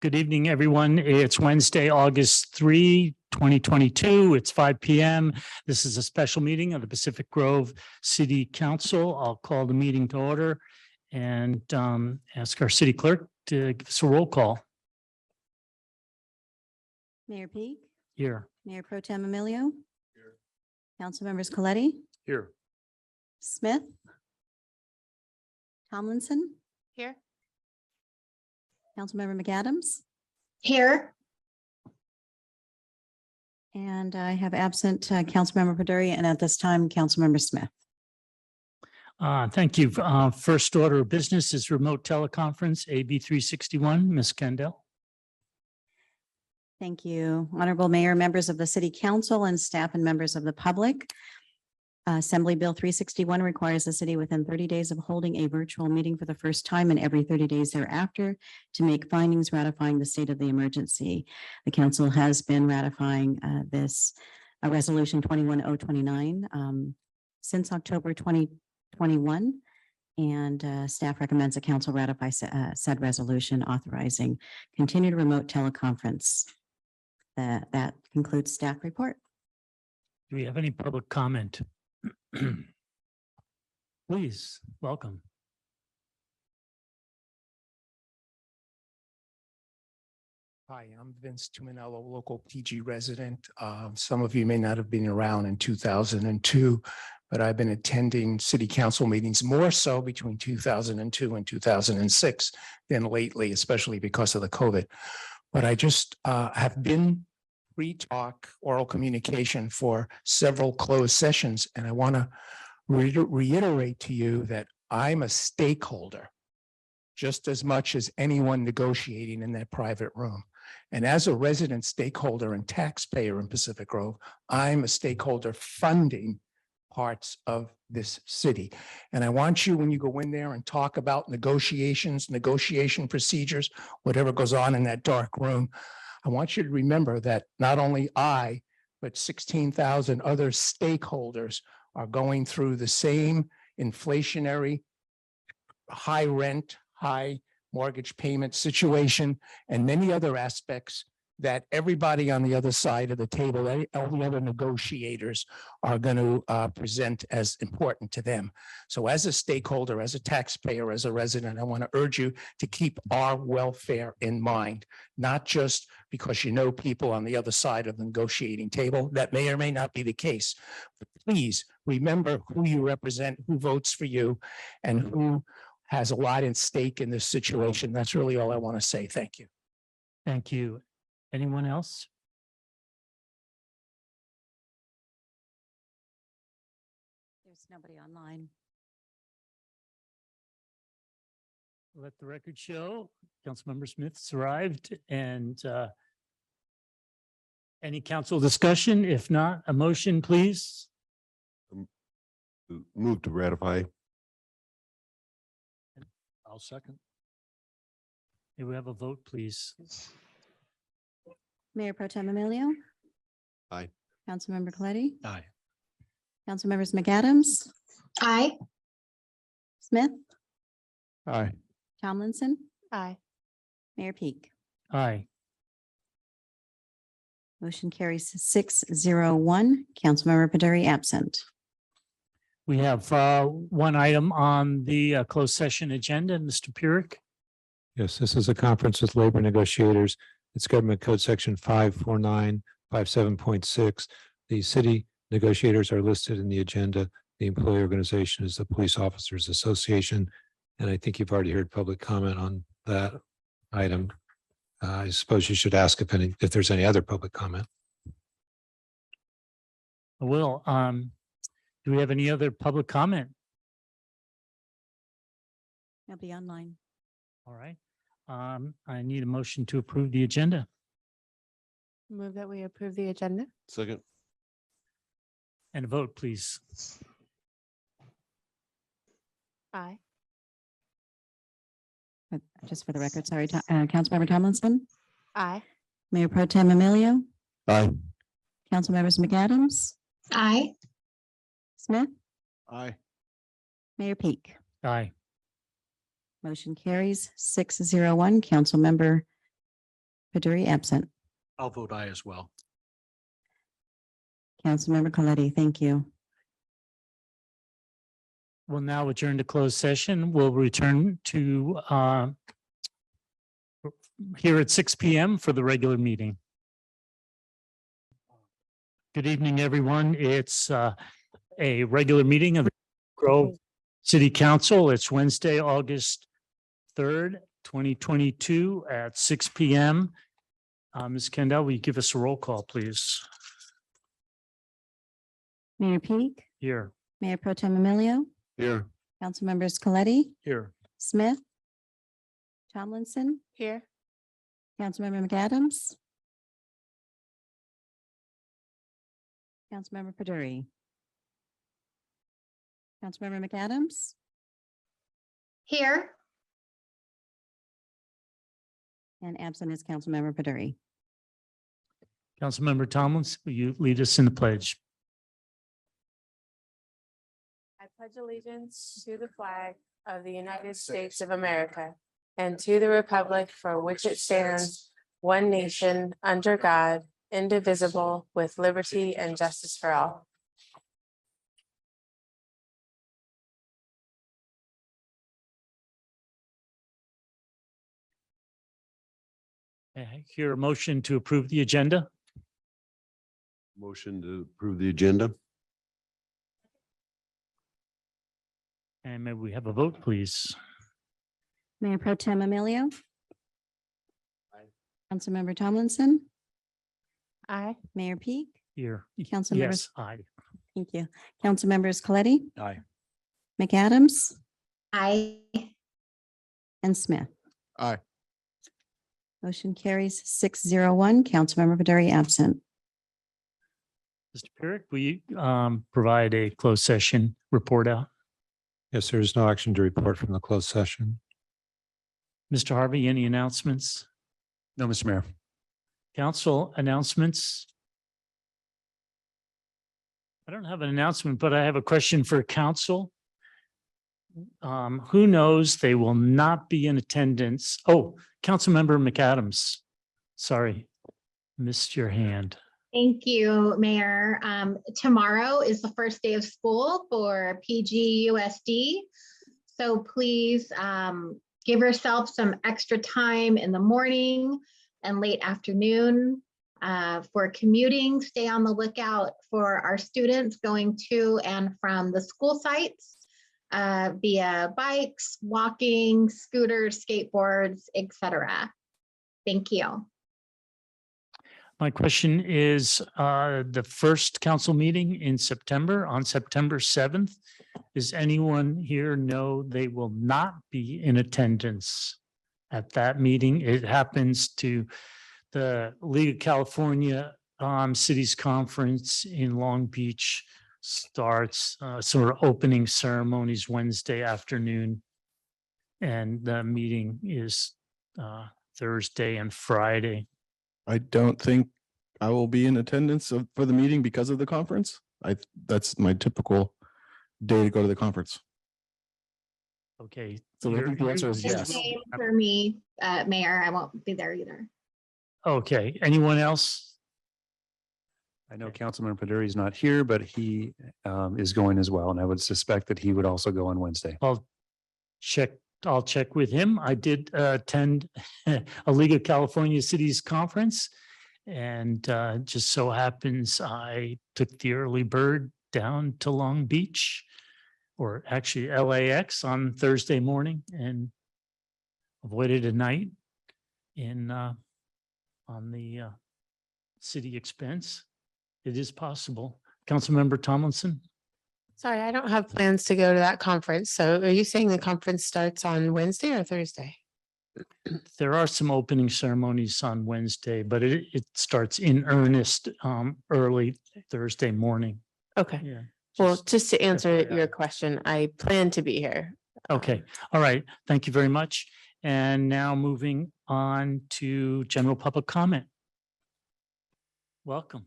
Good evening, everyone. It's Wednesday, August 3, 2022. It's 5 p.m. This is a special meeting of the Pacific Grove City Council. I'll call the meeting to order and ask our city clerk to give us a roll call Mayor Peak, here. Mayor Pro Tem Emilio. Here. Council members Coletti, Here. Smith, Tomlinson, Here. Councilmember McAdams, Here. and I have absent Councilmember Paduri, and at this time, Councilmember Smith. Thank you. First order of business is remote teleconference, AB 361. Ms. Kendall. Thank you. Honorable Mayor, members of the City Council, and staff and members of the public. Assembly Bill 361 requires the city within 30 days of holding a virtual meeting for the first time and every 30 days thereafter to make findings ratifying the state of the emergency. The council has been ratifying this resolution 21029 since October 2021. And staff recommends the council ratify said resolution authorizing continued remote teleconference. That concludes staff report. Do we have any public comment? Please, welcome. Hi, I'm Vince Tuminello, local PG resident. Some of you may not have been around in 2002, but I've been attending city council meetings more so between 2002 and 2006 than lately, especially because of the COVID. But I just have been free talk, oral communication for several closed sessions. And I want to reiterate to you that I'm a stakeholder just as much as anyone negotiating in that private room. And as a resident stakeholder and taxpayer in Pacific Grove, I'm a stakeholder funding parts of this city. And I want you, when you go in there and talk about negotiations, negotiation procedures, whatever goes on in that dark room, I want you to remember that not only I, but 16,000 other stakeholders are going through the same inflationary, high rent, high mortgage payment situation, and many other aspects that everybody on the other side of the table, all the other negotiators are going to present as important to them. So as a stakeholder, as a taxpayer, as a resident, I want to urge you to keep our welfare in mind, not just because you know people on the other side of the negotiating table. That may or may not be the case. But please remember who you represent, who votes for you, and who has a lot at stake in this situation. That's really all I want to say. Thank you. Thank you. Anyone else? There's nobody online. Let the record show Councilmember Smith's arrived, and any council discussion? If not, a motion, please. Move to ratify. I'll second. May we have a vote, please? Mayor Pro Tem Emilio. Aye. Councilmember Coletti, Aye. Council members McAdams, Aye. Smith, Aye. Tomlinson, Aye. Mayor Peak. Aye. Motion carries 601. Councilmember Paduri absent. We have one item on the closed session agenda, Mr. Purick. Yes, this is a conference with labor negotiators. It's Government Code Section 54957.6. The city negotiators are listed in the agenda. The employee organization is the Police Officers Association. And I think you've already heard public comment on that item. I suppose you should ask if there's any other public comment. I will. Do we have any other public comment? Nobody online. All right. I need a motion to approve the agenda. Move that we approve the agenda. Second. And a vote, please. Aye. Just for the record, sorry, Councilmember Tomlinson, Aye. Mayor Pro Tem Emilio, Aye. Council members McAdams, Aye. Smith, Aye. Mayor Peak. Aye. Motion carries 601. Councilmember Baduri absent. I'll vote aye as well. Councilmember Coletti, thank you. We'll now adjourn to closed session. We'll return to here at 6 p.m. for the regular meeting. Good evening, everyone. It's a regular meeting of the Grove City Council. It's Wednesday, August 3rd, 2022 at 6 p.m. Ms. Kendall, will you give us a roll call, please? Mayor Peak, Here. Mayor Pro Tem Emilio, Here. Councilmembers Coletti, Here. Smith, Tomlinson, Here. Councilmember McAdams, Councilmember Baduri. Councilmember McAdams, Here. and absent is Councilmember Baduri. Councilmember Tomlins, will you lead us in the pledge? I pledge allegiance to the flag of the United States of America and to the republic for which it stands, one nation, under God, indivisible, with liberty and justice for all. I hear a motion to approve the agenda. Motion to approve the agenda. And may we have a vote, please? Mayor Pro Tem Emilio. Councilmember Tomlinson, Aye. Mayor Peak, Here. Councilmembers, Yes, aye. thank you. Councilmembers Coletti, Aye. McAdams, Aye. and Smith. Aye. Motion carries 601. Councilmember Baduri absent. Mr. Pirrick, will you provide a closed session report out? Yes, there is no action to report from the closed session. Mr. Harvey, any announcements? No, Mr. Mayor. Council announcements? I don't have an announcement, but I have a question for council. Who knows? They will not be in attendance. Oh, Councilmember McAdams. Sorry, missed your hand. Thank you, Mayor. Tomorrow is the first day of school for PGUSD. So please give yourself some extra time in the morning and late afternoon for commuting. Stay on the lookout for our students going to and from the school sites via bikes, walking, scooters, skateboards, etc. Thank you. My question is, the first council meeting in September, on September 7th, does anyone here know they will not be in attendance at that meeting? It happens to the League of California Cities Conference in Long Beach starts sort of opening ceremonies Wednesday afternoon. And the meeting is Thursday and Friday. I don't think I will be in attendance for the meeting because of the conference. That's my typical day to go to the conference. Okay. So I think the answer is yes. Same for me, Mayor. I won't be there either. Okay, anyone else? I know Councilman Paduri is not here, but he is going as well, and I would suspect that he would also go on Wednesday. I'll check with him. I did attend a League of California Cities Conference. And just so happens I took the early bird down to Long Beach, or actually LAX on Thursday morning, and avoided a night in on the city expense. It is possible. Councilmember Tomlinson? Sorry, I don't have plans to go to that conference. So are you saying the conference starts on Wednesday or Thursday? There are some opening ceremonies on Wednesday, but it starts in earnest early Thursday morning. Okay. Yeah. Well, just to answer FYI. your question, I plan to be here. Okay, all right. Thank you very much. And now moving on to general public comment. Welcome.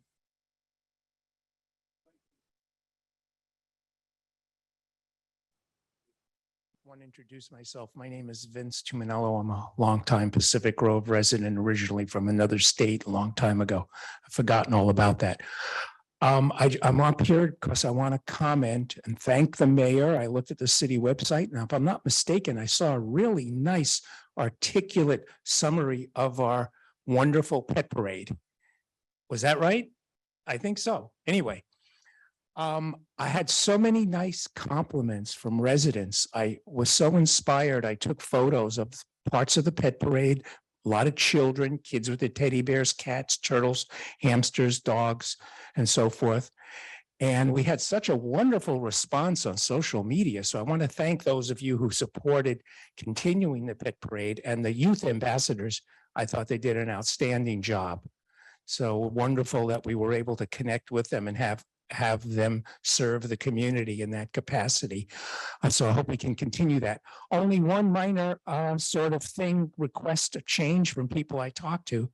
One want to introduce myself. My name is Vince Tuminello. I'm a longtime Pacific Grove resident, originally from another state a long time ago. I've forgotten all about that. I'm up here because I want to comment and thank the mayor. I looked at the city website. Now, if I'm not mistaken, I saw a really nice articulate summary of our wonderful pet parade. Was that right? I think so. Anyway, I had so many nice compliments from residents. I was so inspired. I took photos of parts of the pet parade, a lot of children, kids with their teddy bears, cats, turtles, hamsters, dogs, and so forth. And we had such a wonderful response on social media. So I want to thank those of you who supported continuing the pet parade, and the youth ambassadors. I thought they did an outstanding job. So wonderful that we were able to connect with them and have them serve the community in that capacity. So I hope we can continue that. Only one minor sort of thing, request a change from people I talked to.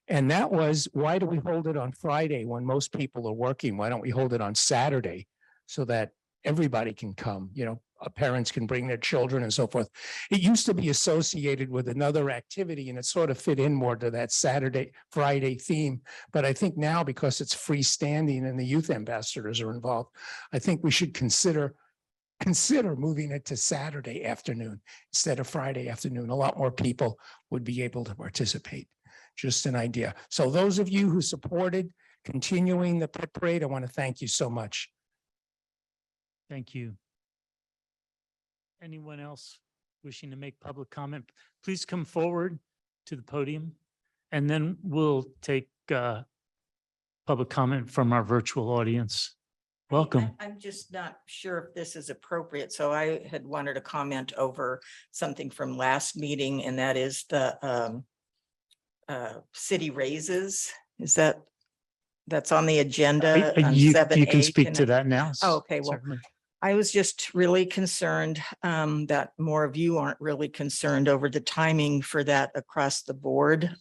And that was, why do we hold it on Friday when most people are working? Why don't we hold it on Saturday so that everybody can come? You know, parents can bring their children and so forth. It used to be associated with another activity and it sort of fit in more to that Saturday, Friday theme. But I think now, because it's freestanding and the youth ambassadors are involved, I think we should consider moving it to Saturday afternoon instead of Friday afternoon. A lot more people would be able to participate. Just an idea. So those of you who supported continuing the pet parade, I want to thank you so much. Thank you. Anyone else wishing to make public comment, please come forward to the podium, and then we'll take public comment from our virtual audience. Welcome. I'm just not sure if this is appropriate. So I had wanted to comment over something from last meeting, and that is the city raises. Is that's on the agenda on You 7A? can speak to that now. Oh, okay, well, Certainly. I was just really concerned that more of you aren't really concerned over the timing for that across the board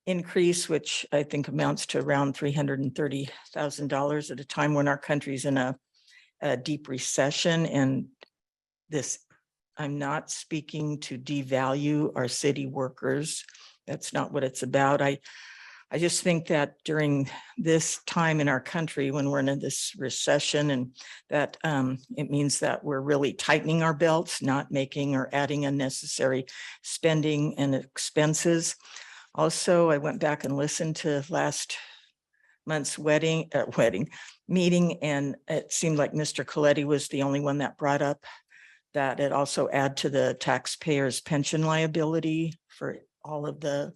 increase, which I think amounts to around $330,000 at a time when our country's in a deep recession. And this, I'm not speaking to devalue our city workers. That's not what it's about. I just think that during this time in our country, when we're in this recession, and that it means that we're really tightening our belts, not making or adding unnecessary spending and expenses. Also, I went back and listened to last month's meeting, and it seemed like Mr. Coletti was the only one that brought up that it also add to the taxpayers' pension liability for all of the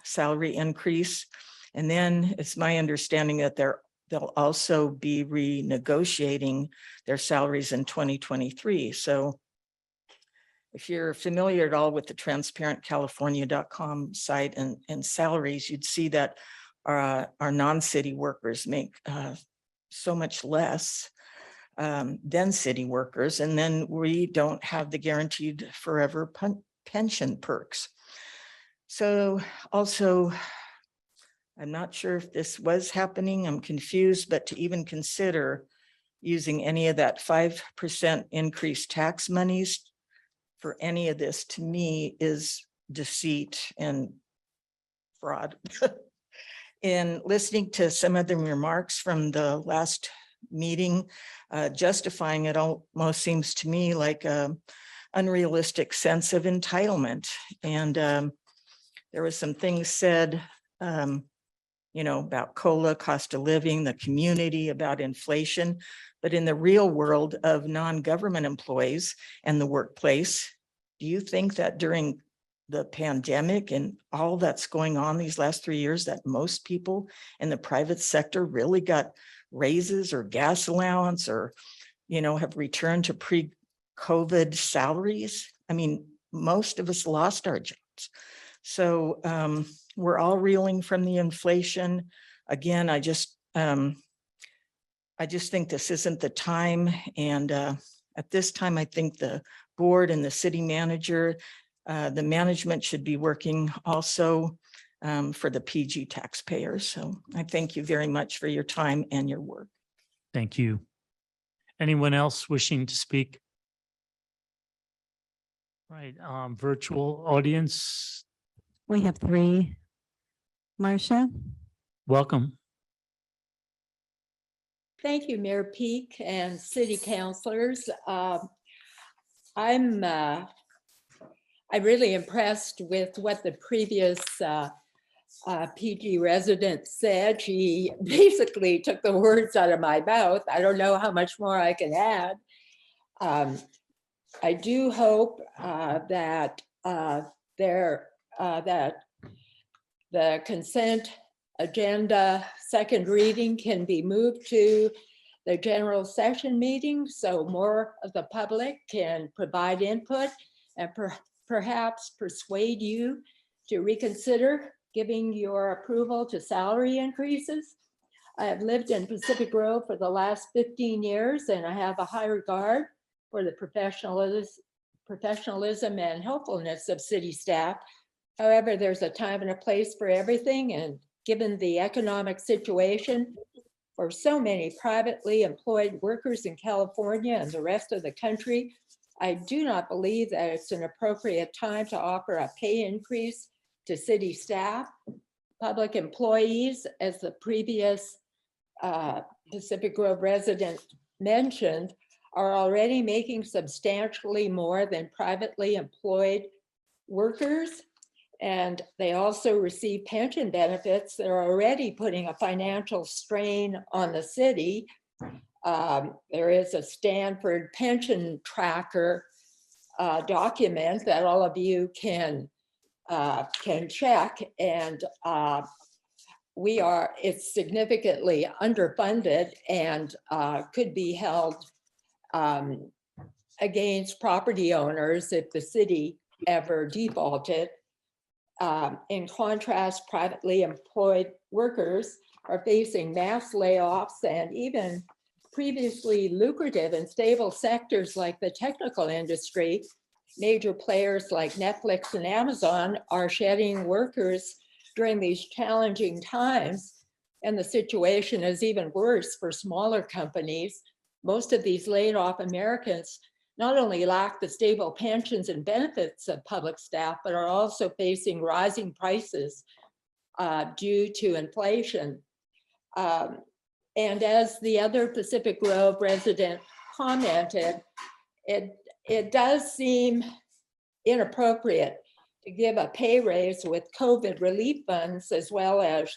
salary increase. And then it's my understanding that they'll also be renegotiating their salaries in 2023. So if you're familiar at all with the transparentcalifornia.com site and salaries, you'd see that our non-city workers make so much less than city workers. And then we don't have the guaranteed forever pension perks. So also, I'm not sure if this was happening, I'm confused, but to even consider using any of that 5% increased tax monies for any of this, to me, is deceit and fraud. In listening to some of the remarks from the last meeting, justifying it almost seems to me like an unrealistic sense of entitlement. And there was some things said, about COLA, cost of living, the community, about inflation. But in the real world of non-government employees and the workplace, do you think that during the pandemic and all that's going on these last 3 years, that most people in the private sector really got raises or gas allowance or, have returned to pre-COVID salaries? I mean, most of us lost our jobs. So we're all reeling from the inflation. Again, I just think this isn't the time. And at this time, I think the board and the city manager, the management should be working also for the PG taxpayers. So I thank you very much for your time and your work. Thank you. Anyone else wishing to speak? Right, virtual audience, We have three. Marcia? welcome. Thank you, Mayor Peak and city councilors. I'm really impressed with what the previous PG resident said. She basically took the words out of my mouth. I don't know how much more I can add. I do hope that the consent agenda second reading can be moved to the general session meeting so more of the public can provide input and perhaps persuade you to reconsider giving your approval to salary increases. I have lived in Pacific Grove for the last 15 years and I have a high regard for the professionalism and helpfulness of city staff. However, there's a time and a place for everything, and given the economic situation for so many privately employed workers in California and the rest of the country, I do not believe that it's an appropriate time to offer a pay increase to city staff. Public employees, as the previous Pacific Grove resident mentioned, are already making substantially more than privately employed workers. And they also receive pension benefits that are already putting a financial strain on the city. There is a Stanford pension tracker document that all of you can check, and it's significantly underfunded and could be held against property owners if the city ever defaulted. In contrast, privately employed workers are facing mass layoffs, and even previously lucrative and stable sectors like the technical industry, major players like Netflix and Amazon are shedding workers during these challenging times. And the situation is even worse for smaller companies. Most of these laid off Americans not only lack the stable pensions and benefits of public staff, but are also facing rising prices due to inflation. And as the other Pacific Grove resident commented, it does seem inappropriate to give a pay raise with COVID relief funds, as well as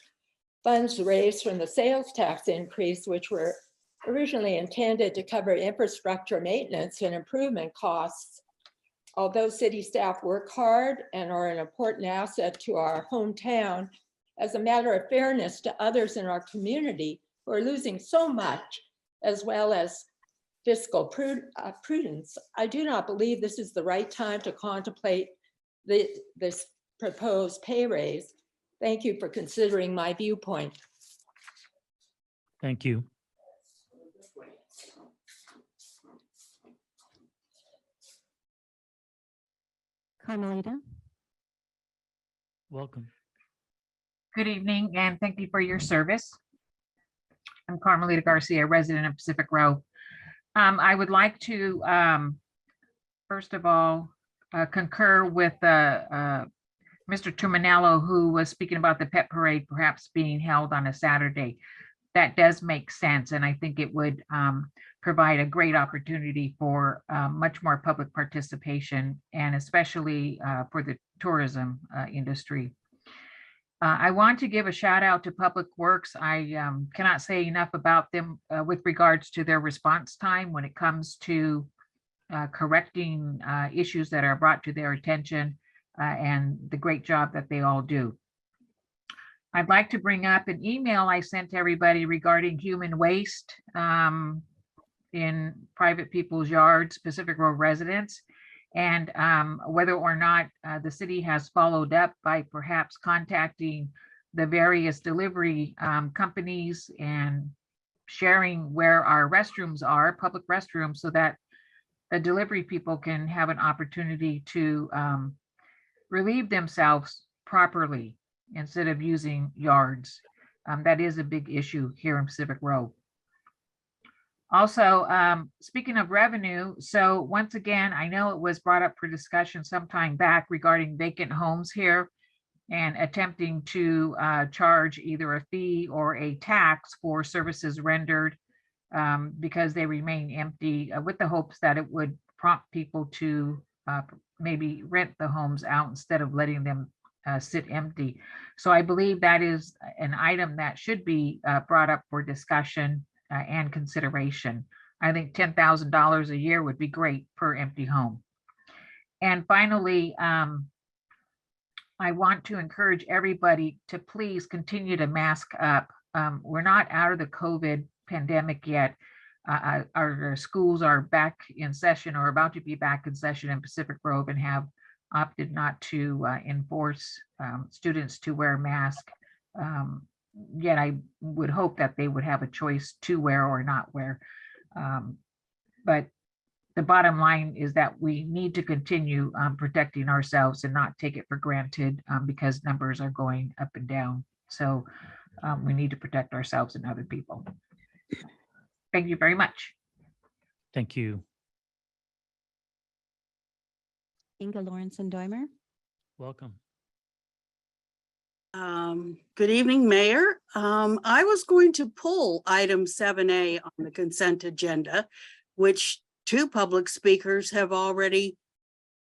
funds raised from the sales tax increase, which were originally intended to cover infrastructure maintenance and improvement costs. Although city staff work hard and are an important asset to our hometown, as a matter of fairness to others in our community who are losing so much, as well as fiscal prudence, I do not believe this is the right time to contemplate this proposed pay raise. Thank you for considering my viewpoint. Thank you. Carmelita? Welcome. Good evening, and thank you for your service. I'm Carmelita Garcia, resident of Pacific Grove. I would like to, first of all, concur with Mr. Tuminello, who was speaking about the pet parade perhaps being held on a Saturday. That does make sense, and I think it would provide a great opportunity for much more public participation, and especially for the tourism industry. I want to give a shout out to Public Works. I cannot say enough about them with regards to their response time when it comes to correcting issues that are brought to their attention and the great job that they all do. I'd like to bring up an email I sent to everybody regarding human waste in private people's yards, Pacific Grove residents, and whether or not the city has followed up by perhaps contacting the various delivery companies and sharing where our restrooms are, public restrooms, so that the delivery people can have an opportunity to relieve themselves properly instead of using yards. That is a big issue here in Pacific Grove. Also, speaking of revenue, so once again, I know it was brought up for discussion sometime back regarding vacant homes here and attempting to charge either a fee or a tax for services rendered because they remain empty, with the hopes that it would prompt people to maybe rent the homes out instead of letting them sit empty. So I believe that is an item that should be brought up for discussion and consideration. I think $10,000 a year would be great per empty home. And finally, I want to encourage everybody to please continue to mask up. We're not out of the COVID pandemic yet. Our schools are back in session or about to be back in session in Pacific Grove and have opted not to enforce students to wear masks. Yet I would hope that they would have a choice to wear or not wear. But the bottom line is that we need to continue protecting ourselves and not take it for granted because numbers are going up and down. So we need to protect ourselves and other people. Thank you very much. Thank you. Inga Lawrence and Doimer. Welcome. Good evening, Mayor. I was going to pull item 7A on the consent agenda, which two public speakers have already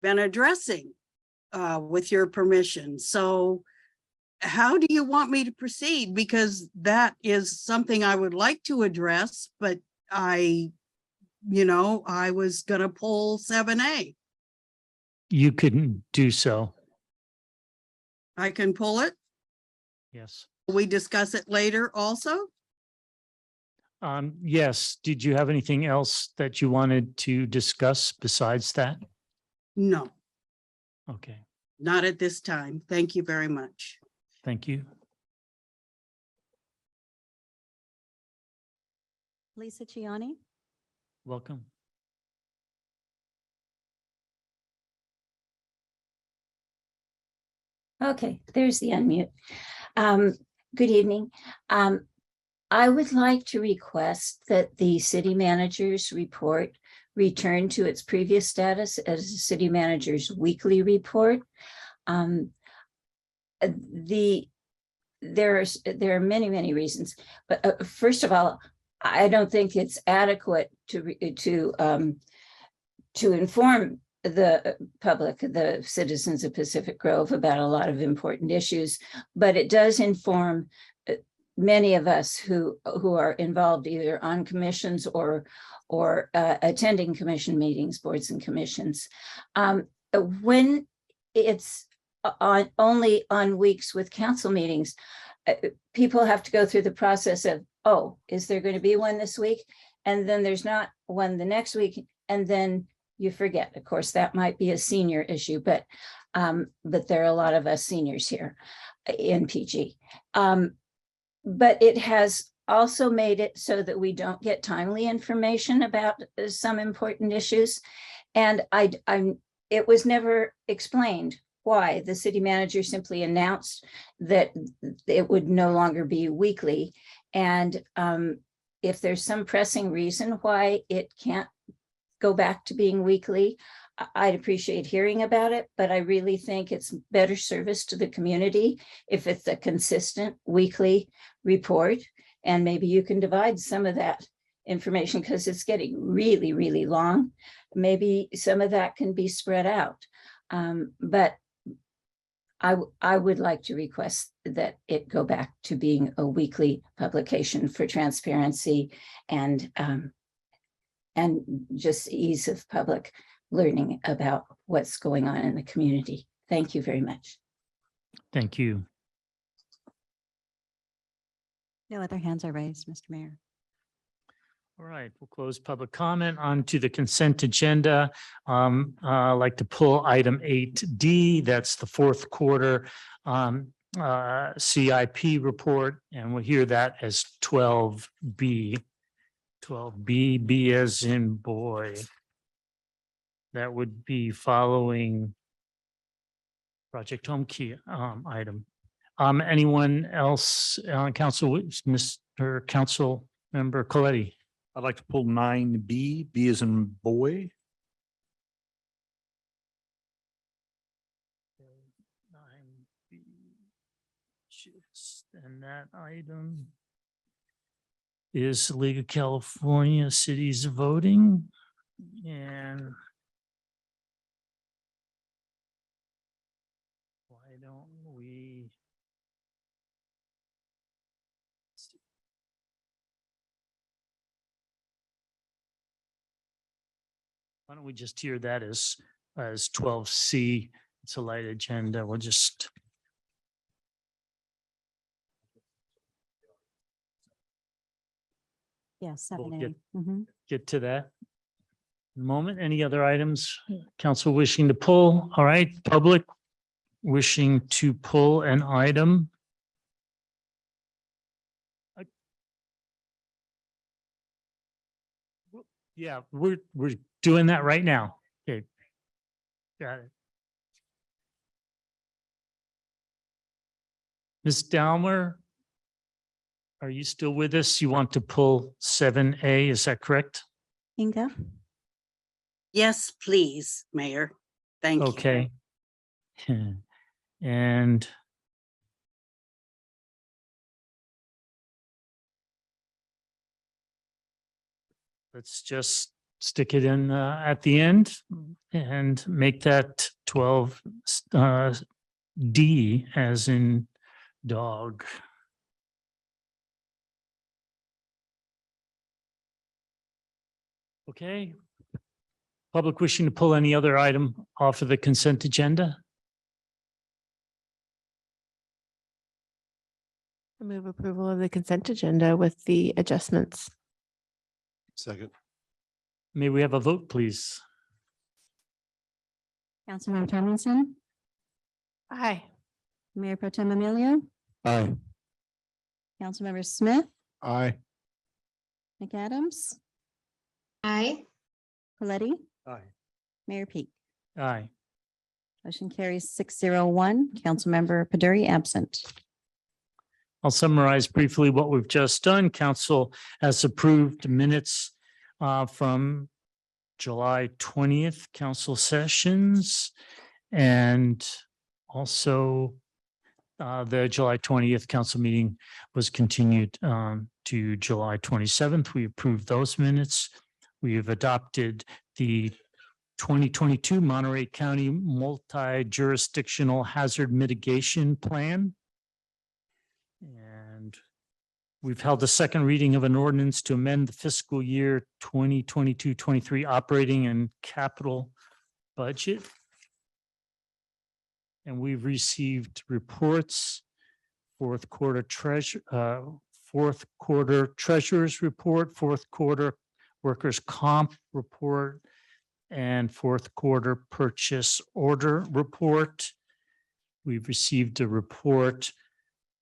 been addressing with your permission. So how do you want me to proceed? Because that is something I would like to address, but I was gonna pull 7A. You couldn't do so. I can pull it. Yes. We discuss it later also. Yes. Did you have anything else that you wanted to discuss besides that? No, Okay. not at this time. Thank you very much. Thank you. Lisa Ciani. Welcome. Okay, there's the unmute. Good evening. I would like to request that the city manager's report return to its previous status as the city manager's weekly report. There are many reasons, but first of all, I don't think it's adequate to inform the public, the citizens of Pacific Grove, about a lot of important issues, but it does inform many of us who are involved either on commissions or attending commission meetings, boards and commissions. When it's only on weeks with council meetings, people have to go through the process of, oh, is there going to be one this week? And then there's not one the next week, and then you forget. Of course, that might be a senior issue, but there are a lot of us seniors here in PG. But it has also made it so that we don't get timely information about some important issues. And it was never explained why the city manager simply announced that it would no longer be weekly. And if there's some pressing reason why it can't go back to being weekly, I'd appreciate hearing about it, but I really think it's better service to the community if it's a consistent weekly report. And maybe you can divide some of that information because it's getting really long. Maybe some of that can be spread out. But I would like to request that it go back to being a weekly publication for transparency and just ease of public learning about what's going on in the community. Thank you very much. Thank you. No other hands are raised, Mr. Mayor. All right, we'll close public comment on to the consent agenda. I'd like to pull item 8D, that's the fourth quarter CIP report, and we'll hear that as 12B. 12B, B as in boy. That would be following Project Home Key item. Anyone else on council, Mr. Council Member Coletti? I'd like to pull 9B, B as in boy. 9B. And that item is League of California Cities Voting. And why don't we? Why don't we just hear that as 12C? It's a light agenda. We'll just. Yeah, We'll 7A. get to that in a moment. Any other items council wishing to pull? All right, public wishing to pull an item. Yeah, we're doing that right now. Okay. Got it. Ms. Dalmer, are you still with us? You want to pull 7A, is that correct? Inga? Yes, please, Mayor. Thank you. Okay. And let's just stick it in at the end and make that 12 D as in dog. Okay. Public wishing to pull any other item off of the consent agenda? I move approval of the consent agenda with the adjustments. Second. May we have a vote, please? Councilmember Tomlinson, Aye. Mayor Pro Tem Emilio, Aye. Councilmember Smith, Aye. McAdams, Aye. Coletti, Aye. Mayor Peak. Aye. Motion carries 601. Councilmember Paduri absent. I'll summarize briefly what we've just done. Council has approved minutes from July 20th council sessions and also the July 20th council meeting was continued to July 27th. We approved those minutes. We have adopted the 2022 Monterey County Multi-Jurisdictional Hazard Mitigation Plan. And we've held a second reading of an ordinance to amend the fiscal year 2022-23 operating and capital budget. And we've received reports, fourth quarter treasurer's report, fourth quarter workers' comp report, and fourth quarter purchase order report. We've received a report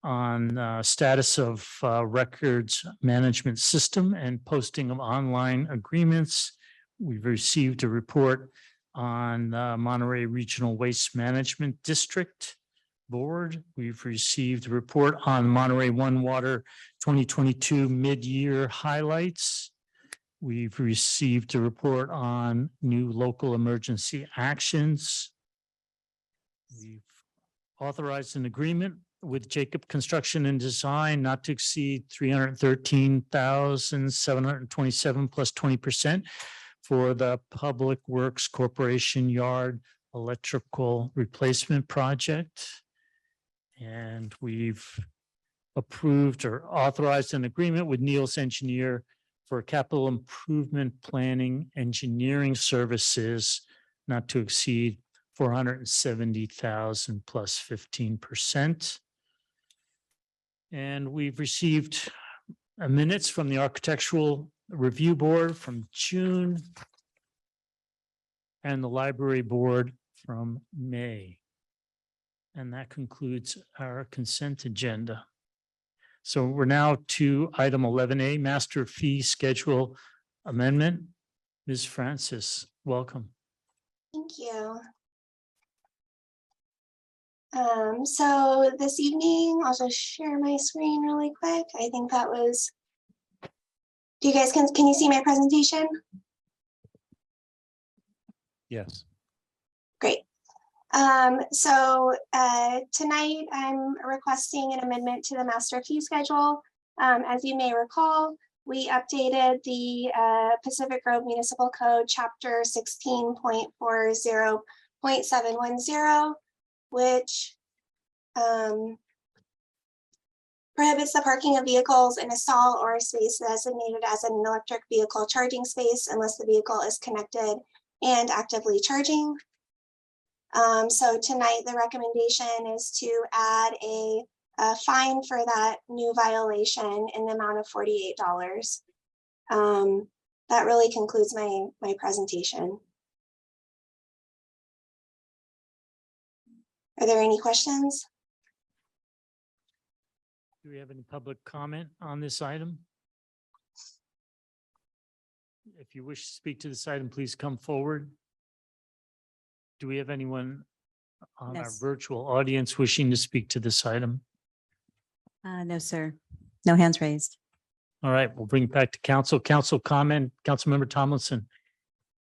on status of records management system and posting of online agreements. We've received a report on Monterey Regional Waste Management District Board. We've received a report on Monterey One Water 2022 mid-year highlights. We've received a report on new local emergency actions. We've authorized an agreement with Jacob Construction and Design not to exceed $313,727 plus 20% for the Public Works Corporation Yard Electrical Replacement Project. And we've approved or authorized an agreement with Neil's Engineer for capital improvement planning engineering services not to exceed $470,000 plus 15%. And we've received minutes from the Architectural Review Board from June and the Library Board from May. And that concludes our consent agenda. So we're now to item 11A, Master Fee Schedule Amendment. Ms. Francis, welcome. Thank you. So this evening, I'll just share my screen really quick. I think that was Do you guys, can you see my presentation? Yes. Great. Tonight I'm requesting an amendment to the master fee schedule. As you may recall, we updated the Pacific Grove Municipal Code, Chapter 16.40.710, which prohibits the parking of vehicles in a stall or a space designated as an electric vehicle charging space unless the vehicle is connected and actively charging. So tonight the recommendation is to add a fine for that new violation in the amount of $48. That really concludes my presentation. Are there any questions? Do we have any public comment on this item? If you wish to speak to this item, please come forward. Do we have anyone on our Yes. virtual audience wishing to speak to this item? No, sir. No hands raised. All right, we'll bring it back to council. Council comment, Councilmember Tomlinson.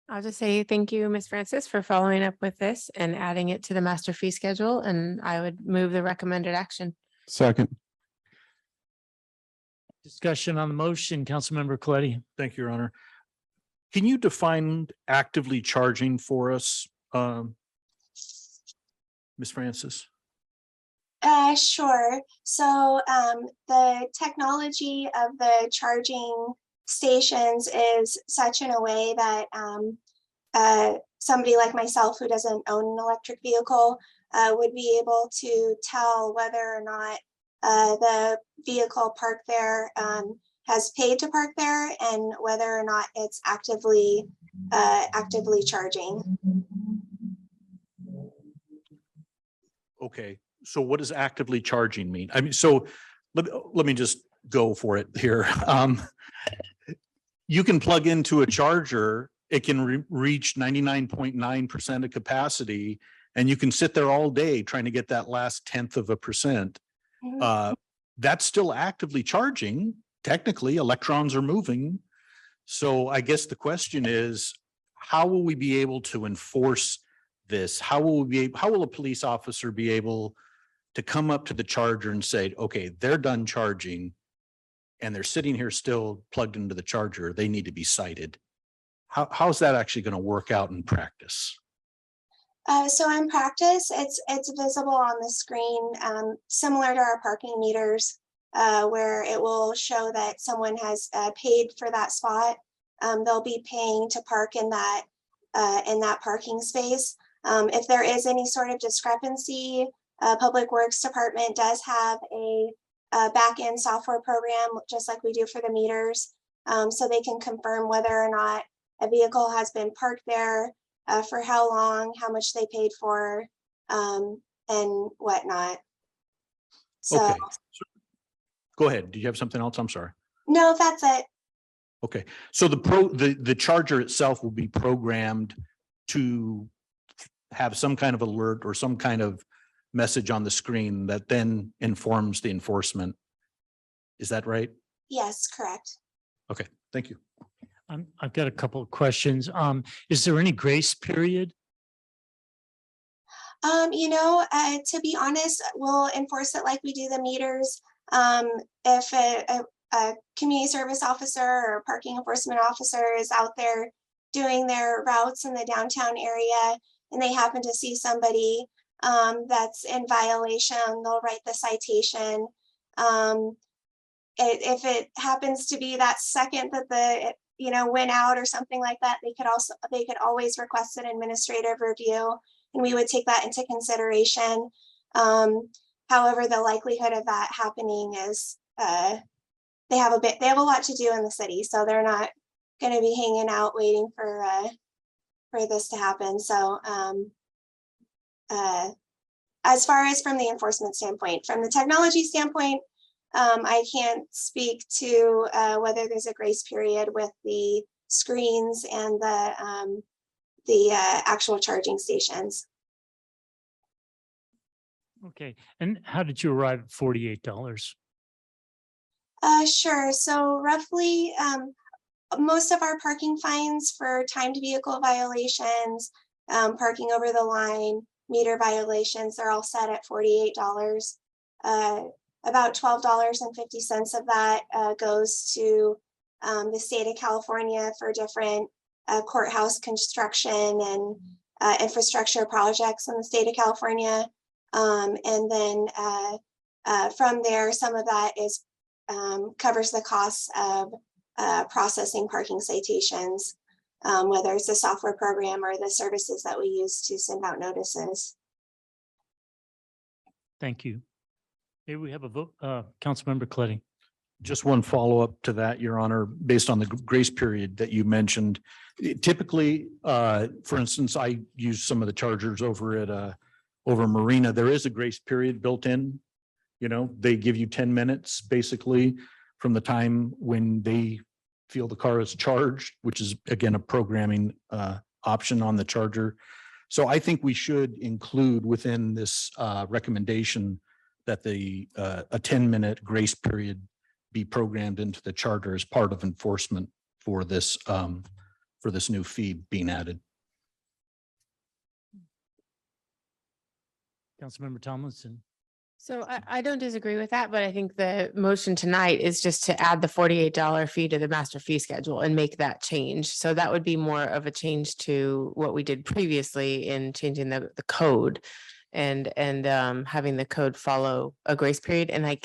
I'll just say thank you, Ms. Francis, for following up with this and adding it to the master fee schedule, and I would move the recommended action. Second. Discussion on the motion, Councilmember Coletti. Thank you, Your Honor. Can you define actively charging for us, Ms. Francis? Sure. So the technology of the charging stations is such in a way that somebody like myself who doesn't own an electric vehicle would be able to tell whether or not the vehicle parked there has paid to park there and whether or not it's actively charging. Okay, so what does actively charging mean? I mean, so let me just go for it here. You can plug into a charger, it can reach 99.9% of capacity, and you can sit there all day trying to get that last 1/10%. That's still actively charging. Technically, electrons are moving. So I guess the question is, how will we be able to enforce this? How will a police officer be able to come up to the charger and say, okay, they're done charging and they're sitting here still plugged into the charger, they need to be cited? How's that actually going to work out in practice? So in practice, it's visible on the screen, similar to our parking meters, where it will show that someone has paid for that spot. They'll be paying to park in that parking space. If there is any sort of discrepancy, Public Works Department does have a back-end software program, just like we do for the meters, so they can confirm whether or not a vehicle has been parked there, for how long, how much they paid for, and whatnot. So, Okay. Go ahead. Do you have something else? I'm sorry. no, that's it. Okay, so the charger itself will be programmed to have some kind of alert or some kind of message on the screen that then informs the enforcement. Is that right? Yes, correct. Okay, thank you. I've got a couple of questions. Is there any grace period? To be honest, we'll enforce it like we do the meters. If a community service officer or parking enforcement officer is out there doing their routes in the downtown area and they happen to see somebody that's in violation, they'll write the citation. If it happens to be that second that went out or something like that, they could always request an administrative review, and we would take that into consideration. However, the likelihood of that happening is they have a lot to do in the city, so they're not going to be hanging out waiting for this to happen. So as far as from the enforcement standpoint, from the technology standpoint, I can't speak to whether there's a grace period with the screens and the actual charging stations. Okay, and how did you arrive at $48? Sure. So roughly most of our parking fines for timed vehicle violations, parking over the line, meter violations, they're all set at $48. About $12.50 of that goes to the state of California for different courthouse construction and infrastructure projects in the state of California. And then from there, some of that is covers the costs of processing parking citations, whether it's the software program or the services that we use to send out notices. Thank you. Here we have a vote, Councilmember Coletti. Just one follow-up to that, Your Honor, based on the grace period that you mentioned. Typically, for instance, I use some of the chargers over at over Marina. There is a grace period built in. You know, they give you 10 minutes basically from the time when they feel the car is charged, which is again a programming option on the charger. So I think we should include within this recommendation that the a 10-minute grace period be programmed into the charter as part of enforcement for this new fee being added. Councilmember Tomlinson. So I don't disagree with that, but I think the motion tonight is just to add the $48 fee to the master fee schedule and make that change. So that would be more of a change to what we did previously in changing the code and having the code follow a grace period. And I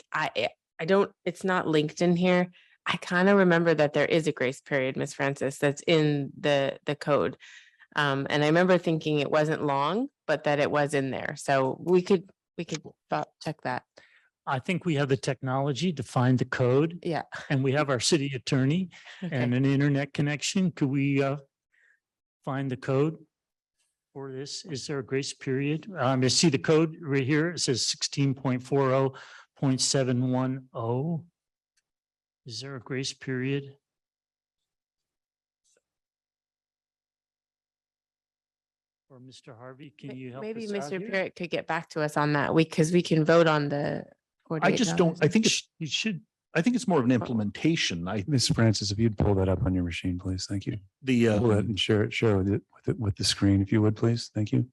don't, it's not linked in here. I kind of remember that there is a grace period, Ms. Francis, that's in the code. And I remember thinking it wasn't long, but that it was in there. So we could check that. I think we have the technology to find the code. Yeah. And we have our city attorney and an internet connection. Could we find the code for this? Is there a grace period? I see the code right here. It says 16.40.710. Is there a grace period? Or Mr. Harvey, can you help Maybe us out Mr. here? Parrott could get back to us on that week because we can vote on the. I just don't, I think You should. I think it's more of an implementation. Ms. Francis, if you'd pull that up on your machine, please. Thank you. Pull that and share it with the screen, if you would, please. Thank you.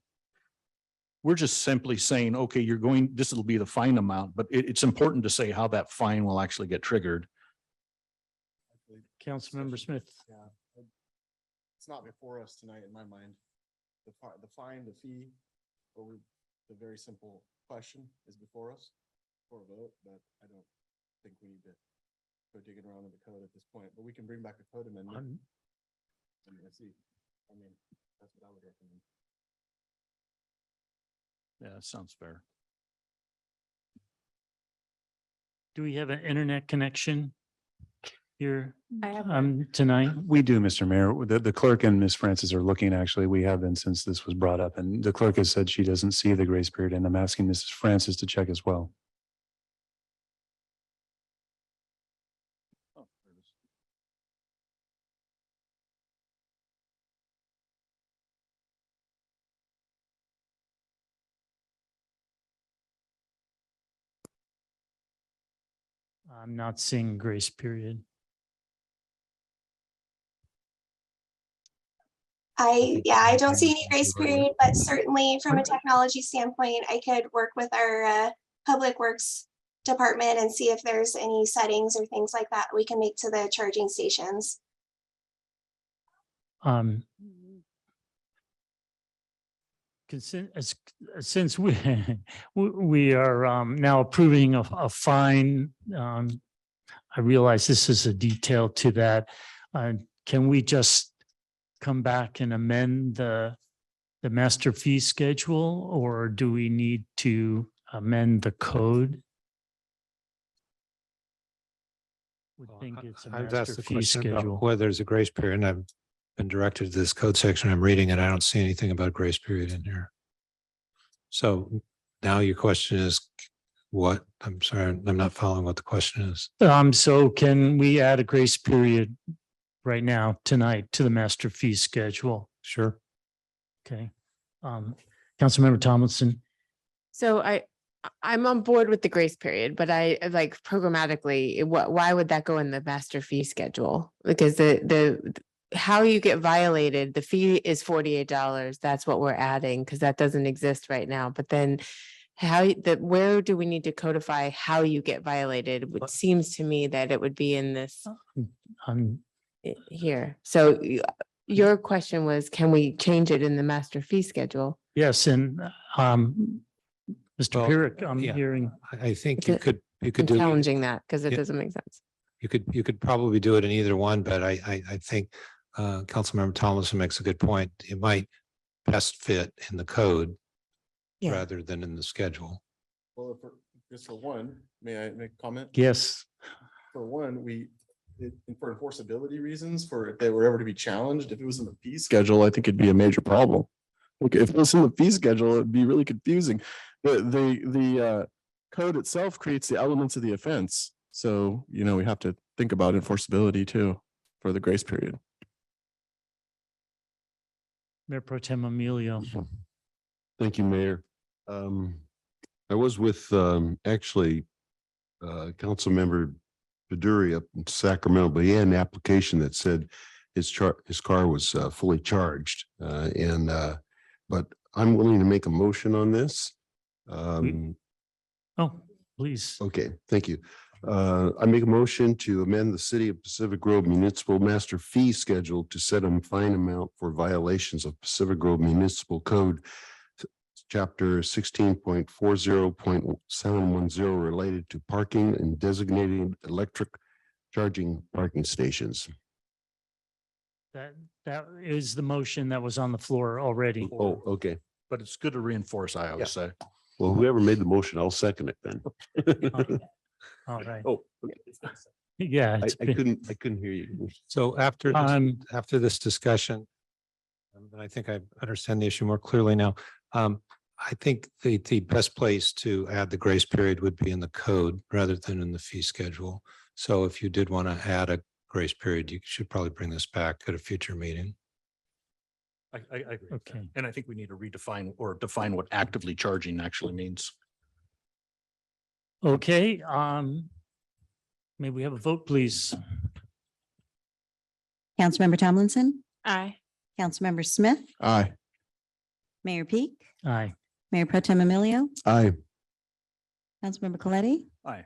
We're just simply saying, okay, you're going, this will be the fine amount, but it's important to say how that fine will actually get triggered. Councilmember Smith. Yeah. It's not before us tonight in my mind. The fine, the fee, or the very simple question is before us for a vote, but I don't think we need to go digging around in the code at this point, but we can bring back a code amendment. And see, I mean, that's what I would recommend. Yeah, sounds fair. Do we have an internet connection here I have tonight? We do, Mr. Mayor. The clerk and Ms. Francis are looking, actually. We have been since this was brought up, and the clerk has said she doesn't see the grace period, and I'm asking Mrs. Francis to check as well. I'm not seeing grace period. I don't see any grace period, but certainly from a technology standpoint, I could work with our Public Works department and see if there's any settings or things like that we can make to the charging stations. Since we are now approving a fine, I realize this is a detail to that. Can we just come back and amend the master fee schedule, or do we need to amend the code? Would think it's a I've asked master the fee question schedule. about whether there's a grace period, and I've been directed to this code section. I'm reading it. I don't see anything about grace period in here. So now your question is what? I'm sorry, I'm not following what the question is. So can we add a grace period right now, tonight, to the master fee schedule? Sure. Okay. Councilmember Tomlinson. So I'm on board with the grace period, but I like programmatically, why would that go in the master fee schedule? Because how you get violated, the fee is $48. That's what we're adding because that doesn't exist right now. But then where do we need to codify how you get violated? It seems to me that it would be in this here. So your question was, can we change it in the master fee schedule? Yes, and Mr. Well, Pyrick, I'm yeah. hearing, I think It's you a- could I'm do. either. challenging that because it Yeah. doesn't make sense. You could probably do it in either one, but I think Councilmember Tomlinson makes a good point. It might best fit in the code Yeah. rather than in the schedule. Well, just for one, may I make a comment? yes, For one, for enforceability reasons, if they were ever to be challenged, if it was in the fee schedule, I think it'd be a major problem. Okay, if it was in the fee schedule, it'd be really confusing. The code itself creates the elements of the offense. So, we have to think about enforceability too for the grace period. Mayor Pro Tem Emilio. Thank you, Mayor. I was with actually Councilmember Baduri up in Sacramento, but he had an application that said his car was fully charged. But I'm willing to make a motion on this. Oh, please. Okay, thank you. I make a motion to amend the City of Pacific Grove Municipal Master Fee Schedule to set a fine amount for violations of Pacific Grove Municipal Code, Chapter 16.40.710 related to parking and designating electric charging parking stations. That is the motion that was on the floor already. Oh, okay. But it's good to reinforce, I always say. Well, whoever made the motion, I'll second it then. All right. Oh, okay. Yeah. I it's been- couldn't hear you. So after this discussion, and I think I understand the issue more clearly now. I think the best place to add the grace period would be in the code rather than in the fee schedule. So if you did want to add a grace period, you should probably bring this back at a future meeting. I agree. with that. Okay. And I think we need to redefine or define what actively charging actually means. Okay, may we have a vote, please? Councilmember Tomlinson, Aye. Councilmember Smith, Aye. Mayor Peak, Aye. Mayor Pro Tem Emilio, Aye. Councilmember Coletti. Aye.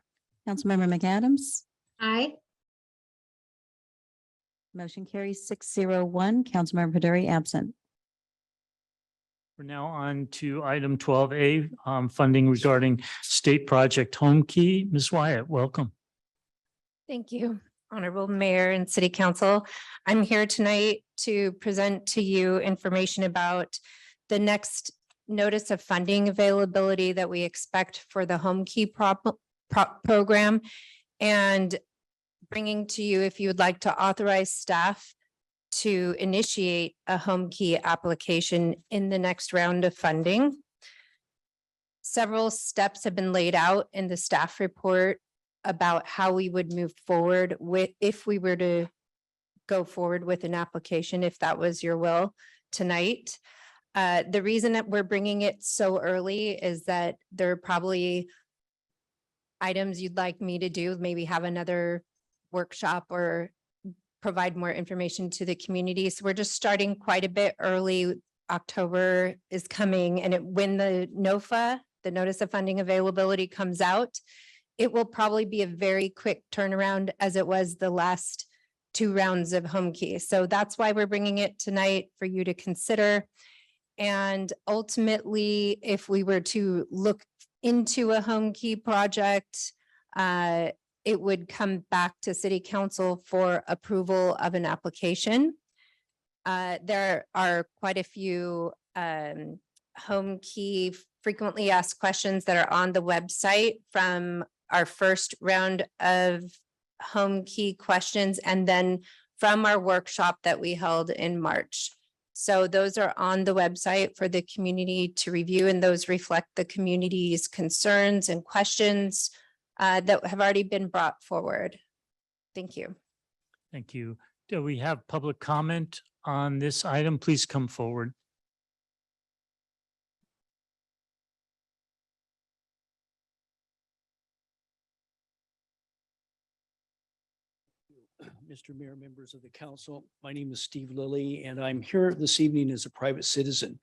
Councilmember McAdams. Aye. Motion carries 601. Councilmember Baduri absent. We're now on to item 12A, funding regarding state project Home Key. Ms. Wyatt, welcome. Thank you, Honorable Mayor and City Council. I'm here tonight to present to you information about the next notice of funding availability that we expect for the Home Key program, and bringing to you if you would like to authorize staff to initiate a Home Key application in the next round of funding. Several steps have been laid out in the staff report about how we would move forward if we were to go forward with an application, if that was your will tonight. The reason that we're bringing it so early is that there are probably items you'd like me to do, maybe have another workshop or provide more information to the community. So we're just starting quite a bit early. October is coming, and when the NOFA, the Notice of Funding Availability, comes out, it will probably be a very quick turnaround as it was the last 2 rounds of Home Key. So that's why we're bringing it tonight for you to consider. And ultimately, if we were to look into a Home Key project, it would come back to City Council for approval of an application. There are quite a few Home Key frequently asked questions that are on the website from our first round of Home Key questions, and then from our workshop that we held in March. So those are on the website for the community to review, and those reflect the community's concerns and questions that have already been brought forward. Thank you. Thank you. Do we have public comment on this item? Please come forward. Mr. Mayor, members of the council. My name is Steve Lilly, and I'm here this evening as a private citizen.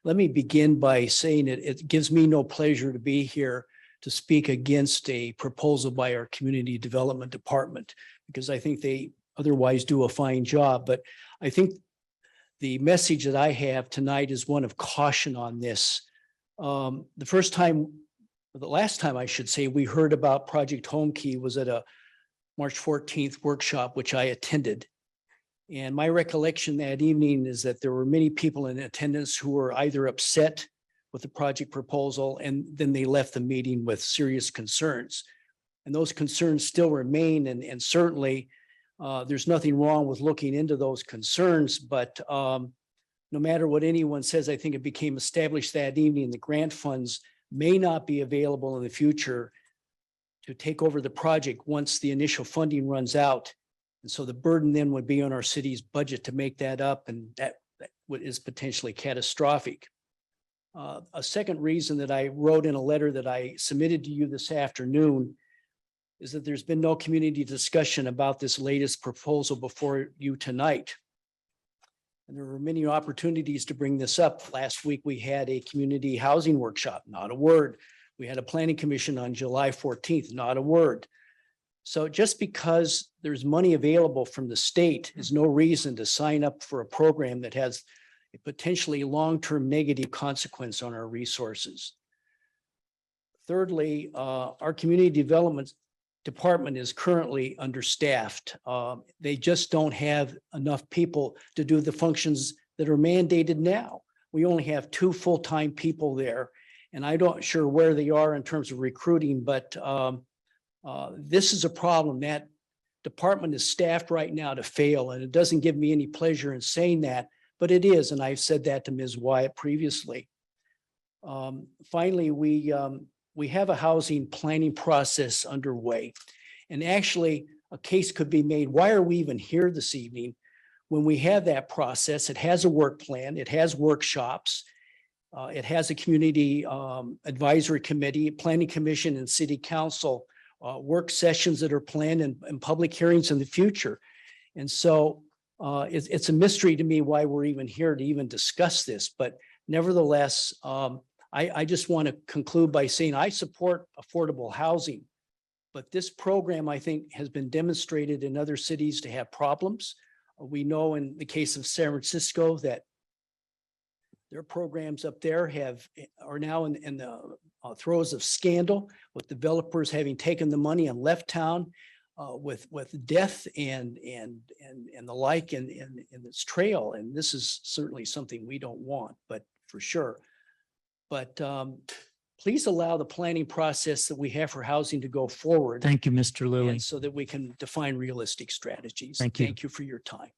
Let me begin by saying it gives me no pleasure to be here to speak against a proposal by our Community Development Department, because I think they otherwise do a fine job. But I think the message that I have tonight is one of caution on this. The last time I should say, we heard about Project Home Key was at a March 14th workshop, which I attended. And my recollection that evening is that there were many people in attendance who were either upset with the project proposal, and then they left the meeting with serious concerns. And those concerns still remain, and certainly there's nothing wrong with looking into those concerns, but no matter what anyone says, I think it became established that evening the grant funds may not be available in the future to take over the project once the initial funding runs out. And so the burden then would be on our city's budget to make that up, and that is potentially catastrophic. A second reason that I wrote in a letter that I submitted to you this afternoon is that there's been no community discussion about this latest proposal before you tonight. And there were many opportunities to bring this up. Last week, we had a community housing workshop, not a word. We had a planning commission on July 14th, not a word. So just because there's money available from the state is no reason to sign up for a program that has a potentially long-term negative consequence on our resources. Thirdly, our community development department is currently understaffed. They just don't have enough people to do the functions that are mandated now. We only have 2 full-time people there, and I'm not sure where they are in terms of recruiting, but this is a problem. That department is staffed right now to fail, and it doesn't give me any pleasure in saying that, but it is, and I've said that to Ms. Wyatt previously. Finally, we have a housing planning process underway, and actually a case could be made. Why are we even here this evening when we have that process? It has a work plan, it has workshops, it has a community advisory committee, planning commission, and city council work sessions that are planned, and public hearings in the future. And so it's a mystery to me why we're even here to even discuss this. But nevertheless, I just want to conclude by saying I support affordable housing, but this program, I think, has been demonstrated in other cities to have problems. We know in the case of San Francisco that their programs up there are now in the throes of scandal, with developers having taken the money and left town with death and the like in its trail. And this is certainly something we don't want, but for sure. But please allow the planning process that we have for housing to go forward. Thank you, Mr. Lilly. And so that we can define realistic strategies. Thank you. Thank you for your time.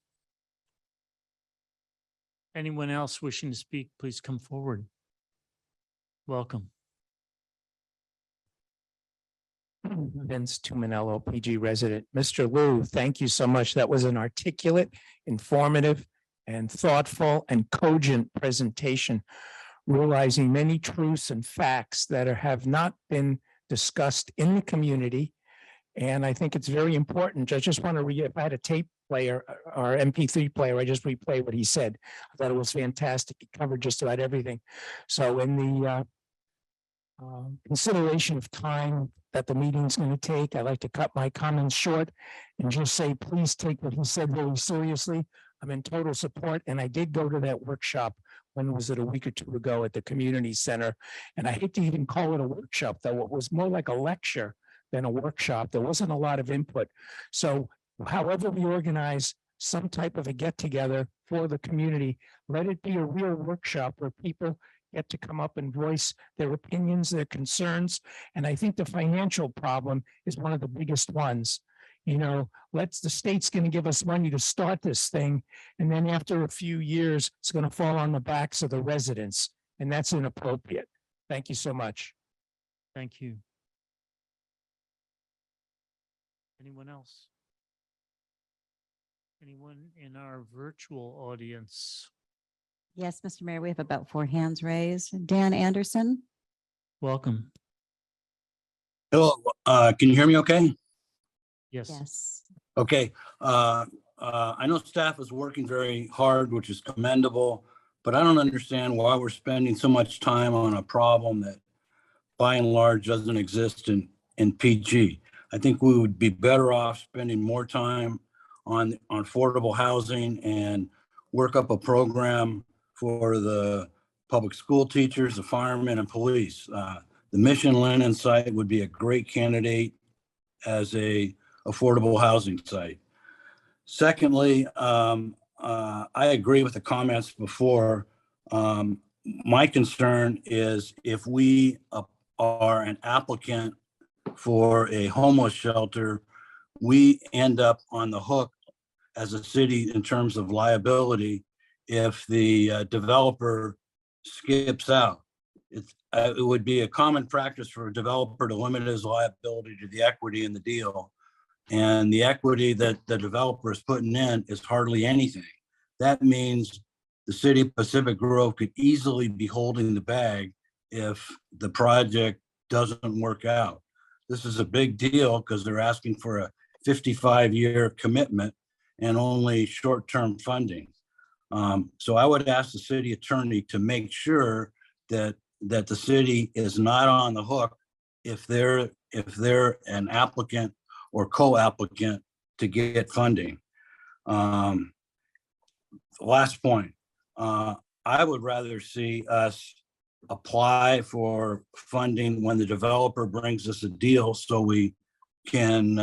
Anyone else wishing to speak, please come forward. Welcome. Vince Tuminello, PG resident. Mr. Liu, thank you so much. That was an articulate, informative, and thoughtful and cogent presentation, realizing many truths and facts that have not been discussed in the community. And I think it's very important. I just want to if I had a tape player or MP3 player, I just replay what he said. I thought it was fantastic. He covered just about everything. So in the consideration of time that the meeting's going to take, I'd like to cut my comments short and just say, please take what he said very seriously. I'm in total support. And I did go to that workshop. When was it? A week or 2 ago at the community center. And I hate to even call it a workshop, though. It was more like a lecture than a workshop. There wasn't a lot of input. So however we organize some type of a get together for the community, let it be a real workshop where people get to come up and voice their opinions, their concerns. And I think the financial problem is one of the biggest ones. You know, the state's going to give us money to start this thing. And then after a few years, it's going to fall on the backs of the residents. And that's inappropriate. Thank you so much. Thank you. Anyone else? Anyone in our virtual audience? Yes, Mr. Mayor, we have about 4 hands raised. Dan Anderson. Welcome. Hello, can you hear me okay? Yes. Yes. Okay, I know staff is working very hard, which is commendable, but I don't understand why we're spending so much time on a problem that by and large doesn't exist in PG. I think we would be better off spending more time on affordable housing and work up a program for the public school teachers, the firemen and police. The Mission Lennon site would be a great candidate as a affordable housing site. Secondly, I agree with the comments before. My concern is if we are an applicant for a homeless shelter, we end up on the hook as a city in terms of liability if the developer skips out. It would be a common practice for a developer to limit his liability to the equity in the deal. And the equity that the developer is putting in is hardly anything. That means the city of Pacific Grove could easily be holding the bag if the project doesn't work out. This is a big deal because they're asking for a 55-year commitment and only short-term funding. So I would ask the city attorney to make sure that the city is not on the hook if they're an applicant or co-applicant to get funding. Last point, I would rather see us apply for funding when the developer brings us a deal so we can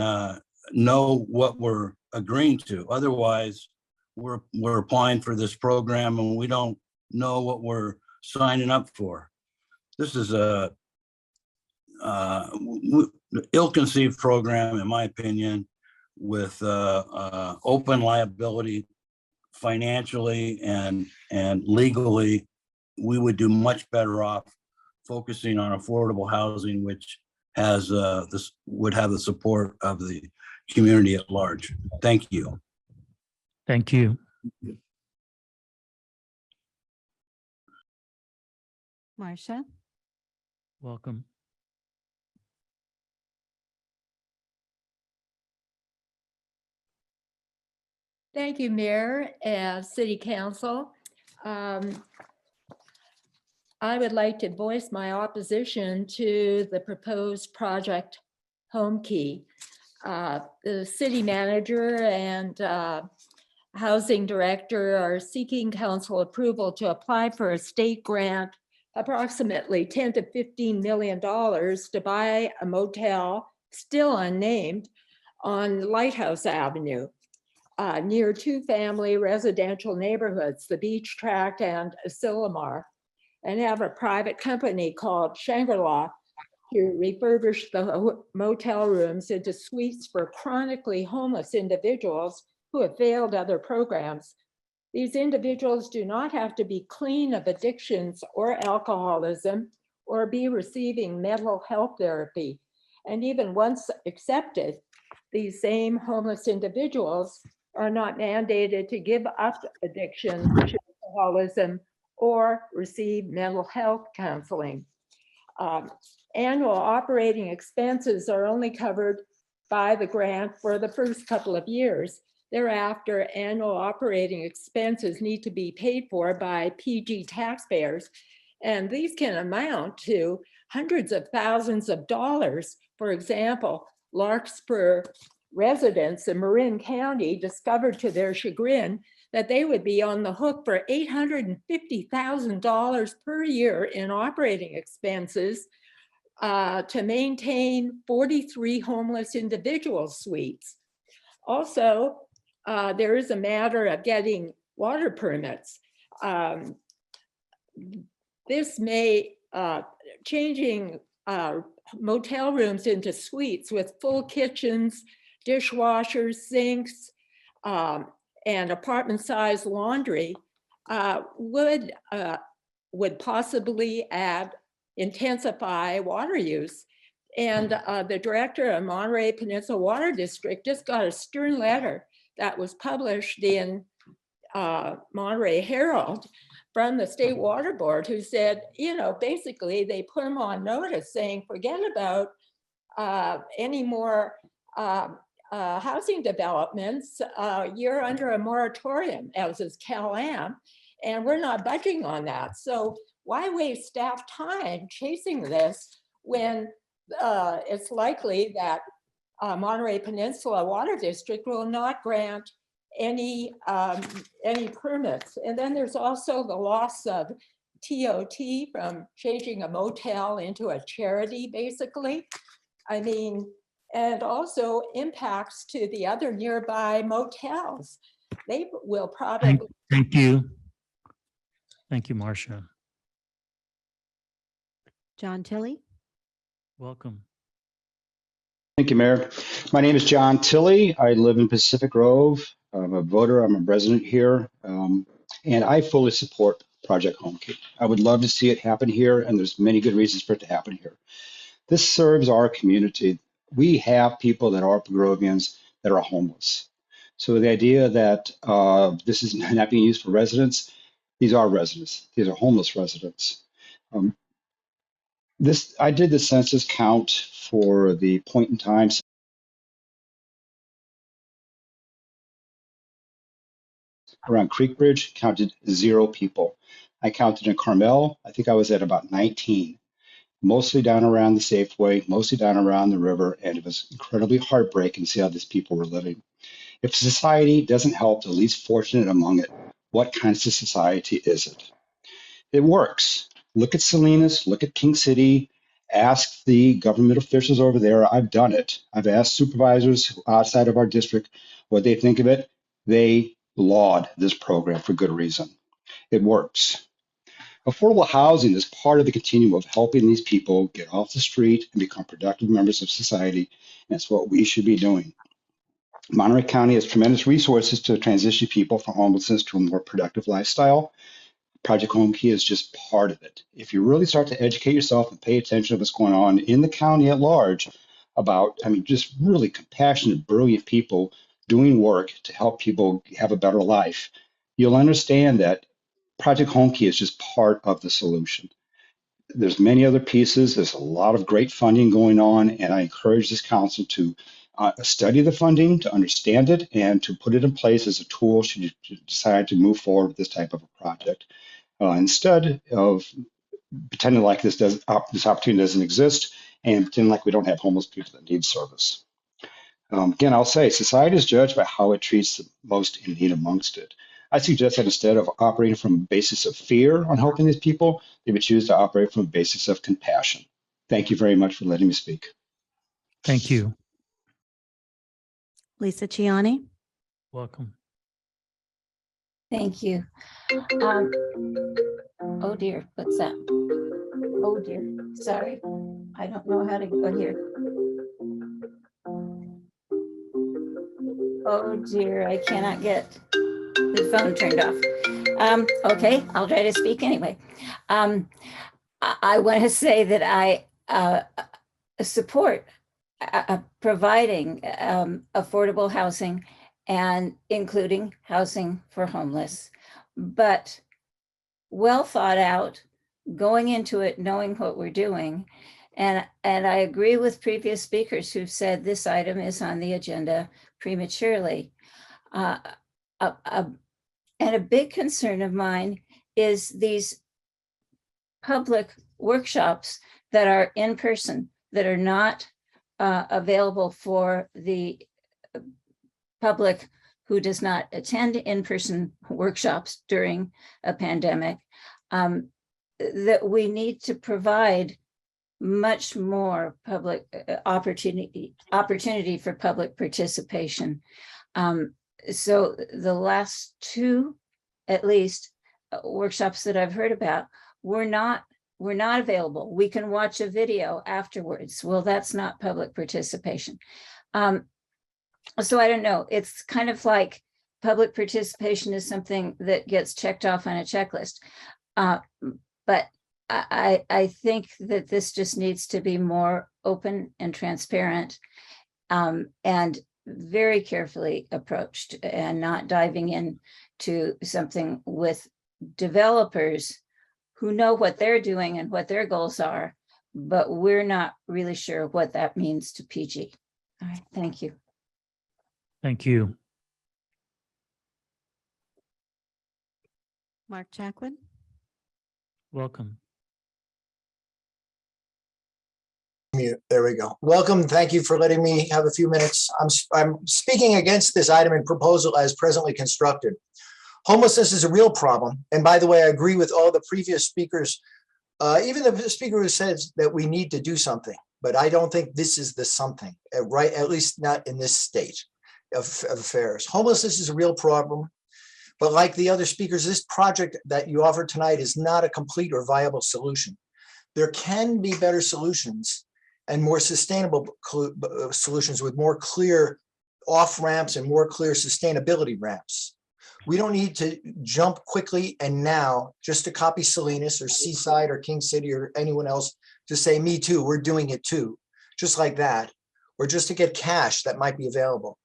know what we're agreeing to. Otherwise, we're applying for this program and we don't know what we're signing up for. This is a ill-conceived program, in my opinion, with open liability financially and legally. We would do much better off focusing on affordable housing, which has this would have the support of the community at large. Thank you. Thank you. Marcia? Welcome. Thank you, Mayor and City Council. I would like to voice my opposition to the proposed project Home Key. The city manager and housing director are seeking council approval to apply for a state grant, approximately $10 to $15 million, to buy a motel, still unnamed, on Lighthouse Avenue, near two family residential neighborhoods, the Beach Tract and Asilomar, and have a private company called Shangri-La to refurbish the motel rooms into suites for chronically homeless individuals who have failed other programs. These individuals do not have to be clean of addictions or alcoholism or be receiving mental health therapy. And even once accepted, these same homeless individuals are not mandated to give up addiction to alcoholism or receive mental health counseling. Annual operating expenses are only covered by the grant for the first couple of years. Thereafter, annual operating expenses need to be paid for by PG taxpayers, and these can amount to hundreds of thousands of dollars. For example, Larkspur residents in Marin County discovered to their chagrin that they would be on the hook for $850,000 per year in operating expenses to maintain 43 homeless individual suites. Also, there is a matter of getting water permits. This may, changing motel rooms into suites with full kitchens, dishwashers, sinks, and apartment-sized laundry would possibly intensify water use. And the director of Monterey Peninsula Water District just got a stern letter that was published in Monterey Herald from the State Water Board, who said, you know, basically they put them on notice saying, forget about any more housing developments, you're under a moratorium, as is Cal-Am, and we're not budging on that. So why waste staff time chasing this when it's likely that Monterey Peninsula Water District will not grant any permits? And then there's also the loss of TOT from changing a motel into a charity, basically. I mean, and also impacts to the other nearby motels. They will probably. Thank you. Thank you, Marcia. John Tilley. Welcome. Thank you, Mayor. My name is John Tilley. I live in Pacific Grove. I'm a voter. I'm a resident here. And I fully support Project Homekey. I would love to see it happen here, and there's many good reasons for it to happen here. This serves our community. We have people that are Grovians that are homeless. So the idea that this is not being used for residents, these are residents. These are homeless residents. I did the census count for the point in time around Creek Bridge, counted 0 people. I counted in Carmel, I think I was at about 19, mostly down around the Safeway, mostly down around the river, and it was incredibly heartbreaking to see how these people were living. If society doesn't help the least fortunate among it, what kind of society is it? It works. Look at Salinas, look at King City, ask the government officials over there. I've done it. I've asked supervisors outside of our district what they think of it. They laud this program for good reason. It works. Affordable housing is part of the continuum of helping these people get off the street and become productive members of society. And it's what we should be doing. Monterey County has tremendous resources to transition people from homelessness to a more productive lifestyle. Project Homekey is just part of it. If you really start to educate yourself and pay attention to what's going on in the county at large about, just really compassionate, brilliant people doing work to help people have a better life, you'll understand that Project Homekey is just part of the solution. There's many other pieces. There's a lot of great funding going on, and I encourage this council to study the funding, to understand it, and to put it in place as a tool should you decide to move forward with this type of a project. Instead of pretending like this opportunity doesn't exist and pretending like we don't have homeless people that need service. Again, I'll say society is judged by how it treats the most in need amongst it. I suggest that instead of operating from a basis of fear on helping these people, they would choose to operate from a basis of compassion. Thank you very much for letting me speak. Thank you. Lisa Ciani. Welcome. Thank you. Oh dear, what's that? Oh dear, sorry. I don't know how to go here. Oh dear, I cannot get the phone turned off. Okay, I'll try to speak anyway. I want to say that I support providing affordable housing and including housing for homeless, but well thought out, going into it, knowing what we're doing. And I agree with previous speakers who've said this item is on the agenda prematurely. And a big concern of mine is these public workshops that are in person, that are not available for the public who does not attend in-person workshops during a pandemic, that we need to provide much more public opportunity for public participation. So the last 2, at least, workshops that I've heard about were not available. We can watch a video afterwards. Well, that's not public participation. So I don't know. It's kind of like public participation is something that gets checked off on a checklist. But I think that this just needs to be more open and transparent, and very carefully approached, and not diving into something with developers who know what they're doing and what their goals are, but we're not really sure what that means to PG. All right, thank you. Thank you. Mark Jacquin. Welcome. There we go. Welcome. Thank you for letting me have a few minutes. I'm speaking against this item and proposal as presently constructed. Homelessness is a real problem. And by the way, I agree with all the previous speakers, even the speaker who says that we need to do something, but I don't think this is the something, right? At least not in this state of affairs. Homelessness is a real problem. But like the other speakers, this project that you offered tonight is not a complete or viable solution. There can be better solutions and more sustainable solutions with more clear off ramps and more clear sustainability ramps. We don't need to jump quickly and now just to copy Salinas or Seaside or King City or anyone else to say, me too, we're doing it too, just like that, or just to get cash that might be available.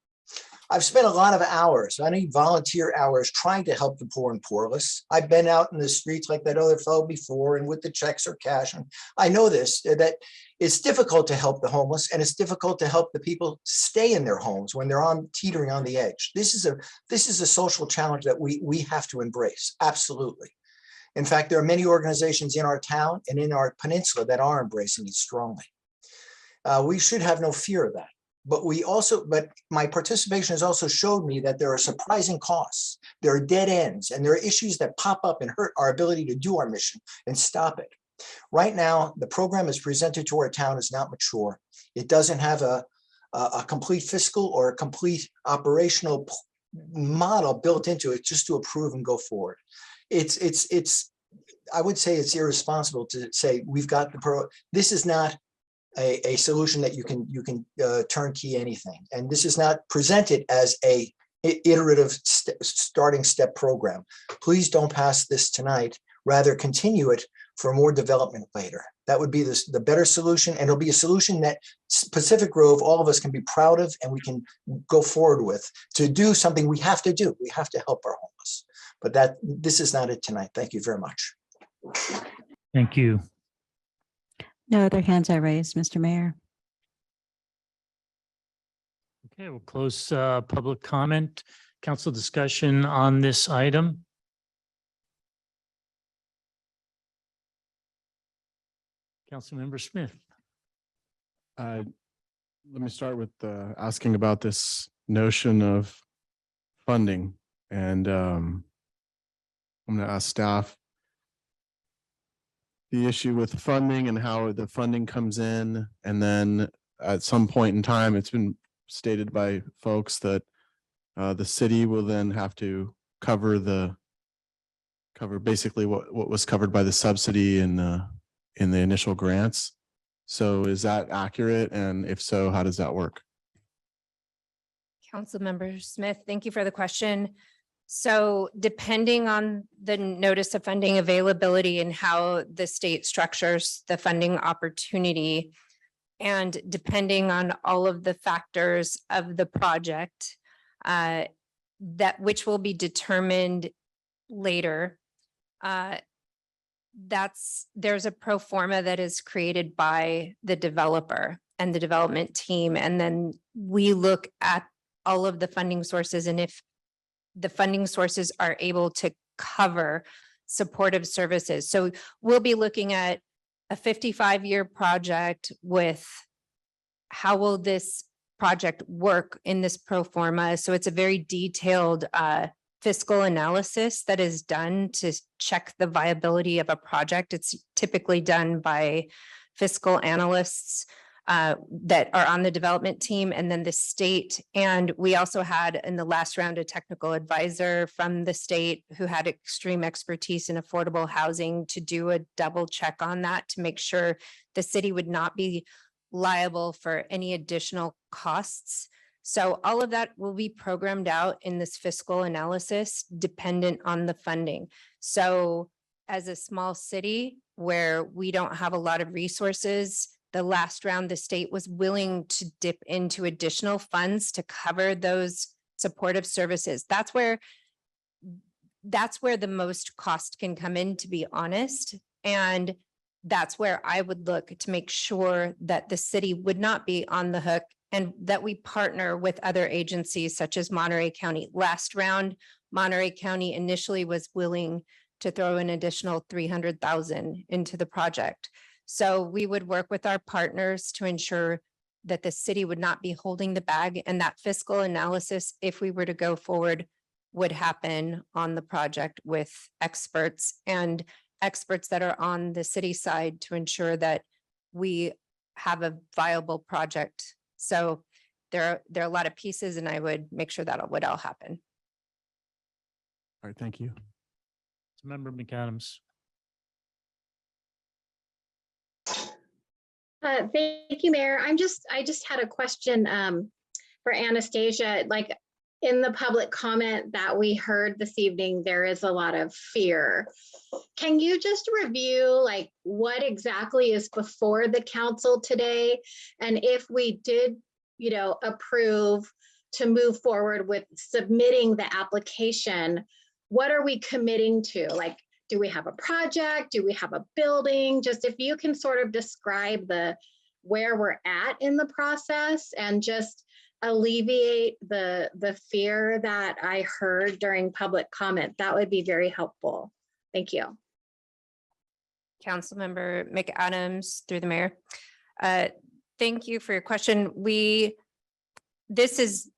I've spent a lot of hours, I need volunteer hours trying to help the poor and poorless. I've been out in the streets like that other fellow before and with the checks or cash. And I know this, that it's difficult to help the homeless and it's difficult to help the people stay in their homes when they're teetering on the edge. This is a social challenge that we have to embrace, absolutely. In fact, there are many organizations in our town and in our peninsula that are embracing it strongly. We should have no fear of that. But my participation has also showed me that there are surprising costs. There are dead ends and there are issues that pop up and hurt our ability to do our mission and stop it. Right now, the program is presented to our town is not mature. It doesn't have a complete fiscal or a complete operational model built into it just to approve and go forward. I would say it's irresponsible to say we've got this is not a solution that you can turnkey anything. And this is not presented as a iterative starting step program. Please don't pass this tonight, rather continue it for more development later. That would be the better solution. And it'll be a solution that Pacific Grove, all of us can be proud of and we can go forward with to do something we have to do. We have to help our homeless, but this is not it tonight. Thank you very much. Thank you. No other hands are raised, Mr. Mayor. Okay, we'll close public comment, council discussion on this item. Councilmember Smith. Let me start with asking about this notion of funding. And I'm going to ask staff the issue with funding and how the funding comes in. And then at some point in time, it's been stated by folks that the city will then have to cover basically what was covered by the subsidy in the initial grants. So is that accurate? And if so, how does that work? Councilmember Smith, thank you for the question. So depending on the notice of funding availability and how the state structures the funding opportunity, and depending on all of the factors of the project, which will be determined later, there's a pro forma that is created by the developer and the development team. And then we look at all of the funding sources, and if the funding sources are able to cover supportive services. So we'll be looking at a 55-year project with how will this project work in this pro forma. So it's a very detailed fiscal analysis that is done to check the viability of a project. It's typically done by fiscal analysts that are on the development team and then the state. And we also had in the last round a technical advisor from the state who had extreme expertise in affordable housing to do a double check on that to make sure the city would not be liable for any additional costs. So all of that will be programmed out in this fiscal analysis dependent on the funding. So as a small city where we don't have a lot of resources, the last round, the state was willing to dip into additional funds to cover those supportive services. That's where the most cost can come in, to be honest. And that's where I would look to make sure that the city would not be on the hook and that we partner with other agencies such as Monterey County. Last round, Monterey County initially was willing to throw an additional 300,000 into the project. So we would work with our partners to ensure that the city would not be holding the bag, and that fiscal analysis, if we were to go forward, would happen on the project with experts and experts that are on the city side to ensure that we have a viable project. So there are a lot of pieces, and I would make sure that would all happen. All right, thank you. Member McAdams. Thank you, Mayor. I just had a question for Anastasia. Like in the public comment that we heard this evening, there is a lot of fear. Can you just review like what exactly is before the council today? And if we did, approve to move forward with submitting the application, what are we committing to? Like, do we have a project? Do we have a building? Just if you can sort of describe where we're at in the process and just alleviate the fear that I heard during public comment, that would be very helpful. Thank you. Councilmember McAdams, through the mayor. Thank you for your question. This is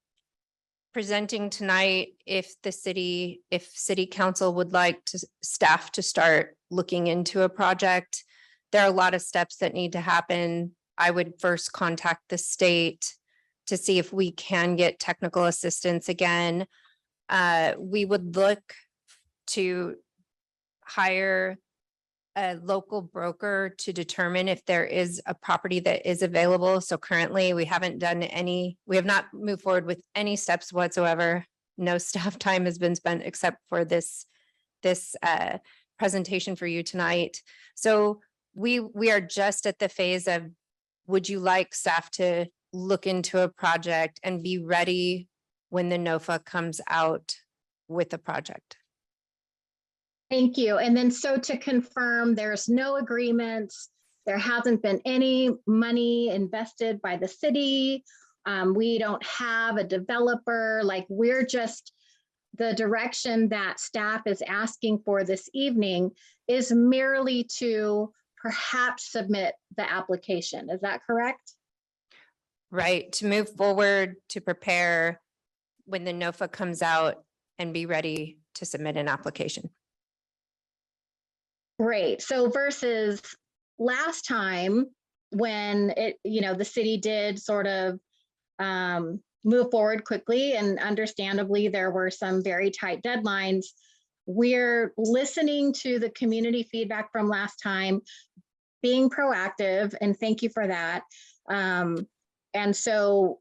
presenting tonight if city council would like staff to start looking into a project. There are a lot of steps that need to happen. I would first contact the state to see if we can get technical assistance again. We would look to hire a local broker to determine if there is a property that is available. So currently we have not moved forward with any steps whatsoever. No staff time has been spent except for this presentation for you tonight. So we are just at the phase of, would you like staff to look into a project and be ready when the NOFA comes out with the project? Thank you. And then so to confirm, there's no agreements. There hasn't been any money invested by the city. We don't have a developer. Like, we're just, the direction that staff is asking for this evening is merely to perhaps submit the application. Is that correct? Right, to move forward, to prepare when the NOFA comes out and be ready to submit an application. Great. So versus last time when the city did sort of move forward quickly, and understandably there were some very tight deadlines. We're listening to the community feedback from last time, being proactive, and thank you for that. And so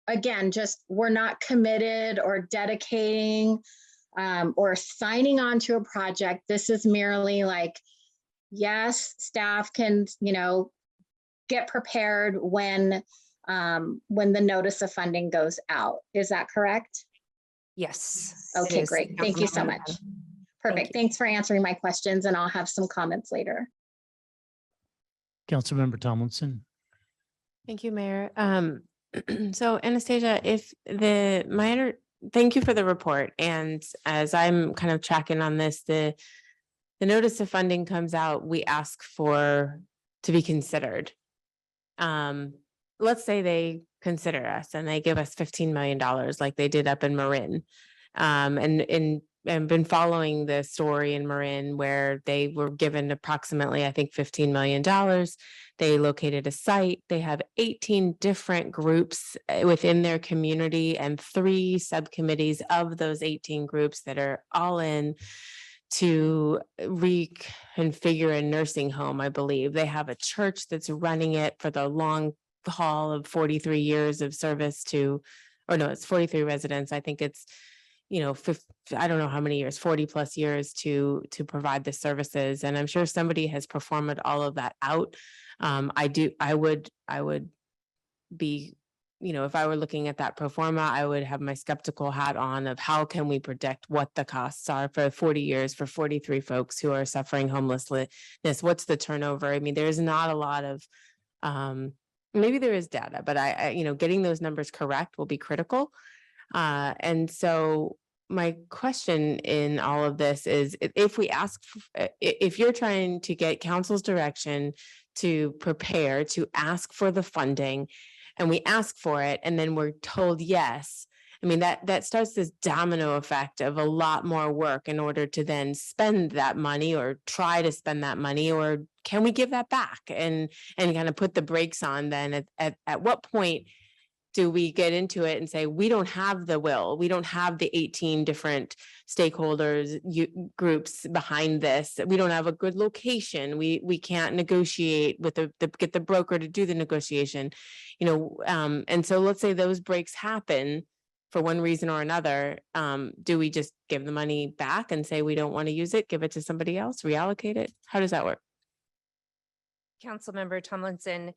again, just we're not committed or dedicating or signing on to a project. This is merely like, yes, staff can, get prepared when the notice of funding goes out. Is that correct? Yes. Okay, great. Thank you so much. Perfect. Thanks for answering my questions, and I'll have some comments later. Councilmember Tomlinson. Thank you, Mayor. So Anastasia, thank you for the report. And as I'm kind of tracking on this, the notice of funding comes out, we ask to be considered. Let's say they consider us and they give us $15 million like they did up in Marin. And been following the story in Marin where they were given approximately, I think, $15 million. They located a site. They have 18 different groups within their community and 3 subcommittees of those 18 groups that are all in to reconfigure a nursing home, I believe. They have a church that's running it for the long haul of 43 years of service it's 43 residents. I think it's, I don't know how many years, 40 plus years to provide the services. And I'm sure somebody has performed all of that out. I would be, if I were looking at that pro forma, I would have my skeptical hat on of how can we predict what the costs are for 40 years for 43 folks who are suffering homelessness. What's the turnover? I mean, there's not a lot of maybe there is data, but getting those numbers correct will be critical. And so my question in all of this is if we ask, if you're trying to get council's direction to prepare, to ask for the funding, and we ask for it, and then we're told yes, I mean, that starts this domino effect of a lot more work in order to then spend that money or try to spend that money, or can we give that back and kind of put the brakes on then at what point do we get into it and say, we don't have the will, we don't have the 18 different stakeholders, groups behind this, we don't have a good location, we can't negotiate with get the broker to do the negotiation, and so let's say those breaks happen for one reason or another, do we just give the money back and say we don't want to use it, give it to somebody else, reallocate it? How does that work? Councilmember Tomlinson,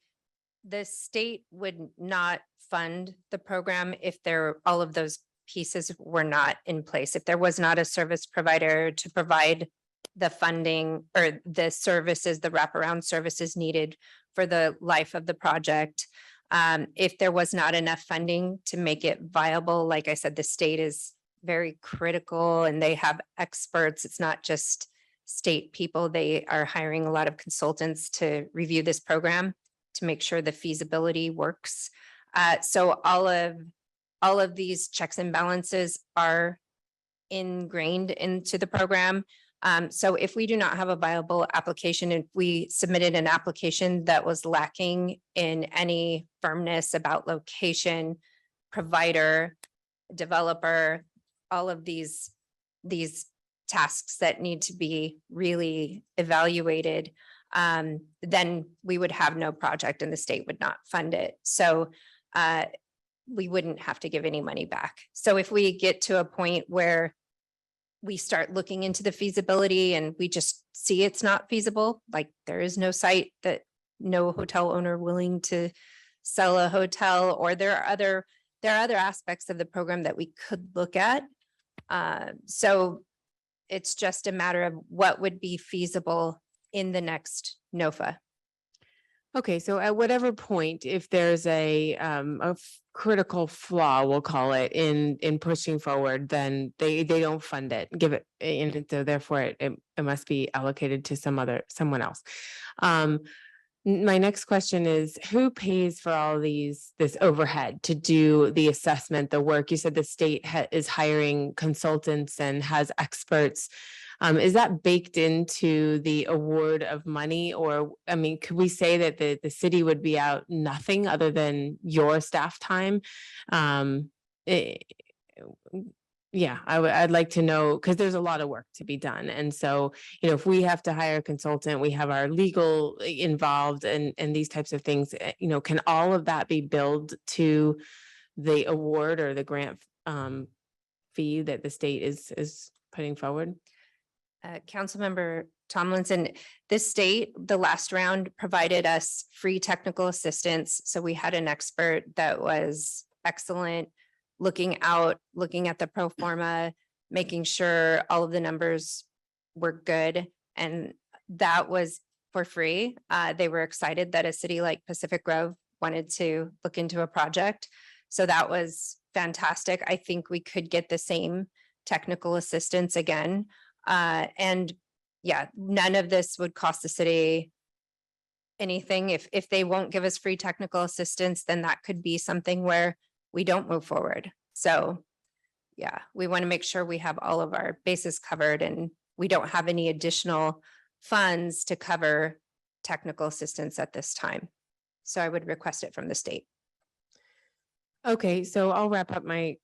the state would not fund the program if all of those pieces were not in place. If there was not a service provider to provide the funding or the services, the wraparound services needed for the life of the project. If there was not enough funding to make it viable, like I said, the state is very critical and they have experts. It's not just state people. They are hiring a lot of consultants to review this program to make sure the feasibility works. So all of these checks and balances are ingrained into the program. So if we do not have a viable application, if we submitted an application that was lacking in any firmness about location, provider, developer, all of these tasks that need to be really evaluated, then we would have no project and the state would not fund it. So we wouldn't have to give any money back. So if we get to a point where we start looking into the feasibility and we just see it's not feasible, like there is no site, that no hotel owner willing to sell a hotel, or there are other aspects of the program that we could look at. So it's just a matter of what would be feasible in the next NOFA. Okay, so at whatever point, if there's a critical flaw, we'll call it, in pushing forward, then they don't fund it, give it, and so therefore it must be allocated to someone else. My next question is, who pays for all this overhead to do the assessment, the work? You said the state is hiring consultants and has experts. Is that baked into the award of money? Or, I mean, could we say that the city would be out nothing other than your staff time? Yeah, I'd like to know, because there's a lot of work to be done. And so, if we have to hire a consultant, we have our legal involved and these types of things, can all of that be billed to the award or the grant fee that the state is putting forward? Councilmember Tomlinson, the state, the last round, provided us free technical assistance. So we had an expert that was excellent, looking at the pro forma, making sure all of the numbers were good. And that was for free. They were excited that a city like Pacific Grove wanted to look into a project. So that was fantastic. I think we could get the same technical assistance again. And yeah, none of this would cost the city anything. If they won't give us free technical assistance, then that could be something where we don't move forward. So yeah, we want to make sure we have all of our bases covered and we don't have any additional funds to cover technical assistance at this time. So I would request it from the state. Okay, so I'll wrap up my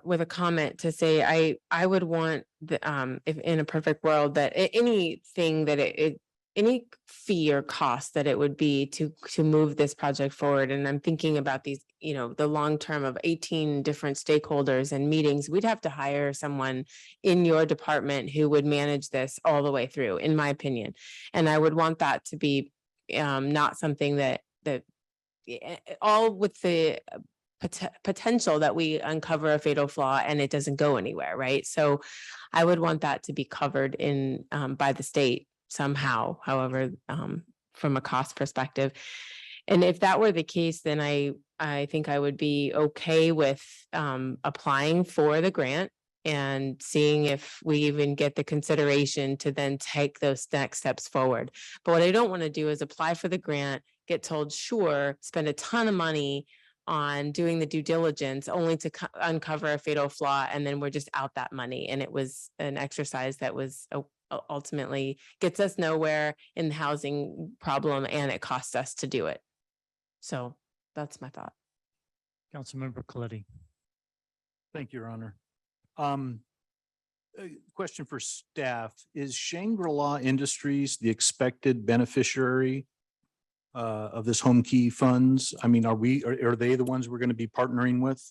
with a comment to say I would want the if in a perfect world that anything that any fee or cost that it would be to move this project forward, and I'm thinking about these, the long term of 18 different stakeholders and meetings, we'd have to hire someone in your department who would manage this all the way through, in my opinion. And I would want that to be not something that all with the potential that we uncover a fatal flaw and it doesn't go anywhere, right? So I would want that to be covered in by the state somehow, however, from a cost perspective. And if that were the case, then I think I would be okay with applying for the grant and seeing if we even get the consideration to then take those next steps forward. But what I don't want to do is apply for the grant, get told, sure, spend a ton of money on doing the due diligence only to uncover a fatal flaw, and then we're just out that money. And it was an exercise that was ultimately gets us nowhere in the housing problem, and it costs us to do it. So that's my thought. Councilmember Coletti. Thank you, Your Honor. A question for staff. Is Shangri-La Industries the expected beneficiary of this home key funds? I mean, are they the ones we're going to be partnering with?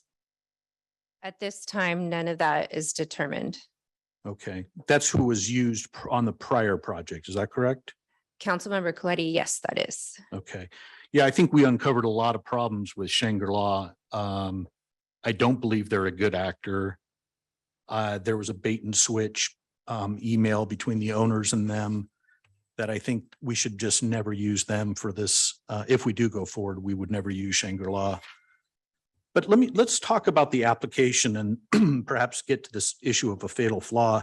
At this time, none of that is determined. Okay, that's who was used on the prior project. Is that correct? Councilmember Coletti, yes, that is. Okay. Yeah, I think we uncovered a lot of problems with Shangri-La. I don't believe they're a good actor. There was a bait and switch email between the owners and them that I think we should just never use them for this. If we do go forward, we would never use Shangri-La. But let's talk about the application and perhaps get to this issue of a fatal flaw.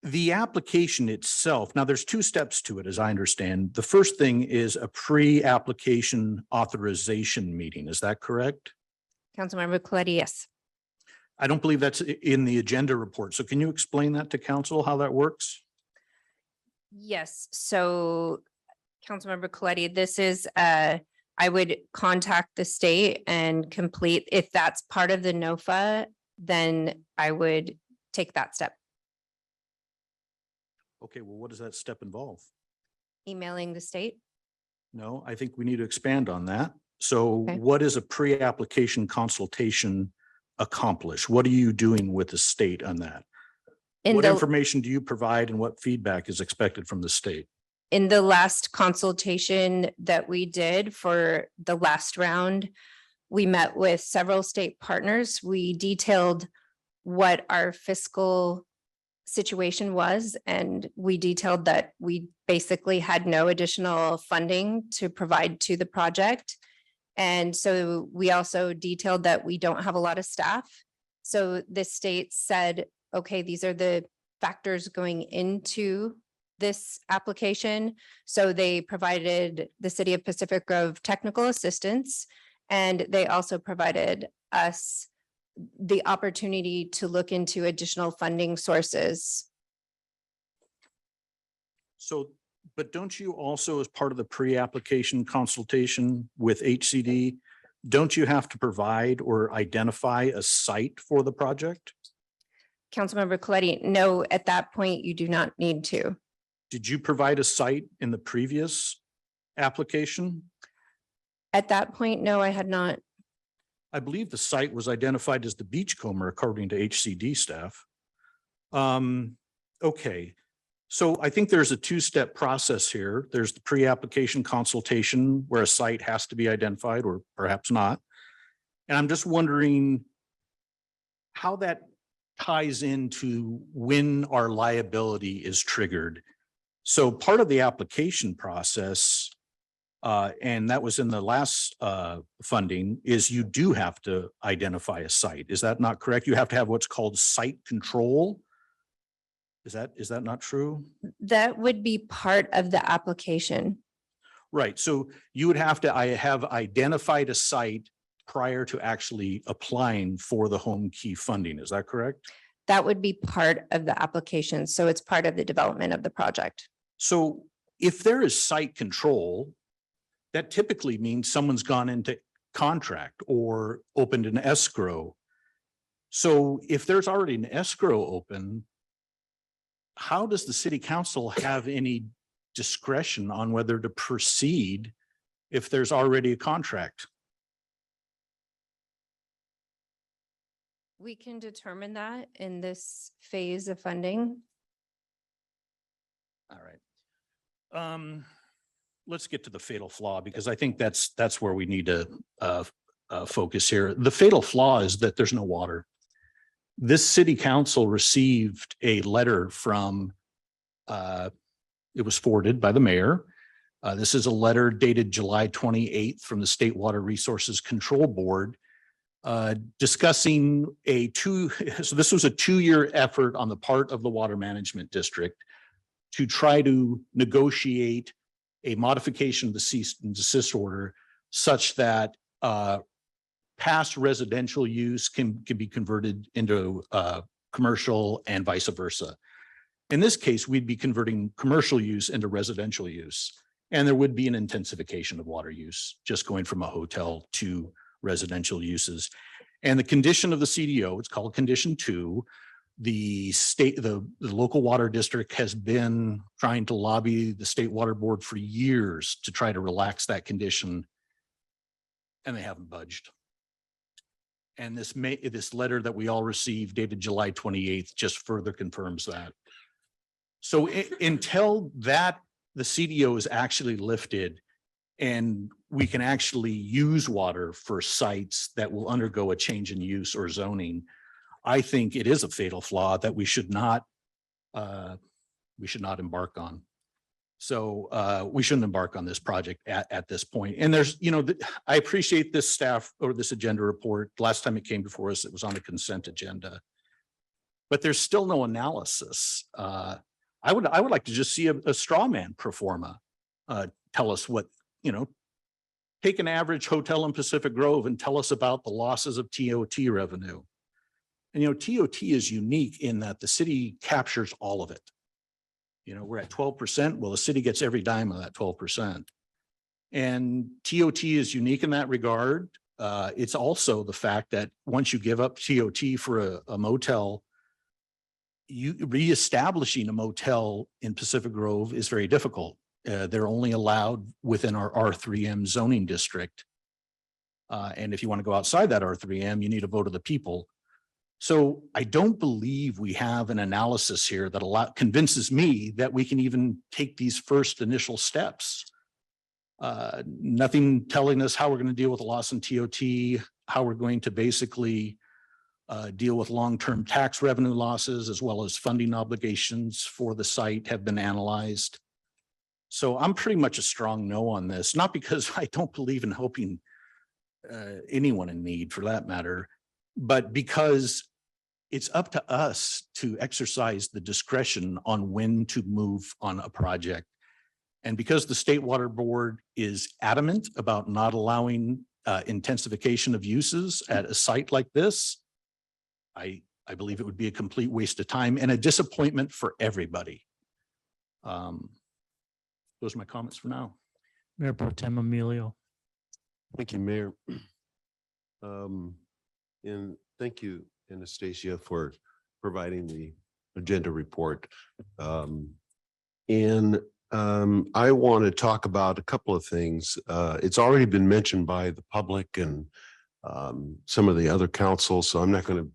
The application itself, now there's two steps to it, as I understand. The first thing is a pre-application authorization meeting. Is that correct? Councilmember Coletti, yes. I don't believe that's in the agenda report. So can you explain that to council, how that works? Yes, so Councilmember Coletti, this is, I would contact the state and complete, if that's part of the NOFA, then I would take that step. Okay, well, what does that step involve? Emailing the state. No, I think we need to expand on that. So what is a pre-application consultation accomplish? What are you doing with the state on that? What information do you provide and what feedback is expected from the state? In the last consultation that we did for the last round, we met with several state partners. We detailed what our fiscal situation was, and we detailed that we basically had no additional funding to provide to the project. And so we also detailed that we don't have a lot of staff. So the state said, okay, these are the factors going into this application. So they provided the City of Pacific Grove technical assistance, and they also provided us the opportunity to look into additional funding sources. So, but don't you also, as part of the pre-application consultation with HCD, don't you have to provide or identify a site for the project? Councilmember Coletti, no, at that point, you do not need to. Did you provide a site in the previous application? At that point, no, I had not. I believe the site was identified as the Beachcomber, according to HCD staff. Okay, so I think there's a two-step process here. There's the pre-application consultation where a site has to be identified or perhaps not. And I'm just wondering how that ties into when our liability is triggered. So part of the application process, and that was in the last funding, is you do have to identify a site. Is that not correct? You have to have what's called site control. Is that not true? That would be part of the application. Right. So you would have to have identified a site prior to actually applying for the home key funding. Is that correct? That would be part of the application. So it's part of the development of the project. So if there is site control, that typically means someone's gone into contract or opened an escrow. So if there's already an escrow open, how does the city council have any discretion on whether to proceed if there's already a contract? We can determine that in this phase of funding. All right. Let's get to the fatal flaw, because I think that's where we need to focus here. The fatal flaw is that there's no water. This city council received a letter from, it was forwarded by the mayor, This is a letter dated July 28th from the State Water Resources Control Board discussing so this was a 2-year effort on the part of the Water Management District to try to negotiate a modification of the cease and desist order such that past residential use can be converted into commercial and vice versa. In this case, we'd be converting commercial use into residential use, and there would be an intensification of water use, just going from a hotel to residential uses. And the condition of the CDO, it's called Condition 2. The local water district has been trying to lobby the State Water Board for years to try to relax that condition, and they haven't budged. And this letter that we all received dated July 28th just further confirms that. So until the CDO is actually lifted and we can actually use water for sites that will undergo a change in use or zoning, I think it is a fatal flaw that we should not embark on. So we shouldn't embark on this project at this point. And there's, I appreciate this staff or this agenda report. Last time it came before us, it was on the consent agenda, but there's still no analysis. I would like to just see a straw man pro forma tell us what, take an average hotel in Pacific Grove and tell us about the losses of TOT revenue. And, TOT is unique in that the city captures all of it. We're at 12%. Well, the city gets every dime of that 12%. And TOT is unique in that regard. It's also the fact that once you give up TOT for a motel, reestablishing a motel in Pacific Grove is very difficult. They're only allowed within our R3M zoning district. And if you want to go outside that R3M, you need a vote of the people. So I don't believe we have an analysis here that convinces me that we can even take these first initial steps. Nothing telling us how we're going to deal with the loss in TOT, how we're going to basically deal with long-term tax revenue losses, as well as funding obligations for the site have been analyzed. So I'm pretty much a strong no on this, not because I don't believe in helping anyone in need for that matter, but because it's up to us to exercise the discretion on when to move on a project. And because the State Water Board is adamant about not allowing intensification of uses at a site like this, I believe it would be a complete waste of time and a disappointment for everybody. Those are my comments for now. Mayor Pro Tem Emilio. Thank you, Mayor. And thank you, Anastasia, for providing the agenda report. And I want to talk about a couple of things. It's already been mentioned by the public and some of the other councils, so I'm not going to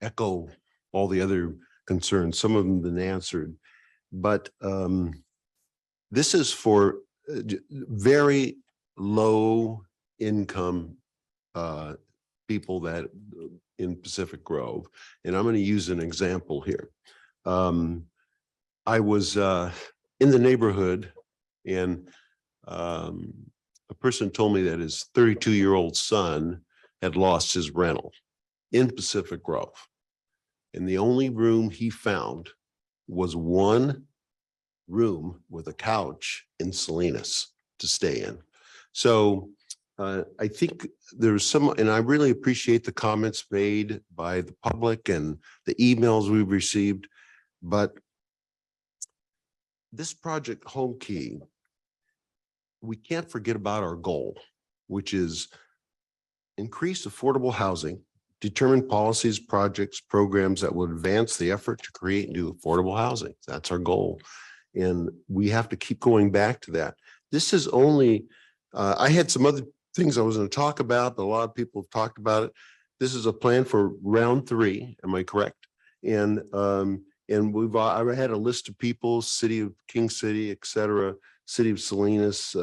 echo all the other concerns. Some of them have been answered, but this is for very low income people that in Pacific Grove. And I'm going to use an example here. I was in the neighborhood and a person told me that his 32-year-old son had lost his rental in Pacific Grove. And the only room he found was one room with a couch in Salinas to stay in. So I think there's some, and I really appreciate the comments made by the public and the emails we've received, but this project Home Key, we can't forget about our goal, which is increase affordable housing, determine policies, projects, programs that will advance the effort to create new affordable housing. That's our goal. And we have to keep going back to that. This is only, I had some other things I was going to talk about, but a lot of people have talked about it. This is a plan for round 3. Am I correct? And I had a list of people, City of King City, et cetera, City of Salinas,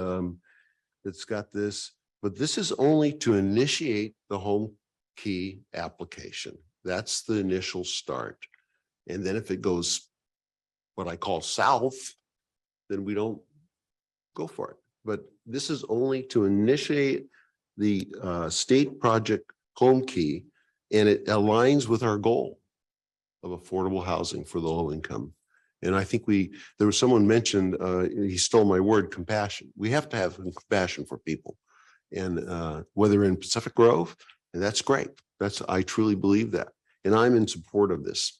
that's got this, but this is only to initiate the Home Key application. That's the initial start. And then if it goes what I call south, then we don't go for it. But this is only to initiate the state project Home Key, and it aligns with our goal of affordable housing for the low income. And I think there was someone mentioned, he stole my word, compassion. We have to have compassion for people. And whether in Pacific Grove, and that's great. I truly believe that. And I'm in support of this.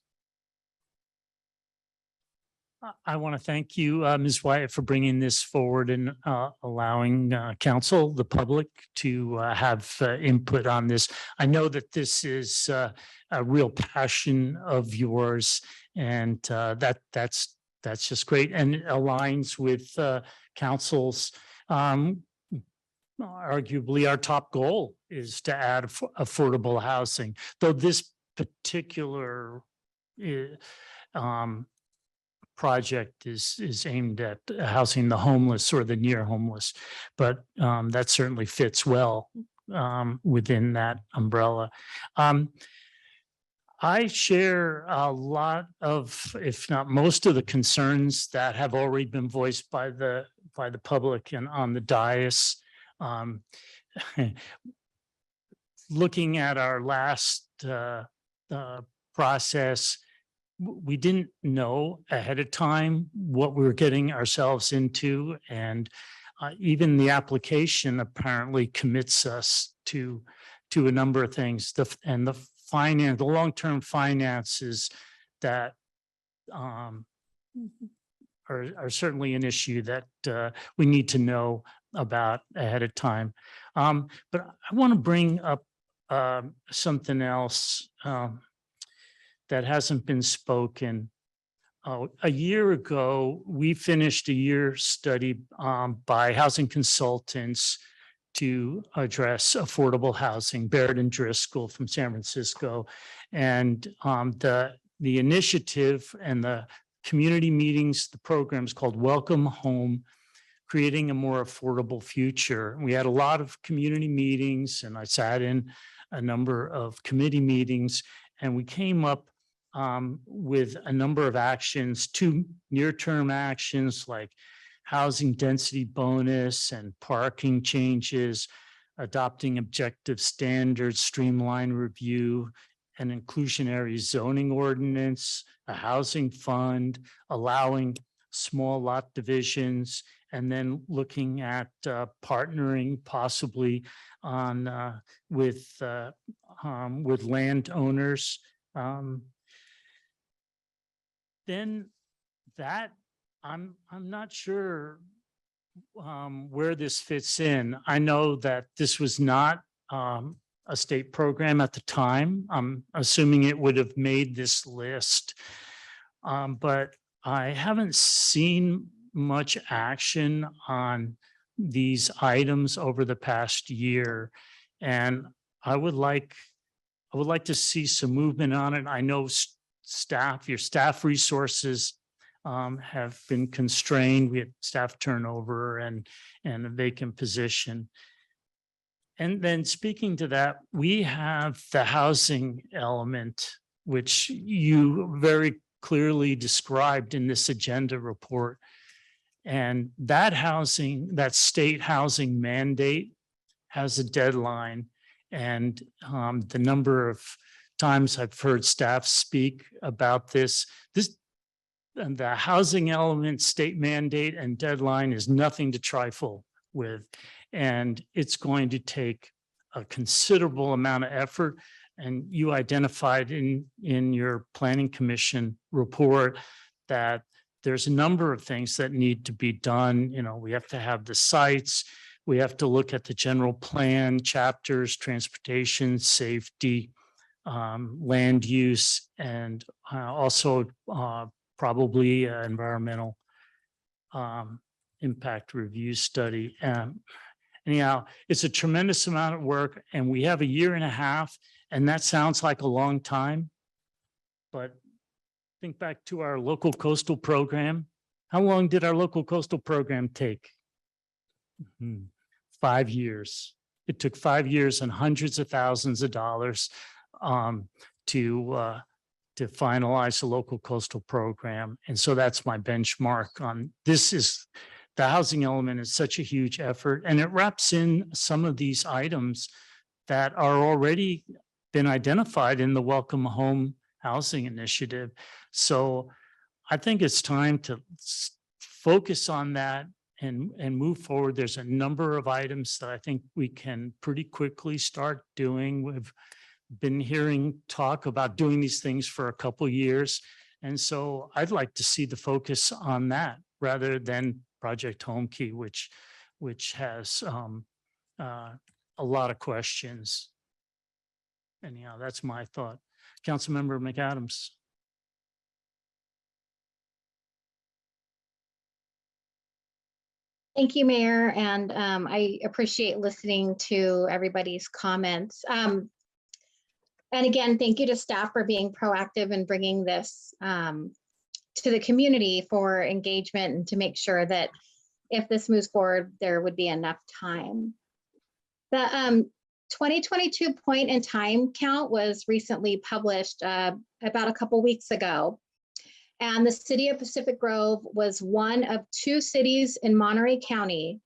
I want to thank you, Ms. Wyatt, for bringing this forward and allowing council, the public, to have input on this. I know that this is a real passion of yours, and that's just great, and it aligns with council's. Arguably, our top goal is to add affordable housing, though this particular project is aimed at housing the homeless or the near homeless, but that certainly fits well within that umbrella. I share a lot of, if not most of the concerns that have already been voiced by the public and on the dais. Looking at our last process, we didn't know ahead of time what we were getting ourselves into, and even the application apparently commits us to a number of things. The long-term finances that are certainly an issue that we need to know about ahead of time. But I want to bring up something else that hasn't been spoken. A year ago, we finished a year study by housing consultants to address affordable housing, Barrett and Driscoll from San Francisco. And the initiative and the community meetings, the program is called Welcome Home, Creating a More Affordable Future. We had a lot of community meetings, and I sat in a number of committee meetings, and we came up with a number of actions, 2 near-term actions like housing density bonus and parking changes, adopting objective standards, streamline review, an inclusionary zoning ordinance, a housing fund, allowing small lot divisions, and then looking at partnering possibly on with landowners. Then that I'm not sure where this fits in. I know that this was not a state program at the time. I'm assuming it would have made this list, but I haven't seen much action on these items over the past year, and I would like to see some movement on it. I know your staff resources have been constrained. We had staff turnover and a vacant position. And then speaking to that, we have the housing element, which you very clearly described in this agenda report. And that state housing mandate has a deadline. And the number of times I've heard staff speak about this, and the housing element, state mandate and deadline is nothing to trifle with. And it's going to take a considerable amount of effort. And you identified in your planning commission report that there's a number of things that need to be done. We have to have the sites. We have to look at the general plan chapters, transportation, safety, land use, and also probably environmental impact review study. Anyhow, it's a tremendous amount of work, and we have a year and a half, and that sounds like a long time. But think back to our local coastal program. How long did our local coastal program take? 5 years. It took 5 years and hundreds of thousands of dollars to finalize the local coastal program. And so that's my benchmark on this. the housing element is such a huge effort, and it wraps in some of these items that are already been identified in the Welcome Home Housing Initiative. So I think it's time to focus on that and move forward. There's a number of items that I think we can pretty quickly start doing. We've been hearing talk about doing these things for a couple years. And so I'd like to see the focus on that rather than Project Home Key, which has a lot of questions. Anyhow, that's my thought. Councilmember McAdams. Thank you, Mayor, and I appreciate listening to everybody's comments. And again, thank you to staff for being proactive and bringing this to the community for engagement and to make sure that if this moves forward, there would be enough time. The 2022 point in time count was recently published about a couple weeks ago. And the city of Pacific Grove was one of 2 cities in Monterey County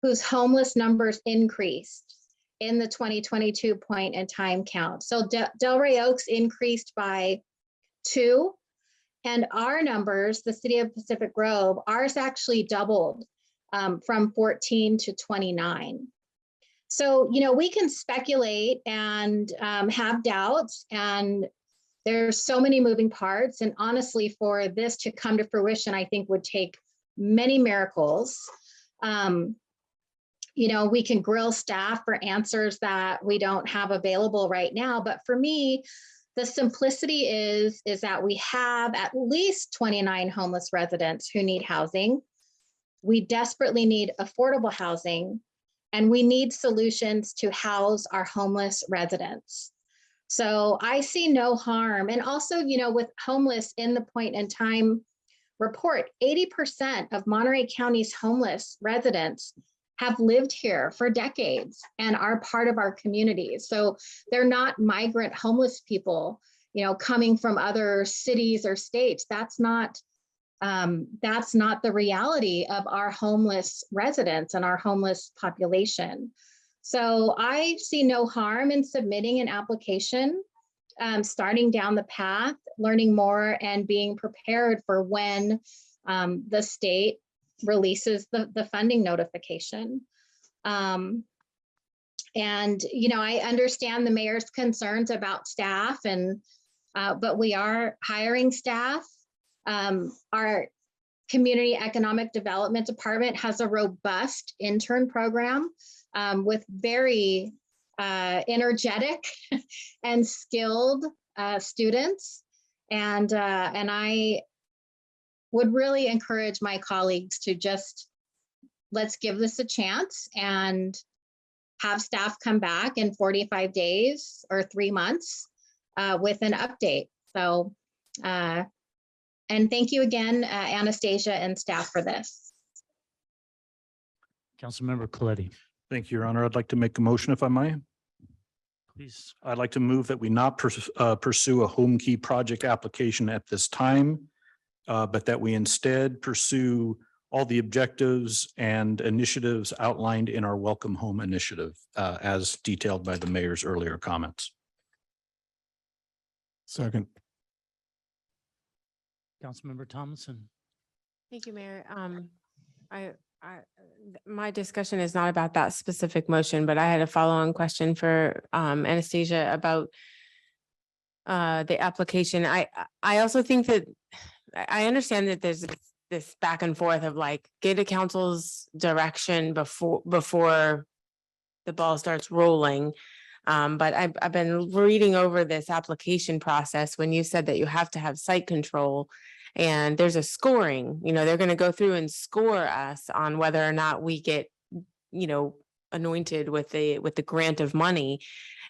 whose homeless numbers increased in the 2022 point in time count. So Delray Oaks increased by 2, and our numbers, the city of Pacific Grove, ours actually doubled from 14 to 29. So, you know, we can speculate and have doubts, and there's so many moving parts. And honestly, for this to come to fruition, I think would take many miracles. You know, we can grill staff for answers that we don't have available right now. But for me, the simplicity is that we have at least 29 homeless residents who need housing. We desperately need affordable housing, and we need solutions to house our homeless residents. So I see no harm. And also, you know, with homeless in the point in time report, 80% of Monterey County's homeless residents have lived here for decades and are part of our communities. So they're not migrant homeless people, you know, coming from other cities or states. That's not the reality of our homeless residents and our homeless population. So I see no harm in submitting an application, starting down the path, learning more, and being prepared for when the state releases the funding notification. And, you know, I understand the mayor's concerns about staff, and but we are hiring staff. Our Community Economic Development Department has a robust intern program with very energetic and skilled students. And I would really encourage my colleagues to just, let's give this a chance and have staff come back in 45 days or 3 months with an update. So, and thank you again, Anastasia and staff, for this. Councilmember Coletti, Thank you, Your Honor. I'd like to make a motion if I may. please. I'd like to move that we not pursue a home key project application at this time, but that we instead pursue all the objectives and initiatives outlined in our Welcome Home initiative, as detailed by the mayor's earlier comments. Second. Councilmember Thomason. Thank you, Mayor. My discussion is not about that specific motion, but I had a follow-on question for Anastasia about the application. I also think that I understand that there's this back and forth of like, get a council's direction before the ball starts rolling. But I've been reading over this application process when you said that you have to have site control and there's a scoring, you know, they're going to go through and score us on whether or not we get, you know, anointed with the grant of money.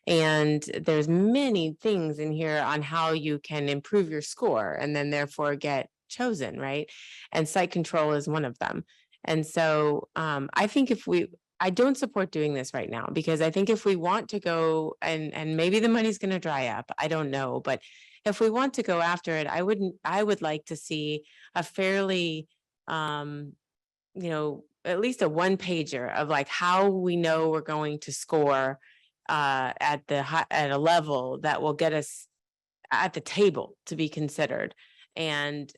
And there's many things in here on how you can improve your score and then therefore get chosen, right? And site control is one of them. And so I think I don't support doing this right now, because I think if we want to go and maybe the money's going to dry up, I don't know, but if we want to go after it, I would like to see a fairly at least a one pager of like how we know we're going to score at a level that will get us at the table to be considered. And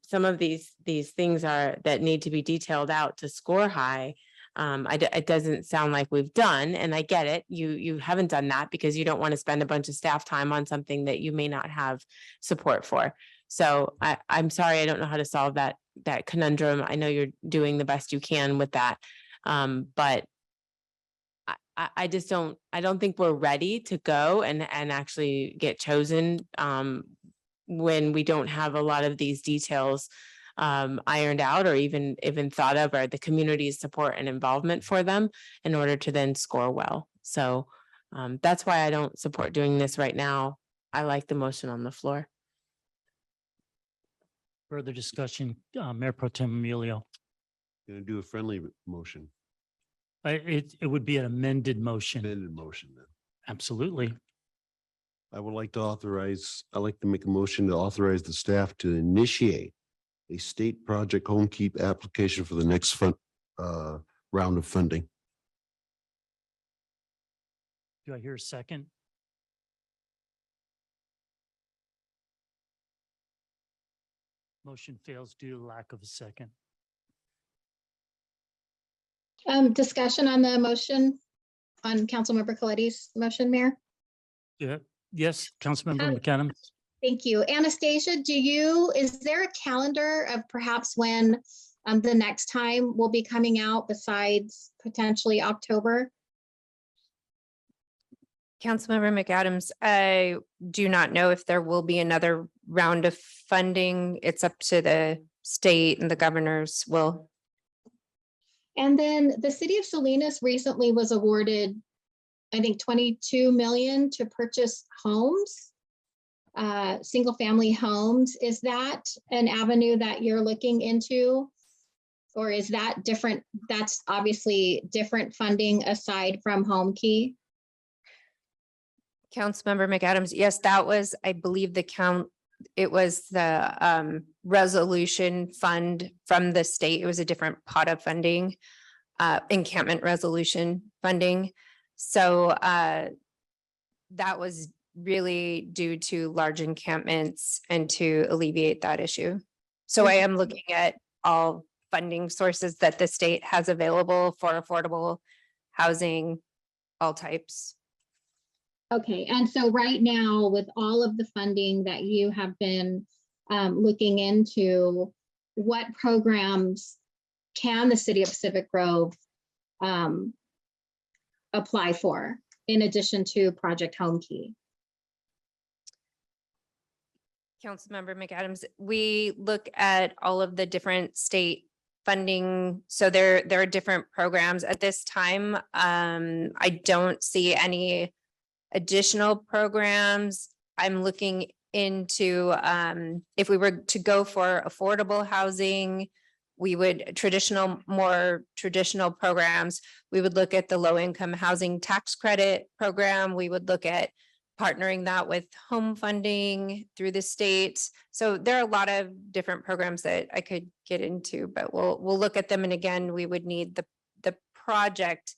some of these things that need to be detailed out to score high. It doesn't sound like we've done, and I get it. You haven't done that because you don't want to spend a bunch of staff time on something that you may not have support for. So I'm sorry, I don't know how to solve that conundrum. I know you're doing the best you can with that. But I just don't think we're ready to go and actually get chosen when we don't have a lot of these details ironed out or even thought of, or the community's support and involvement for them in order to then score well. So that's why I don't support doing this right now. I like the motion on the floor. Further discussion, Mayor Pro Tem Emilio. Going to do a friendly motion. It would be an amended motion. Amended motion then. Absolutely. I'd like to make a motion to authorize the staff to initiate a state project home keep application for the next round of funding. Do I hear a second? Motion fails due to lack of a second. Discussion on the motion on Councilmember Coletti's motion, Mayor? Yeah. Yes, Councilmember McAdams. Thank you. Anastasia, is there a calendar of perhaps when the next time will be coming out besides potentially October? Councilmember McAdams, I do not know if there will be another round of funding. It's up to the state and the governor's will. And then the city of Salinas recently was awarded, I think, 22 million to purchase homes, single family homes. Is that an avenue that you're looking into? Or is that different? That's obviously different funding aside from Home Key. Councilmember McAdams, yes, that was, I believe it was the resolution fund from the state. It was a different pot of funding, encampment resolution funding. So that was really due to large encampments and to alleviate that issue. So I am looking at all funding sources that the state has available for affordable housing, all types. Okay, and so right now with all of the funding that you have been looking into, what programs can the city of Pacific Grove apply for in addition to Project Home Key? Councilmember McAdams, we look at all of the different state funding. So there are different programs at this time. I don't see any additional programs. I'm looking into if we were to go for affordable housing, we would more traditional programs. We would look at the low income housing tax credit program. We would look at partnering that with home funding through the state. So there are a lot of different programs that I could get into, but we'll look at them. And again, we would need the project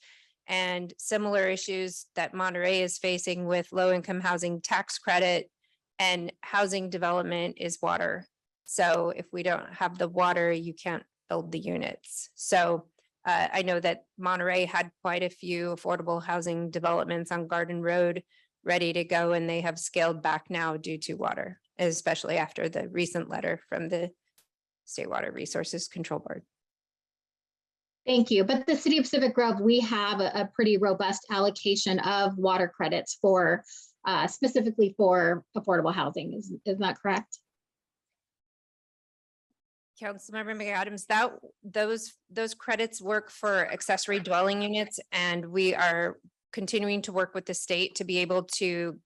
and similar issues that Monterey is facing with low income housing tax credit and housing development is water. So if we don't have the water, you can't build the units. So I know that Monterey had quite a few affordable housing developments on Garden Road ready to go, and they have scaled back now due to water, especially after the recent letter from the State Water Resources Control Board. Thank you. But the city of Pacific Grove, we have a pretty robust allocation of water credits for specifically for affordable housing. Is that correct? Councilmember McAdams, those credits work for accessory dwelling units, and we are continuing to work with the state to be able to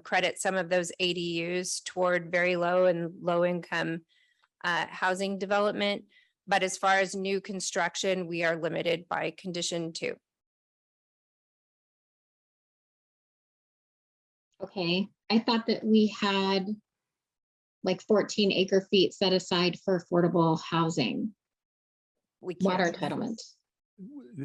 credit some of those ADUs toward very low and low income housing development. But as far as new construction, we are limited by condition 2. Okay, I thought that we had like 14 acre feet set aside for affordable housing. we can't. water entitlement.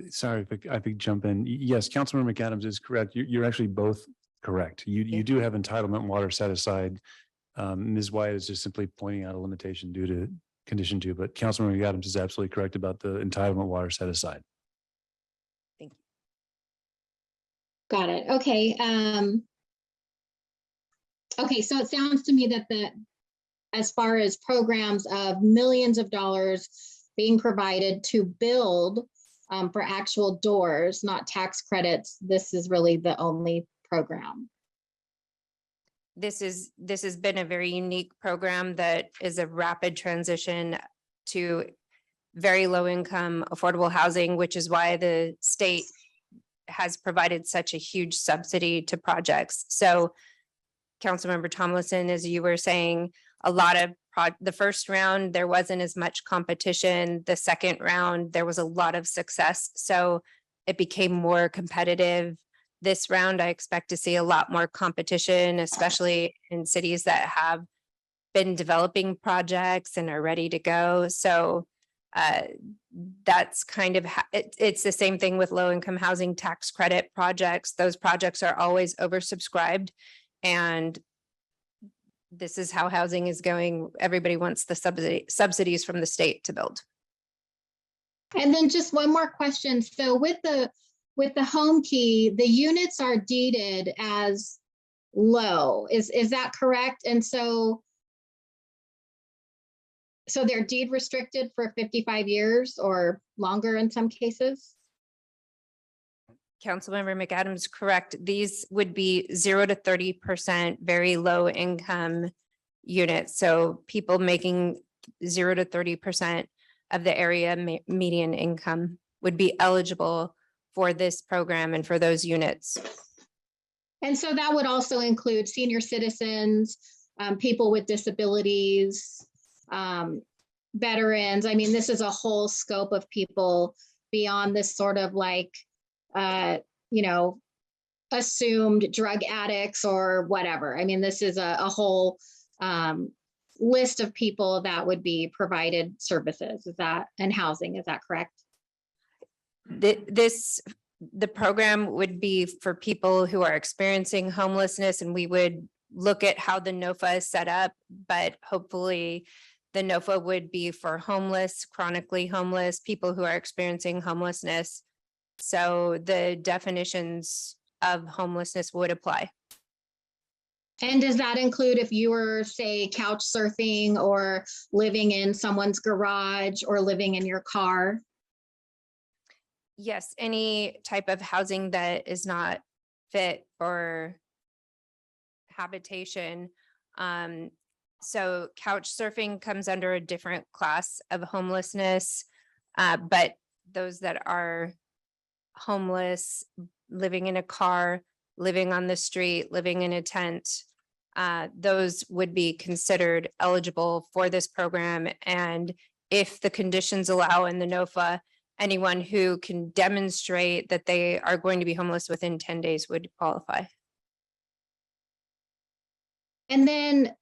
Sorry, if I could jump in. Yes, Councilmember McAdams is correct. You're actually both correct. You do have entitlement water set aside. Ms. Wyatt is just simply pointing out a limitation due to condition 2, but Councilmember McAdams is absolutely correct about the entitlement water set aside. Thank you. Got it. Okay. Okay, so it sounds to me that as far as programs of millions of dollars being provided to build for actual doors, not tax credits, this is really the only program. This has been a very unique program that is a rapid transition to very low income affordable housing, which is why the state has provided such a huge subsidy to projects. So Councilmember Tomlinson, as you were saying, a lot of the first round, there wasn't as much competition. The second round, there was a lot of success. So it became more competitive. This round, I expect to see a lot more competition, especially in cities that have been developing projects and are ready to go. So that's kind of, it's the same thing with low income housing tax credit projects. Those projects are always oversubscribed. And this is how housing is going. Everybody wants the subsidies from the state to build. And then just one more question. So with the home key, the units are deeded as low. Is that correct? And so they're deed restricted for 55 years or longer in some cases? Councilmember McAdams, correct. These would be 0 to 30% very low income units. So people making 0 to 30% of the area median income would be eligible for this program and for those units. And so that would also include senior citizens, people with disabilities, veterans. I mean, this is a whole scope of people beyond this sort of like, assumed drug addicts or whatever. I mean, this is a whole list of people that would be provided services. And housing, is that correct? The program would be for people who are experiencing homelessness, and we would look at how the NOFA is set up, but hopefully the NOFA would be for homeless, chronically homeless, people who are experiencing homelessness. So the definitions of homelessness would apply. And does that include if you were, say, couch surfing or living in someone's garage or living in your car? Yes, any type of housing that is not fit for habitation. So couch surfing comes under a different class of homelessness, but those that are homeless, living in a car, living on the street, living in a tent, those would be considered eligible for this program. And if the conditions allow in the NOFA, anyone who can demonstrate that they are going to be homeless within 10 days would qualify. And then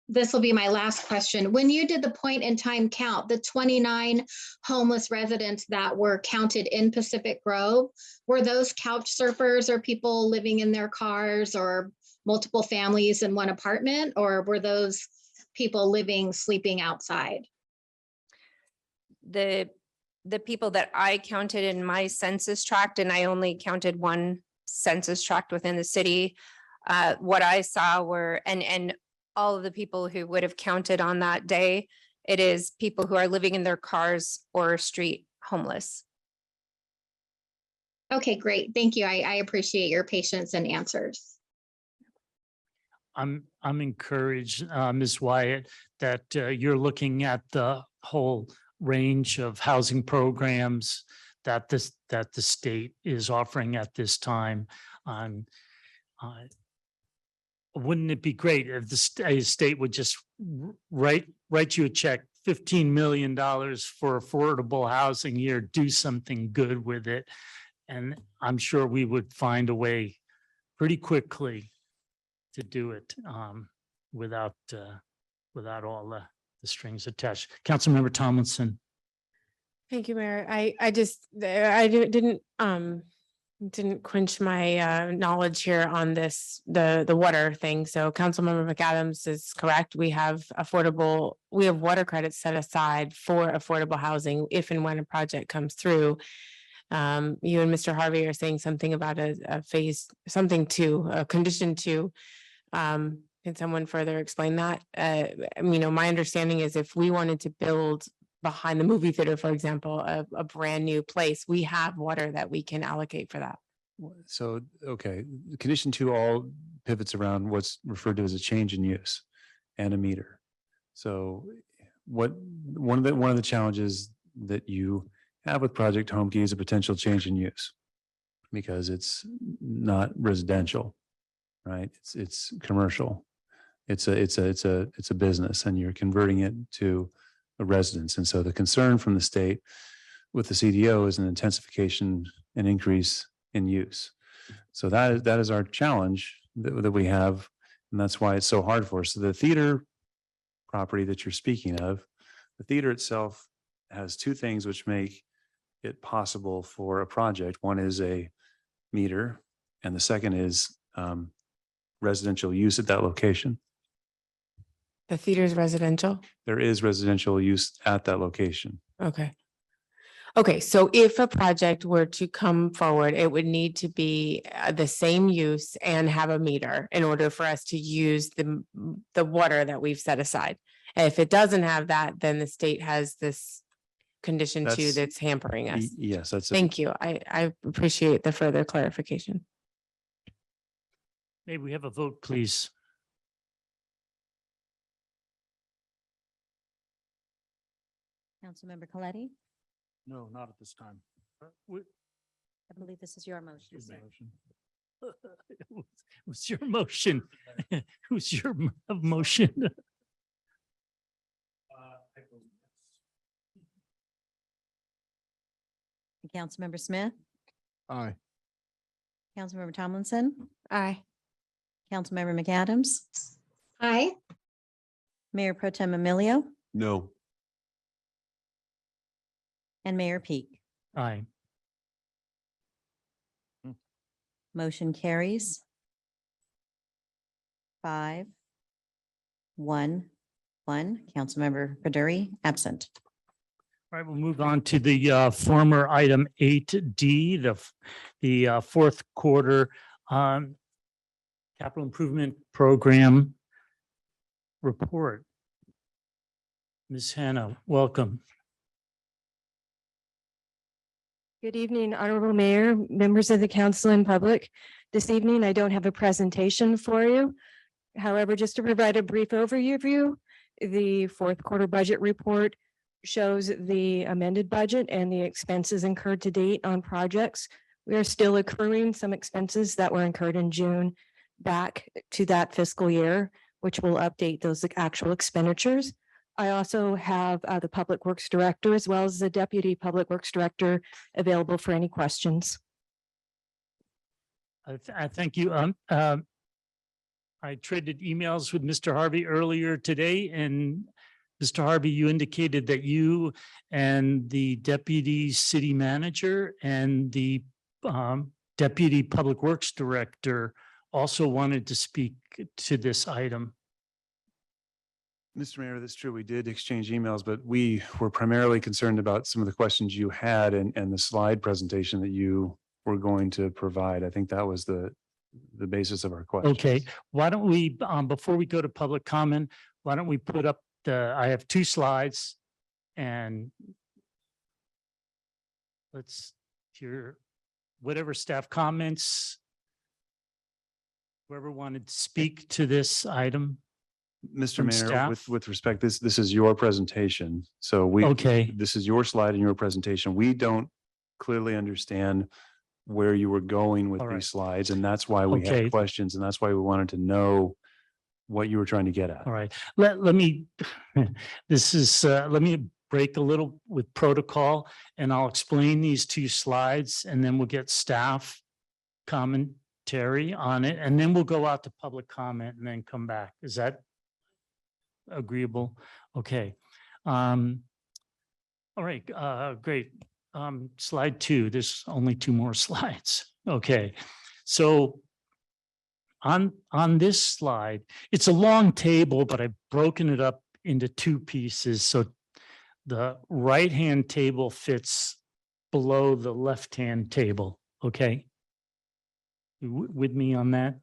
this will be my last question. When you did the point in time count, the 29 homeless residents that were counted in Pacific Grove, were those couch surfers or people living in their cars or multiple families in one apartment, or were those people sleeping outside? The people that I counted in my census tract, and I only counted one census tract within the city, what I saw were, and all of the people who would have counted on that day, it is people who are living in their cars or street homeless. Okay, great. Thank you. I appreciate your patience and answers. I'm encouraged, Ms. Wyatt, that you're looking at the whole range of housing programs that the state is offering at this time. Wouldn't it be great if the state would just write you a check, $15 million for affordable housing here, do something good with it. And I'm sure we would find a way pretty quickly to do it without all the strings attached. Councilmember Tomlinson. Thank you, Mayor. Didn't quench my knowledge here on this, the water thing. So Councilmember McAdams is correct. We have water credits set aside for affordable housing if and when a project comes through. You and Mr. Harvey are saying something about a phase, a condition two. Can someone further explain that? My understanding is if we wanted to build behind the movie theater, for example, a brand new place, we have water that we can allocate for that. So, okay, condition 2 all pivots around what's referred to as a change in use and a meter. So one of the challenges that you have with Project Homekey is a potential change in use because it's not residential, right? It's commercial. It's a business and you're converting it to a residence. And so the concern from the state with the CDO is an intensification and increase in use. So that is our challenge that we have. And that's why it's so hard for us. So the theater property that you're speaking of, the theater itself has two things which make it possible for a project. One is a meter and the second is residential use at that location. The theater's residential? There is residential use at that location. Okay. Okay, so if a project were to come forward, it would need to be the same use and have a meter in order for us to use the water that we've set aside. And if it doesn't have that, then the state has this condition two that's hampering us. Yes, that's it. Thank you. I appreciate the further clarification. May we have a vote, please? Councilmember Coletti, No, not at this time. I believe this is your motion. sir. What's your motion? Who's your motion? Councilmember Smith, Aye. Councilmember Tomlinson, Aye. Councilmember McAdams, Aye. Mayor Pro Tem Emilio, No. and Mayor Peak. Aye. Motion carries. 5-1-1. Councilmember Baduri, absent. All right, we'll move on to the former item 8D, the fourth quarter capital improvement program report. Ms. Hannah, welcome. Good evening, Honorable Mayor, members of the council and public. This evening, I don't have a presentation for you. However, just to provide a brief overview, the fourth quarter budget report shows the amended budget and the expenses incurred to date on projects. We are still accruing some expenses that were incurred in June back to that fiscal year, which will update those actual expenditures. I also have the Public Works Director as well as the Deputy Public Works Director available for any questions. I thank you. I traded emails with Mr. Harvey earlier today, and Mr. Harvey, you indicated that you and the Deputy City Manager and the Deputy Public Works Director also wanted to speak to this item. Mr. Mayor, that's true. We did exchange emails, but we were primarily concerned about some of the questions you had and the slide presentation that you were going to provide. I think that was the basis of our question. Okay, why don't we, before we go to public comment, why don't we put up I have two slides and let's hear whatever staff comments, whoever wanted to speak to this item. Mr. from Mayor, staff? with respect, this is your presentation. So Okay. This is your slide and your presentation. We don't clearly understand where you were going with All right. these slides, and that's why we Okay. had questions, and that's why we wanted to know what you were trying to get at. All right, let me, let me break a little with protocol and I'll explain these two slides and then we'll get staff commentary on it and then we'll go out to public comment and then come back. Is that agreeable? Okay. All right, great. Slide 2, there's only 2 more slides. Okay, so on this slide, it's a long table, but I've broken it up into 2 pieces. So the right-hand table fits below the left-hand table, okay? You with me on that?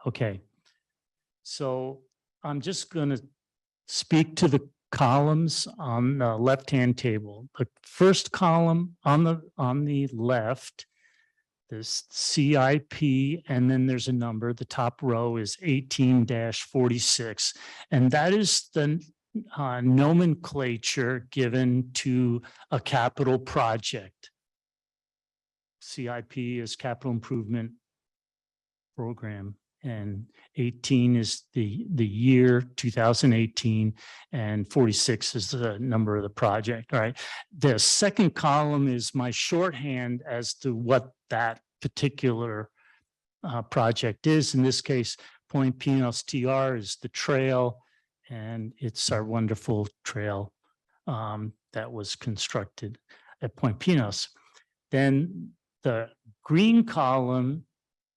Okay. So I'm just going to speak to the columns on the left-hand table. The first column on the left, this CIP, and then there's a number. The top row is 18-46, and that is the nomenclature given to a capital project. CIP is capital improvement program, and 18 is the year 2018, and 46 is the number of the project. All right. The second column is my shorthand as to what that particular project is. In this case, Point Pinos TR is the trail, and it's our wonderful trail that was constructed at Point Pinos. Then the green column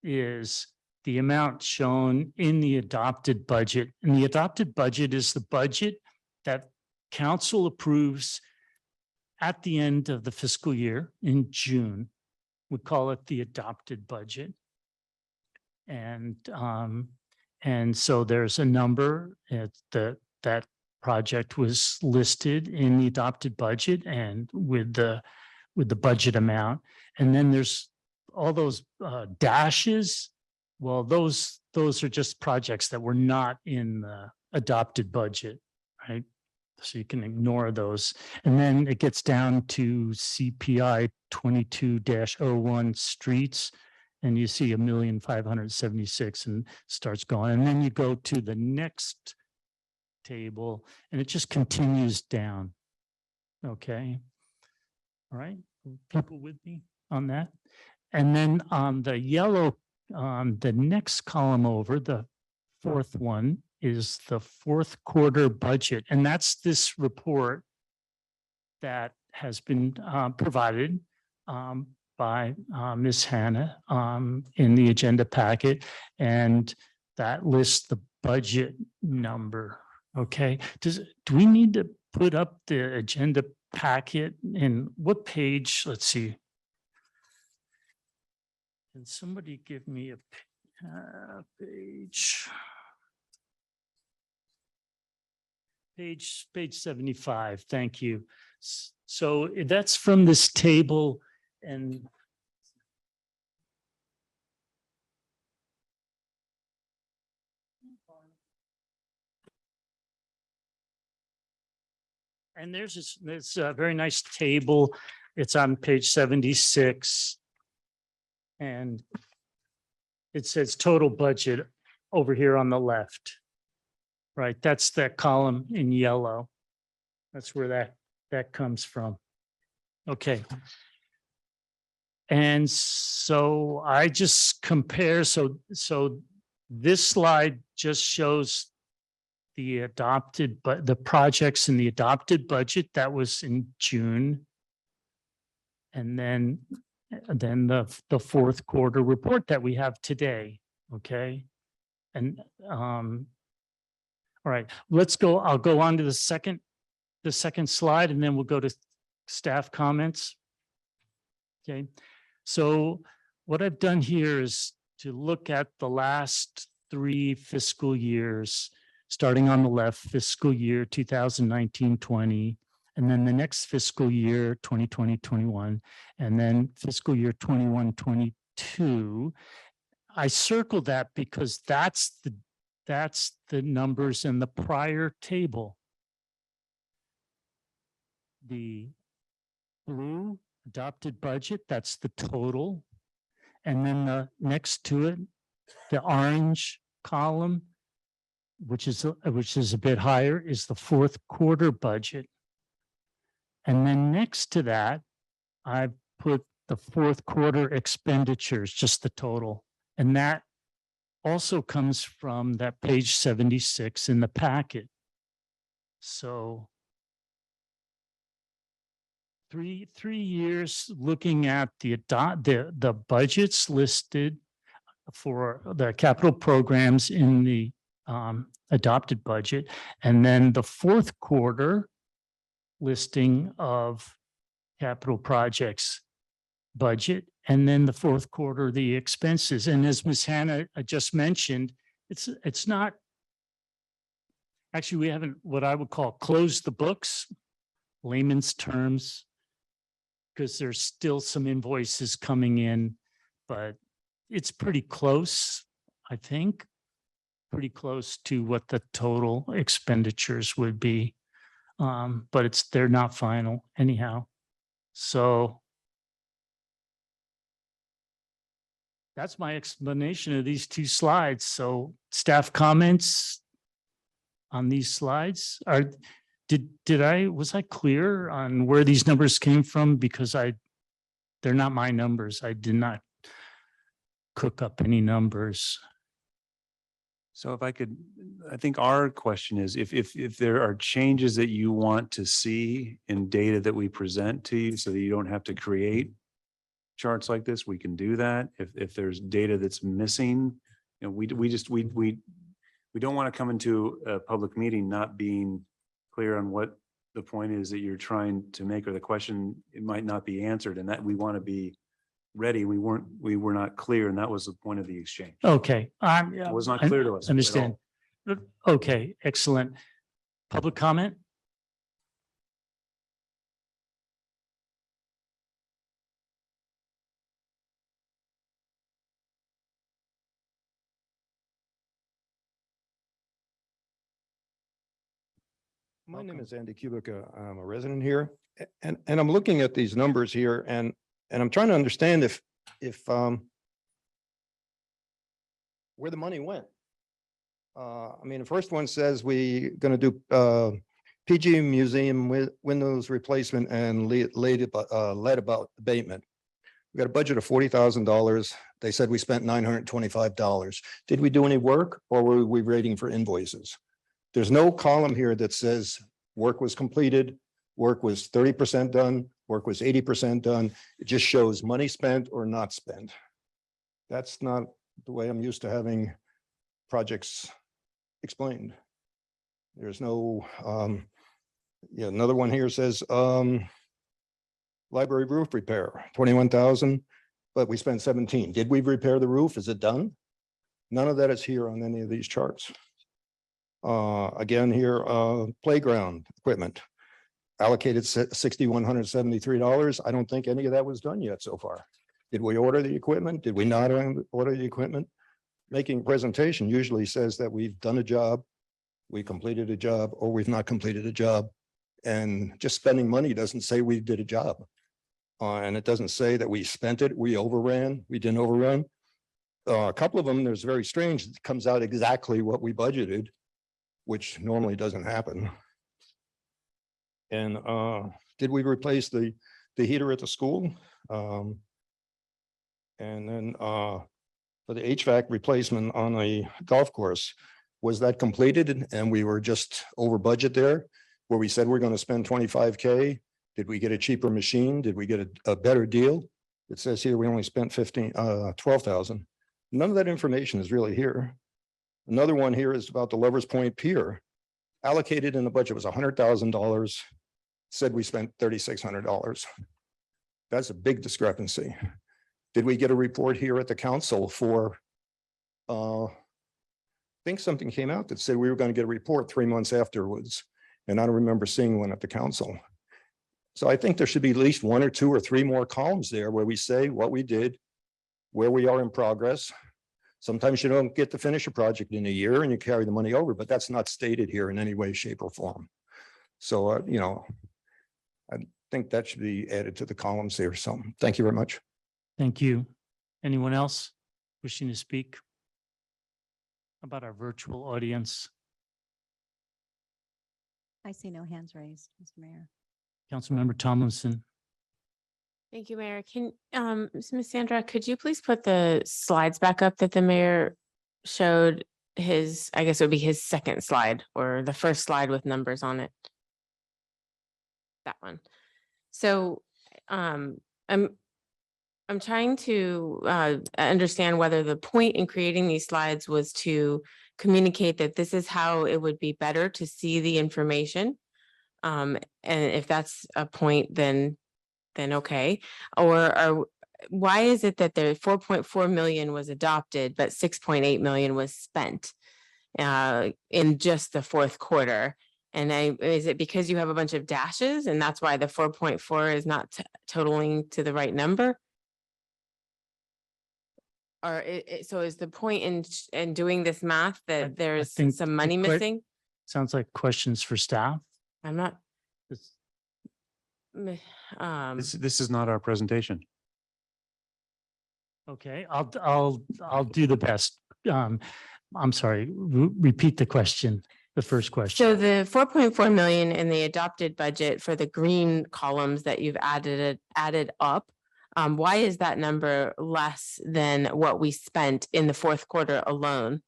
is the amount shown in the adopted budget. And the adopted budget is the budget that council approves at the end of the fiscal year in June. We call it the adopted budget. And so there's a number that project was listed in the adopted budget and with the budget amount. And then there's all those dashes. Well, those are just projects that were not in the adopted budget, right? So you can ignore those. And then it gets down to CPI 22-01 streets, and you see 1,576,000 and starts going. And then you go to the next table and it just continues down. Okay. All right. People with me on that? And then on the yellow, the next column over, the fourth one, is the fourth quarter budget. And that's this report that has been provided by Ms. Hannah in the agenda packet. And that lists the budget number. Okay. Do we need to put up the agenda packet in what page? Let's see. Can somebody give me a page? Page 75. Thank you. So that's from this table, and there's this very nice table. It's on page 76. And it says total budget over here on the left. Right, that's that column in yellow. That's where that comes from. Okay. And so I just compare, so this slide just shows the adopted, but the projects in the adopted budget that was in June. And then the fourth quarter report that we have today. Okay. And all right, let's go. I'll go on to the second slide, and then we'll go to staff comments. Okay. So what I've done here is to look at the last 3 fiscal years, starting on the left, fiscal year 2019-20, and then the next fiscal year 2020-21, and then fiscal year 21-22. I circled that because that's the numbers in the prior table. The blue adopted budget, that's the total. And then the next to it, the orange column, which is a bit higher, is the fourth quarter budget. And then next to that, I've put the fourth quarter expenditures, just the total. And that also comes from that page 76 in the packet. So three years looking at the budgets listed for the capital programs in the adopted budget, and then the fourth quarter listing of capital projects budget, and then the fourth quarter, the expenses. And as Ms. Hannah just mentioned, it's not, actually, we haven't, what I would call closed the books, layman's terms, because there's still some invoices coming in, but it's pretty close, I think, pretty close to what the total expenditures would be. But they're not final anyhow. So that's my explanation of these two slides. So staff comments on these slides are, was I clear on where these numbers came from? Because they're not my numbers. I did not cook up any numbers. So if I could, I think our question is if there are changes that you want to see in data that we present to you so that you don't have to create charts like this, we can do that. If there's data that's missing, you know, we don't want to come into a public meeting not being clear on what the point is that you're trying to make, or the question, it might not be answered, and that we want to be ready. We were not clear, and that was the point of the exchange. Okay. It was not clear to us. at Understand. all. Okay, excellent. Public comment? My name is Andy Kubica. I'm a resident here, and I'm looking at these numbers here, and I'm trying to understand if where the money went. I mean, the first one says we going to do PG museum with windows replacement and lead about abatement. We got a budget of $40,000. They said we spent $925. Did we do any work, or were we waiting for invoices? There's no column here that says work was completed, work was 30% done, work was 80% done. It just shows money spent or not spent. That's not the way I'm used to having projects explained. There's no, yeah, another one here says library roof repair, 21,000, but we spent 17. Did we repair the roof? Is it done? None of that is here on any of these charts. Again here, playground equipment allocated $6,173. I don't think any of that was done yet so far. Did we order the equipment? Did we not order the equipment? Making a presentation usually says that we've done a job, we completed a job, or we've not completed a job. And just spending money doesn't say we did a job. And it doesn't say that we spent it, we overran, we didn't overrun. A couple of them, there's very strange, it comes out exactly what we budgeted, which normally doesn't happen. And did we replace the heater at the school? And then for the HVAC replacement on a golf course, was that completed and we were just over budget there? Where we said we're going to spend 25K? Did we get a cheaper machine? Did we get a better deal? It says here we only spent 12,000. None of that information is really here. Another one here is about the Lovers Point Pier. Allocated in the budget was $100,000. Said we spent $3,600. That's a big discrepancy. Did we get a report here at the council for, I think something came out that said we were going to get a report 3 months afterwards. And I don't remember seeing one at the council. So I think there should be at least 1 or 2 or 3 more columns there where we say what we did, where we are in progress. Sometimes you don't get to finish a project in a year and you carry the money over, but that's not stated here in any way, shape, or form. So, you know, I think that should be added to the columns there. So thank you very much. Thank you. Anyone else wishing to speak about our virtual audience? I see no hands raised, Mr. Mayor. Councilmember Tomlinson. Thank you, Mayor. Can, Ms. Sandra, could you please put the slides back up that the mayor showed his, I guess it would be his second slide or the first slide with numbers on it? That one. So I'm trying to understand whether the point in creating these slides was to communicate that this is how it would be better to see the information. And if that's a point, then okay. Or why is it that the 4.4 million was adopted, but 6.8 million was spent in just the fourth quarter? And is it because you have a bunch of dashes and that's why the 4.4 is not totaling to the right number? Or so is the point in doing this math that there's think some money the que- missing? Sounds like questions for staff. I'm not. This- This is not our presentation. Okay, I'll do the best. I'm sorry, repeat the question, the first question. So the 4.4 million in the adopted budget for the green columns that you've added up, why is that number less than what we spent in the fourth quarter alone?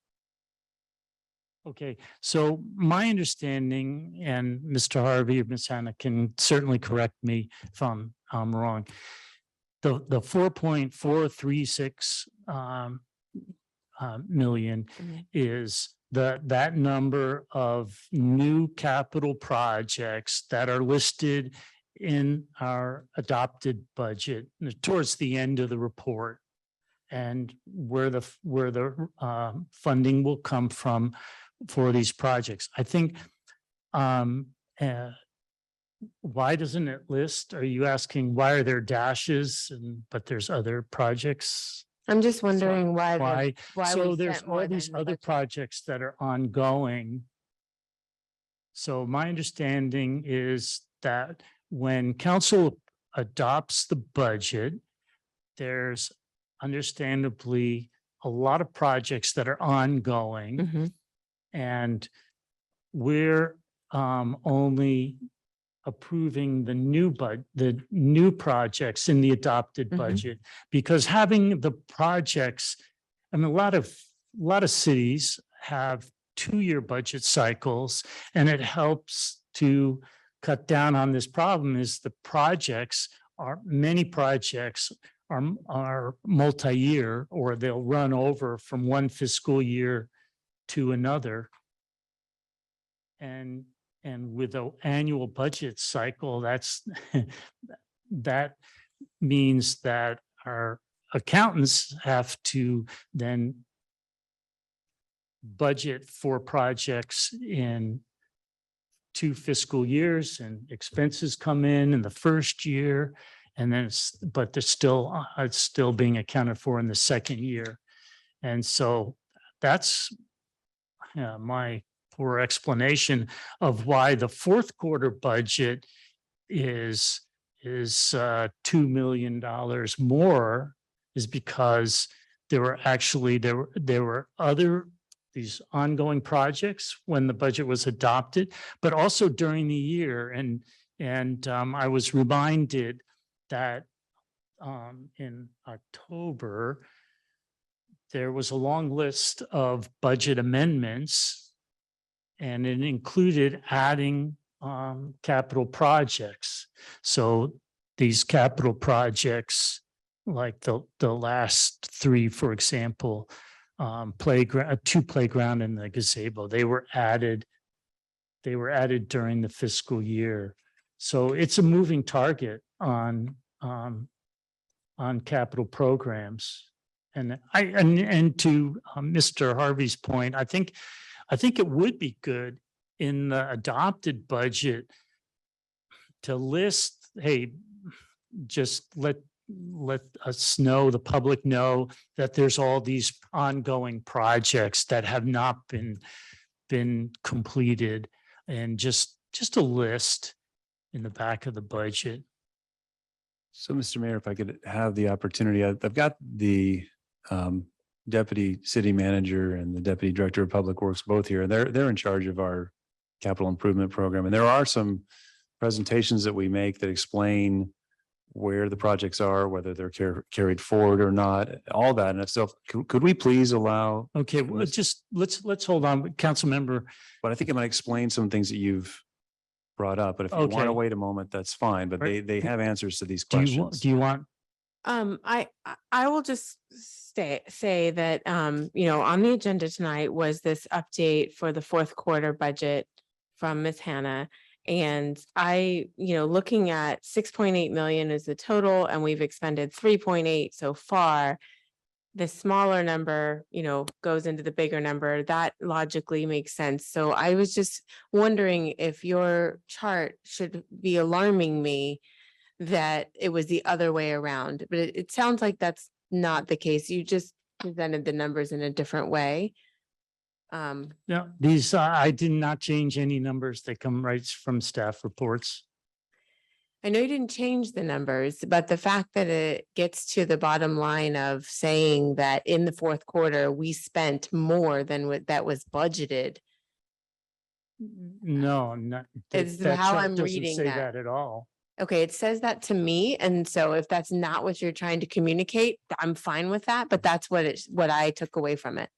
Okay, so my understanding, and Mr. Harvey or Ms. Hannah can certainly correct me if I'm wrong. The 4.436 million is that number of new capital projects that are listed in our adopted budget towards the end of the report, and where the funding will come from for these projects. I think why doesn't it list? Are you asking why are there dashes but there's other projects? I'm just wondering why. So we there's spent more all these than the other budget. projects that are ongoing. So my understanding is that when council adopts the budget, there's understandably a lot of projects that are ongoing. Mhm. And we're only approving the new projects in the adopted Mhm. budget, because having the projects, I mean, a lot of cities have 2-year budget cycles, and it helps to cut down on this problem. Is many projects are multi-year, or they'll run over from one fiscal year to another. And with an annual budget cycle, that means that our accountants have to then budget for projects in 2 fiscal years, and expenses come in the first year, and then but it's still being accounted for in the second year. And so that's my poor explanation of why the fourth quarter budget is $2 million more, is because there were these ongoing projects when the budget was adopted, but also during the year. And I was reminded that in October, there was a long list of budget amendments, and it included adding capital projects. So these capital projects, like the last 3, for example, playground, 2 playground in the gazebo, they were added during the fiscal year. So it's a moving target on capital programs. And to Mr. Harvey's point, I think it would be good in the adopted budget to list, hey, just let us know, the public know, that there's all these ongoing projects that have not been completed, and just a list in the back of the budget. So, Mr. Mayor, if I could have the opportunity, I've got the deputy city manager and the deputy director of public works both here. They're in charge of our capital improvement program. And there are some presentations that we make that explain where the projects are, whether they're carried forward or not, all that. And so could we please allow? Okay, well, just let's hold on, council member. But I think it might explain some things that you've brought up, but if you want Okay. to wait a moment, that's fine, but Right. they have answers to these Do you, questions. do you want, I will just say that, on the agenda tonight was this update for the fourth quarter budget from Ms. Hannah. And looking at 6.8 million is the total, and we've expended 3.8 so far. The smaller number, goes into the bigger number. That logically makes sense. So I was just wondering if your chart should be alarming me that it was the other way around, but it sounds like that's not the case. You just presented the numbers in a different way. no, these, I did not change any numbers that come right from staff reports. I know you didn't change the numbers, but the fact that it gets to the bottom line of saying that in the fourth quarter, we spent more than what that was budgeted. No, not. that- Is that how chart I'm doesn't reading say that. at all. Okay, it says that to me, and so if that's not what you're trying to communicate, I'm fine with that, but that's what I took away from it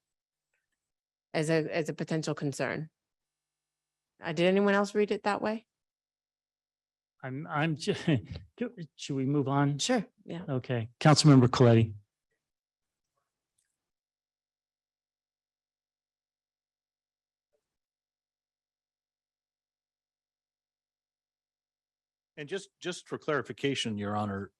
as a potential concern. Did anyone else read it that way? I'm just, should we move on? Sure, yeah. Okay, Councilmember Coletti. And just for clarification, Your Honor,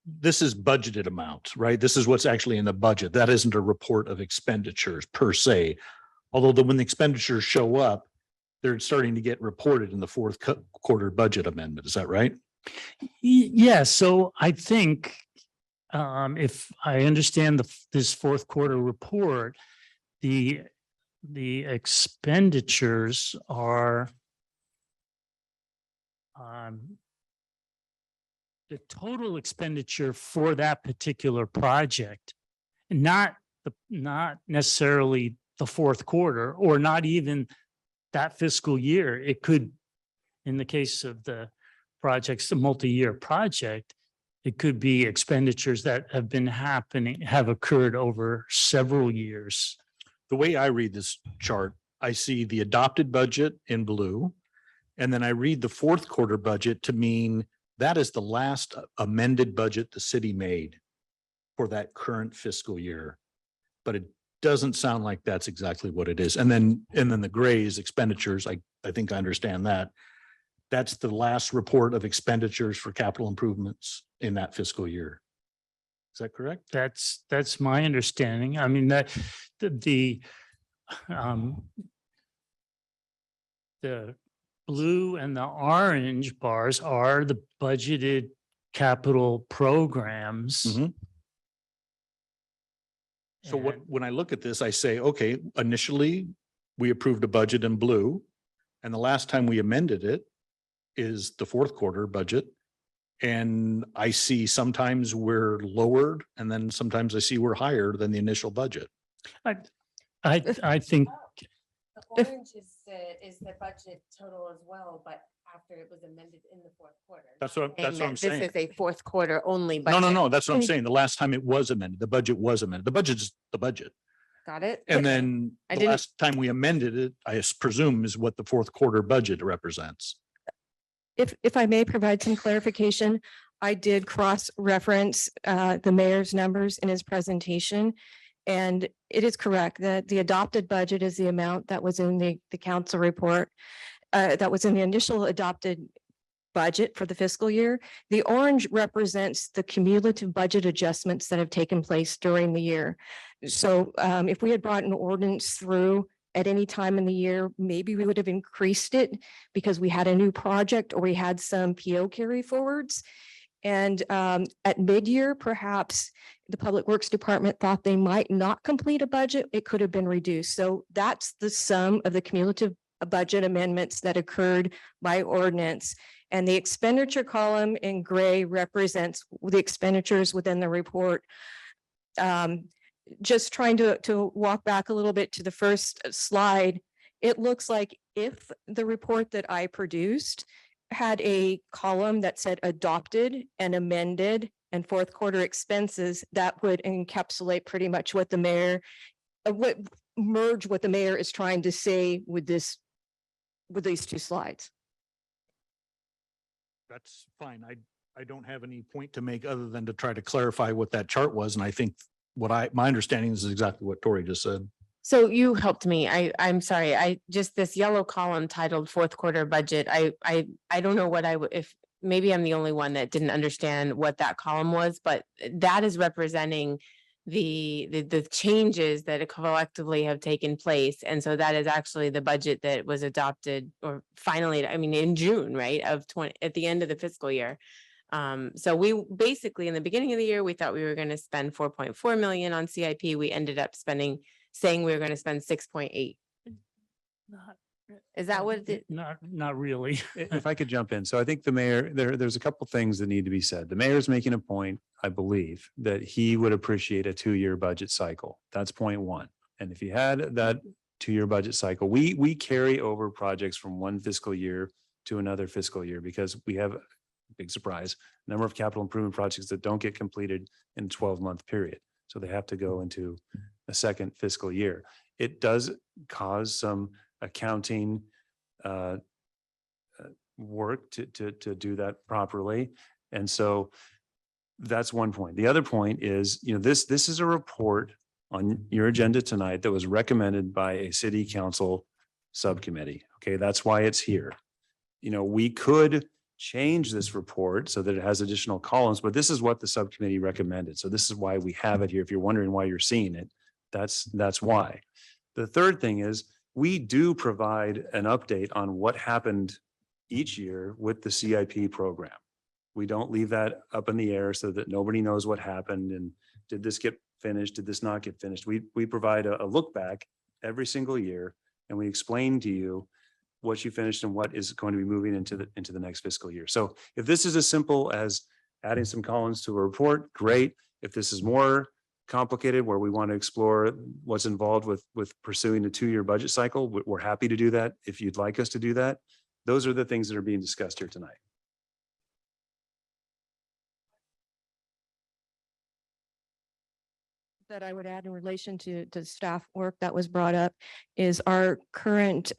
this is budgeted amounts, right? This is what's actually in the budget. That isn't a report of expenditures per se. Although when the expenditures show up, they're starting to get reported in the fourth quarter budget amendment. Is that right? Yeah, so I think if I understand this fourth quarter report, the expenditures are the total expenditure for that particular project, not necessarily the fourth quarter, or not even that fiscal year. It could, in the case of the projects, the multi-year project, it could be expenditures that have occurred over several years. The way I read this chart, I see the adopted budget in blue, and then I read the fourth quarter budget to mean that is the last amended budget the city made for that current fiscal year. But it doesn't sound like that's exactly what it is. And then the gray is expenditures. I think I understand that. That's the last report of expenditures for capital improvements in that fiscal year. Is that correct? That's my understanding. I mean, that the blue and the orange bars are the budgeted capital programs. Mm-hmm. So when I look at this, I say, okay, initially we approved a budget in blue, and the last time we amended it is the fourth quarter budget. And I see sometimes we're lowered, and then sometimes I see we're higher than the initial budget. I think The orange is the budget total as well, but after it was amended in the fourth quarter. That's what I'm saying. This is a fourth quarter only budget. No, that's what I'm saying. The last time it was amended, the budget was amended. The budget's the budget. Got it? And then I the didn't- last time we amended it, I presume is what the fourth quarter budget represents. If I may provide some clarification, I did cross-reference the mayor's numbers in his presentation. And it is correct that the adopted budget is the amount that was in the council report, that was in the initial adopted budget for the fiscal year. The orange represents the cumulative budget adjustments that have taken place during the year. So if we had brought an ordinance through at any time in the year, maybe we would have increased it because we had a new project or we had some PO carry forwards. And at mid-year, perhaps the Public Works Department thought they might not complete a budget. It could have been reduced. So that's the sum of the cumulative budget amendments that occurred by ordinance. And the expenditure column in gray represents the expenditures within the report. Just trying to walk back a little bit to the first slide, it looks like if the report that I produced had a column that said adopted and amended and fourth quarter expenses, that would encapsulate pretty much what the mayor, merge what the mayor is trying to say with this with these two slides. That's fine. I don't have any point to make other than to try to clarify what that chart was. And I think my understanding is exactly what Tori just said. So you helped me. I'm sorry. I just this yellow column titled fourth quarter budget. I don't know what if maybe I'm the only one that didn't understand what that column was, but that is representing the changes that collectively have taken place. And so that is actually the budget that was adopted or finally, I mean, in June, right, of at the end of the fiscal year. So we basically in the beginning of the year, we thought we were going to spend 4.4 million on CIP. We ended up saying we were going to spend 6.8. Is that what it? Not really. If I could jump in. So I think the mayor, there's a couple things that need to be said. The mayor's making a point, I believe, that he would appreciate a 2-year budget cycle. That's point one. And if you had that 2-year budget cycle, we carry over projects from one fiscal year to another fiscal year because we have, big surprise, number of capital improvement projects that don't get completed in a 12-month period. So they have to go into a second fiscal year. It does cause some accounting work to do that properly. And so that's one point. The other point is, this is a report on your agenda tonight that was recommended by a city council subcommittee. Okay, that's why it's here. We could change this report so that it has additional columns, but this is what the subcommittee recommended. So this is why we have it here. If you're wondering why you're seeing it, that's why. The third thing is we do provide an update on what happened each year with the CIP program. We don't leave that up in the air so that nobody knows what happened and did this get finished? Did this not get finished? We provide a look back every single year and we explain to you what you finished and what is going to be moving into the next fiscal year. So if this is as simple as adding some columns to a report, great. If this is more complicated where we want to explore what's involved with pursuing a 2-year budget cycle, we're happy to do that. If you'd like us to do that, those are the things that are being discussed here tonight. That I would add in relation to staff work that was brought up is our current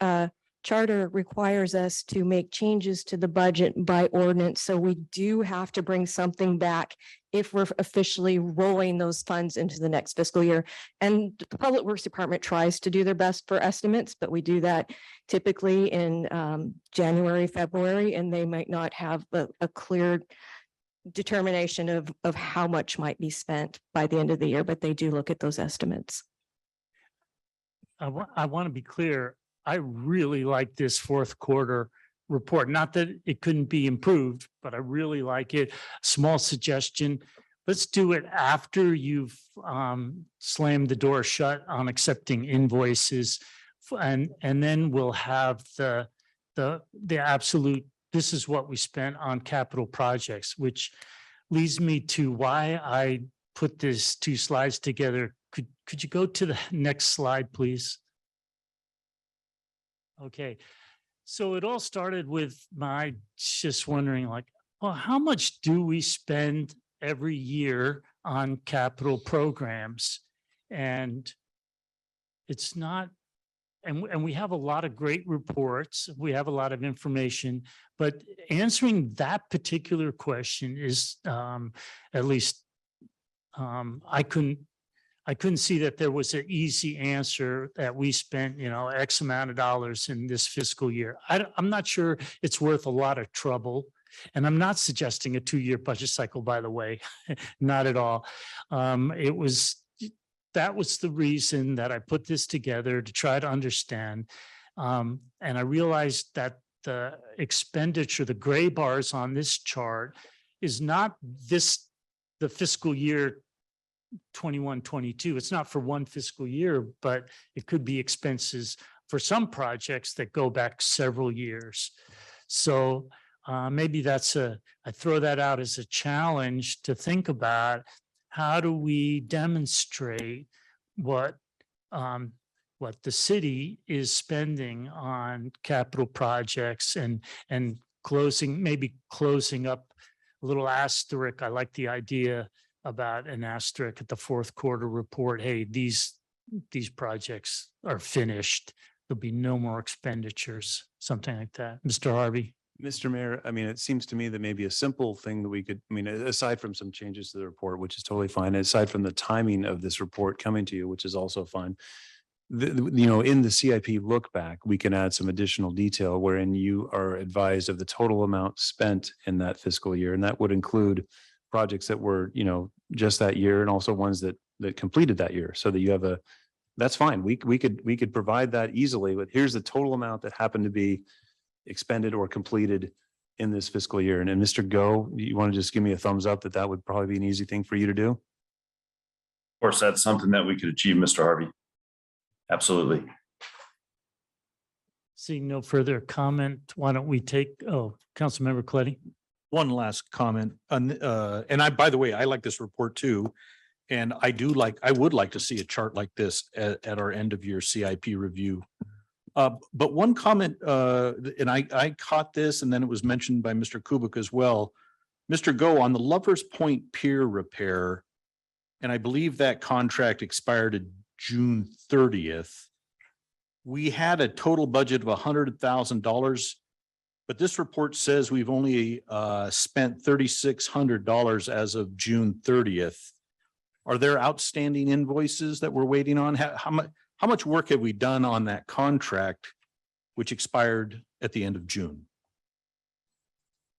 charter requires us to make changes to the budget by ordinance. So we do have to bring something back if we're officially rolling those funds into the next fiscal year. And the Public Works Department tries to do their best for estimates, but we do that typically in January, February, and they might not have a clear determination of how much might be spent by the end of the year, but they do look at those estimates. I want to be clear. I really like this fourth quarter report. Not that it couldn't be improved, but I really like it. Small suggestion. Let's do it after you've slammed the door shut on accepting invoices. And then we'll have the absolute, this is what we spent on capital projects, which leads me to why I put this 2 slides together. Could you go to the next slide, please? Okay, so it all started with my just wondering well, how much do we spend every year on capital programs? And it's not, and we have a lot of great reports. We have a lot of information, but answering that particular question is at least I couldn't see that there was an easy answer that we spent, X amount of dollars in this fiscal year. I'm not sure it's worth a lot of trouble. And I'm not suggesting a 2-year budget cycle, by the way, not at all. That was the reason that I put this together to try to understand. And I realized that the expenditure, the gray bars on this chart is not the fiscal year 21-22. It's not for one fiscal year, but it could be expenses for some projects that go back several years. So maybe I throw that out as a challenge to think about how do we demonstrate what the city is spending on capital projects and closing up a little asterisk. I like the idea about an asterisk at the fourth quarter report. Hey, these projects are finished. there'll be no more expenditures, something like that. Mr. Harvey? Mr. Mayor, I mean, it seems to me that maybe a simple thing that we could, I mean, aside from some changes to the report, which is totally fine, aside from the timing of this report coming to you, which is also fine. In the CIP look back, we can add some additional detail wherein you are advised of the total amount spent in that fiscal year. And that would include projects that were, just that year and also ones that completed that year, so that you have that's fine. We could provide that easily, but here's the total amount that happened to be expended or completed in this fiscal year. And Mr. Go, you want to just give me a thumbs up that would probably be an easy thing for you to do? Of course, that's something that we could achieve, Mr. Harvey. Absolutely. Seeing no further comment, why don't we take, Councilmember Coletti? One last comment. And by the way, I like this report too. And I would like to see a chart like this at our end of year CIP review. But one comment, and I caught this, and then it was mentioned by Mr. Kubik as well. Mr. Go, on the Lovers Point Pier repair, and I believe that contract expired in June 30th. We had a total budget of $100,000, but this report says we've only spent $3,600 as of June 30th. Are there outstanding invoices that we're waiting on? How much work have we done on that contract, which expired at the end of June?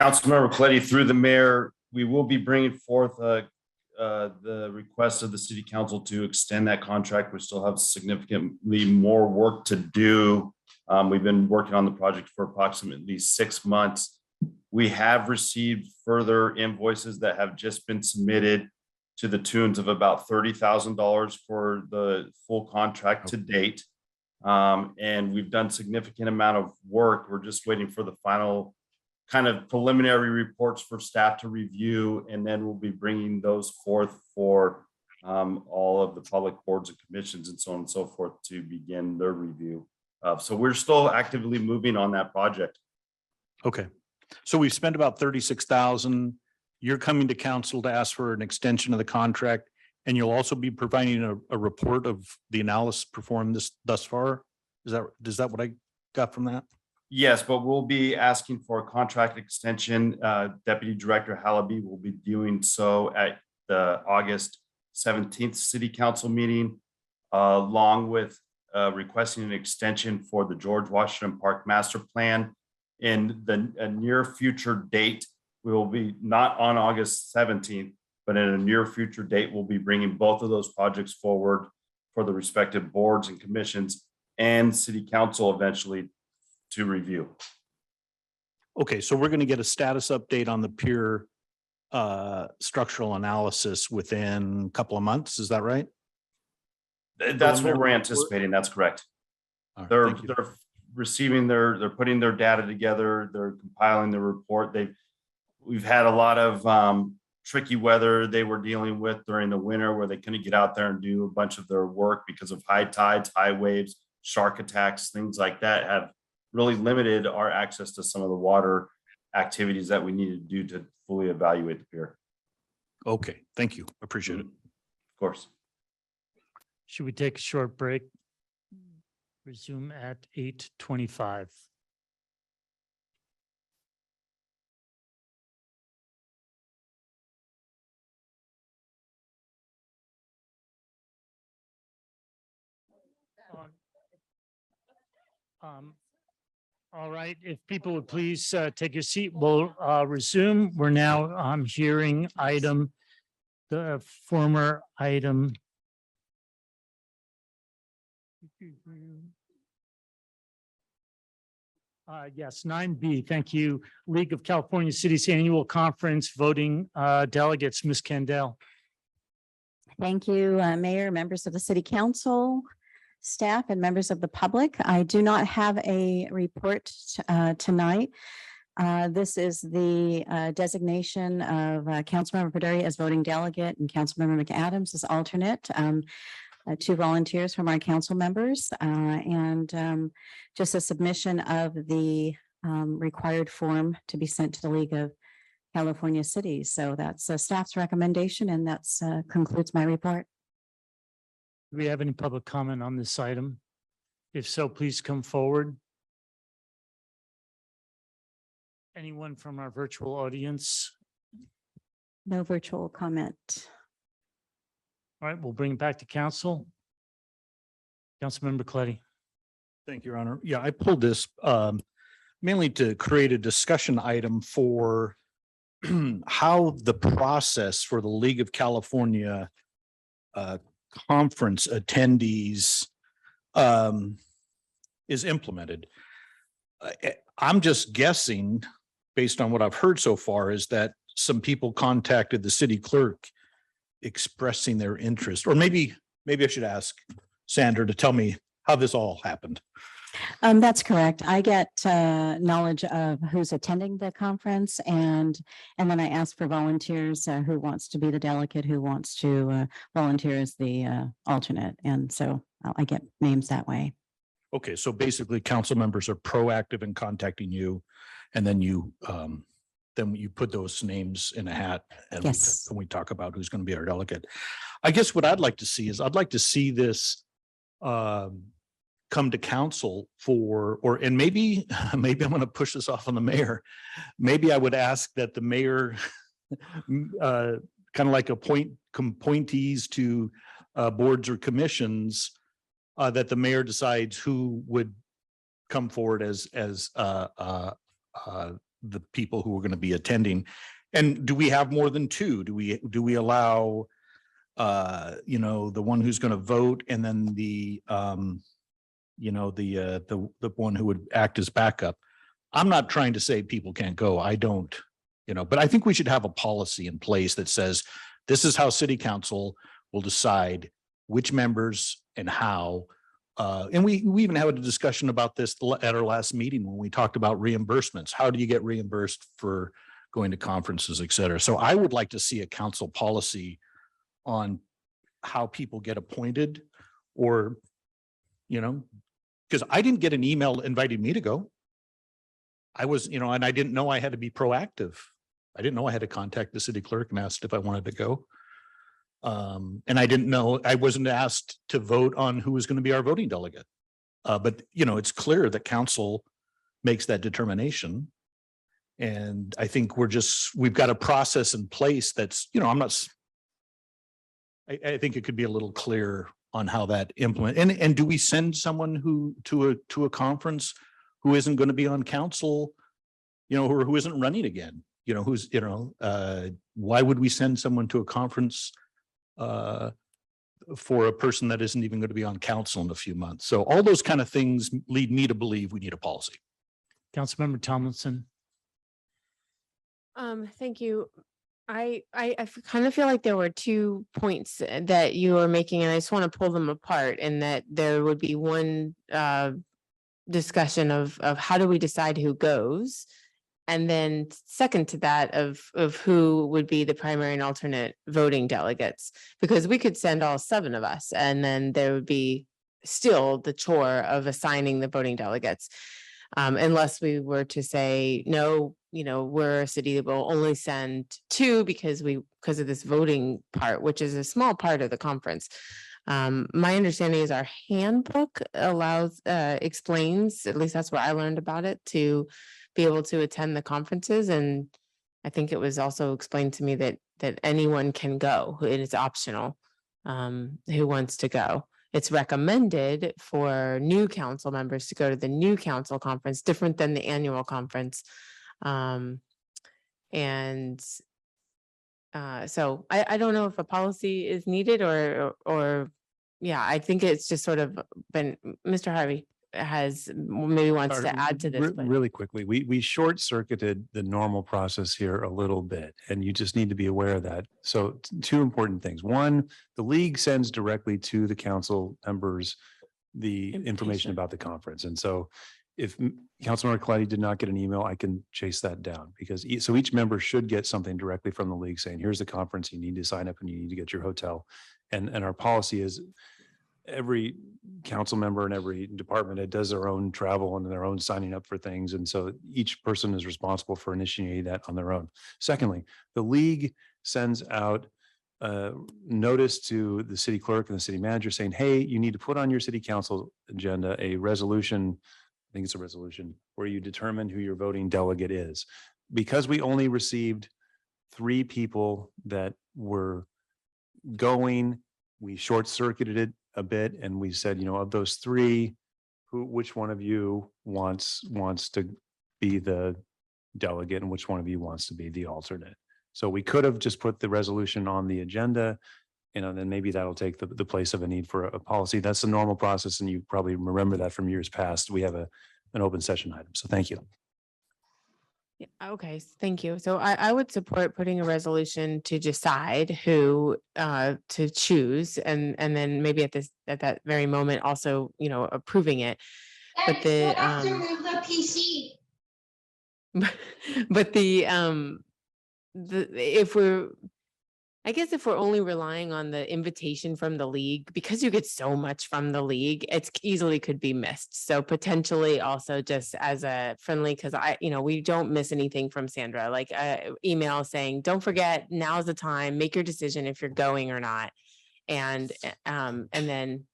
Councilmember Coletti, through the mayor, we will be bringing forth the request of the city council to extend that contract. We still have significantly more work to do. We've been working on the project for approximately 6 months. We have received further invoices that have just been submitted to the tunes of about $30,000 for the full contract to date. And we've done significant amount of work. We're just waiting for the final kind of preliminary reports for staff to review, and then we'll be bringing those forth for all of the public boards and commissions and so on and so forth to begin their review. So we're still actively moving on that project. Okay, so we've spent about 36,000. You're coming to council to ask for an extension of the contract, and you'll also be providing a report of the analysis performed thus far. Is that what I got from that? Yes, but we'll be asking for a contract extension. Deputy Director Hallaby will be doing so at the August 17th City Council meeting, along with requesting an extension for the George Washington Park Master Plan. In a near future date, we will be not on August 17th, but in a near future date, we'll be bringing both of those projects forward for the respective boards and commissions and city council eventually to review. Okay, so we're going to get a status update on the pier structural analysis within a couple of months. Is that right? That's what we're anticipating. That's correct. Right, they're receiving they're putting their data together. They're compiling the report. We've had a lot of tricky weather they were dealing with during the winter, where they couldn't get out there and do a bunch of their work because of high tides, high waves, shark attacks, things like that have really limited our access to some of the water activities that we need to do to fully evaluate the pier. Okay, thank you. Appreciate it. Of course. Should we take a short break? Resume at 8:25. All right, if people would please take your seat, we'll resume. We're now hearing the former item. Yes, 9B. Thank you. League of California Cities Annual Conference voting delegates, Ms. Kendall. Thank you, Mayor, members of the City Council, staff, and members of the public. I do not have a report tonight. This is the designation of Councilmember Paduria as voting delegate and Councilmember McAdams as alternate. Two volunteers from our council members, and just a submission of the required form to be sent to the League of California Cities. So that's staff's recommendation, and that's concludes my report. Do we have any public comment on this item? If so, please come forward. Anyone from our virtual audience? No virtual comment. All right, we'll bring it back to council. Councilmember Coletti. Thank you, Your Honor. Yeah, I pulled this mainly to create a discussion item for how the process for the League of California conference attendees is implemented. I'm just guessing, based on what I've heard so far, is that some people contacted the city clerk expressing their interest, or maybe I should ask Sandra to tell me how this all happened. That's correct. I get knowledge of who's attending the conference, and then I ask for volunteers, who wants to be the delegate, who wants to volunteer as the alternate. And so I get names that way. Okay, so basically council members are proactive in contacting you, and then you put those names in a hat and Yes. we talk about who's going to be our delegate. I guess what I'd like to see is I'd like to see this come to council and maybe I'm going to push this off on the mayor. Maybe I would ask that the mayor kind of like appointees to boards or commissions, that the mayor decides who would come forward as the people who are going to be attending. And do we have more than two? Do we allow the one who's going to vote, and then the one who would act as backup? I'm not trying to say people can't go. I don't, but I think we should have a policy in place that says this is how city council will decide which members and how. And we even had a discussion about this at our last meeting when we talked about reimbursements. How do you get reimbursed for going to conferences, et cetera? So I would like to see a council policy on how people get appointed, or, because I didn't get an email inviting me to go. I was, and I didn't know I had to be proactive. I didn't know I had to contact the city clerk and asked if I wanted to go. And I didn't know, I wasn't asked to vote on who was going to be our voting delegate. But, it's clear that council makes that determination. And I think we've got a process in place that's, I think it could be a little clearer on how that implement. And do we send someone to a conference who isn't going to be on council, or who isn't running again? Why would we send someone to a conference for a person that isn't even going to be on council in a few months? So all those kind of things lead me to believe we need a policy. Councilmember Tomlinson. Thank you. I kind of feel like there were 2 points that you were making, and I just want to pull them apart, and that there would be one discussion of how do we decide who goes, and then second to that of who would be the primary and alternate voting delegates, because we could send all 7 of us, and then there would be still the chore of assigning the voting delegates. Unless we were to say, no, we're a city that will only send 2 because of this voting part, which is a small part of the conference. My understanding is our handbook explains, at least that's what I learned about it, to be able to attend the conferences. And I think it was also explained to me that anyone can go. It is optional, who wants to go. It's recommended for new council members to go to the new council conference, different than the annual conference. So I don't know if a policy is needed or yeah, I think it's just sort of been, Mr. Harvey maybe wants to add to this. But Really quickly, we short circuited the normal process here a little bit, and you just need to be aware of that. So 2 important things. One, the league sends directly to the council members the information about the conference. And so if Councilmember Coletti did not get an email, I can chase that down, because so each member should get something directly from the league saying, here's the conference, you need to sign up and you need to get your hotel. And our policy is every council member and every department head does their own travel and their own signing up for things. And so each person is responsible for initiating that on their own. Secondly, the league sends out notice to the city clerk and the city manager saying, hey, you need to put on your city council agenda a resolution. I think it's a resolution where you determine who your voting delegate is. Because we only received 3 people that were going, we short circuited it a bit and we said, of those 3, which one of you wants to be the delegate and which one of you wants to be the alternate. So we could have just put the resolution on the agenda, then maybe that'll take the place of a need for a policy. That's the normal process. And you probably remember that from years past. We have an open session item. So thank you. Yeah, okay, thank you. So I would support putting a resolution to decide who to choose and then maybe at that very moment also, approving it. But the PC. but if we're only relying on the invitation from the league, because you get so much from the league, it's easily could be missed. So potentially also just as a friendly, because we don't miss anything from Sandra, like email saying, don't forget, now's the time, make your decision if you're going or not. And then,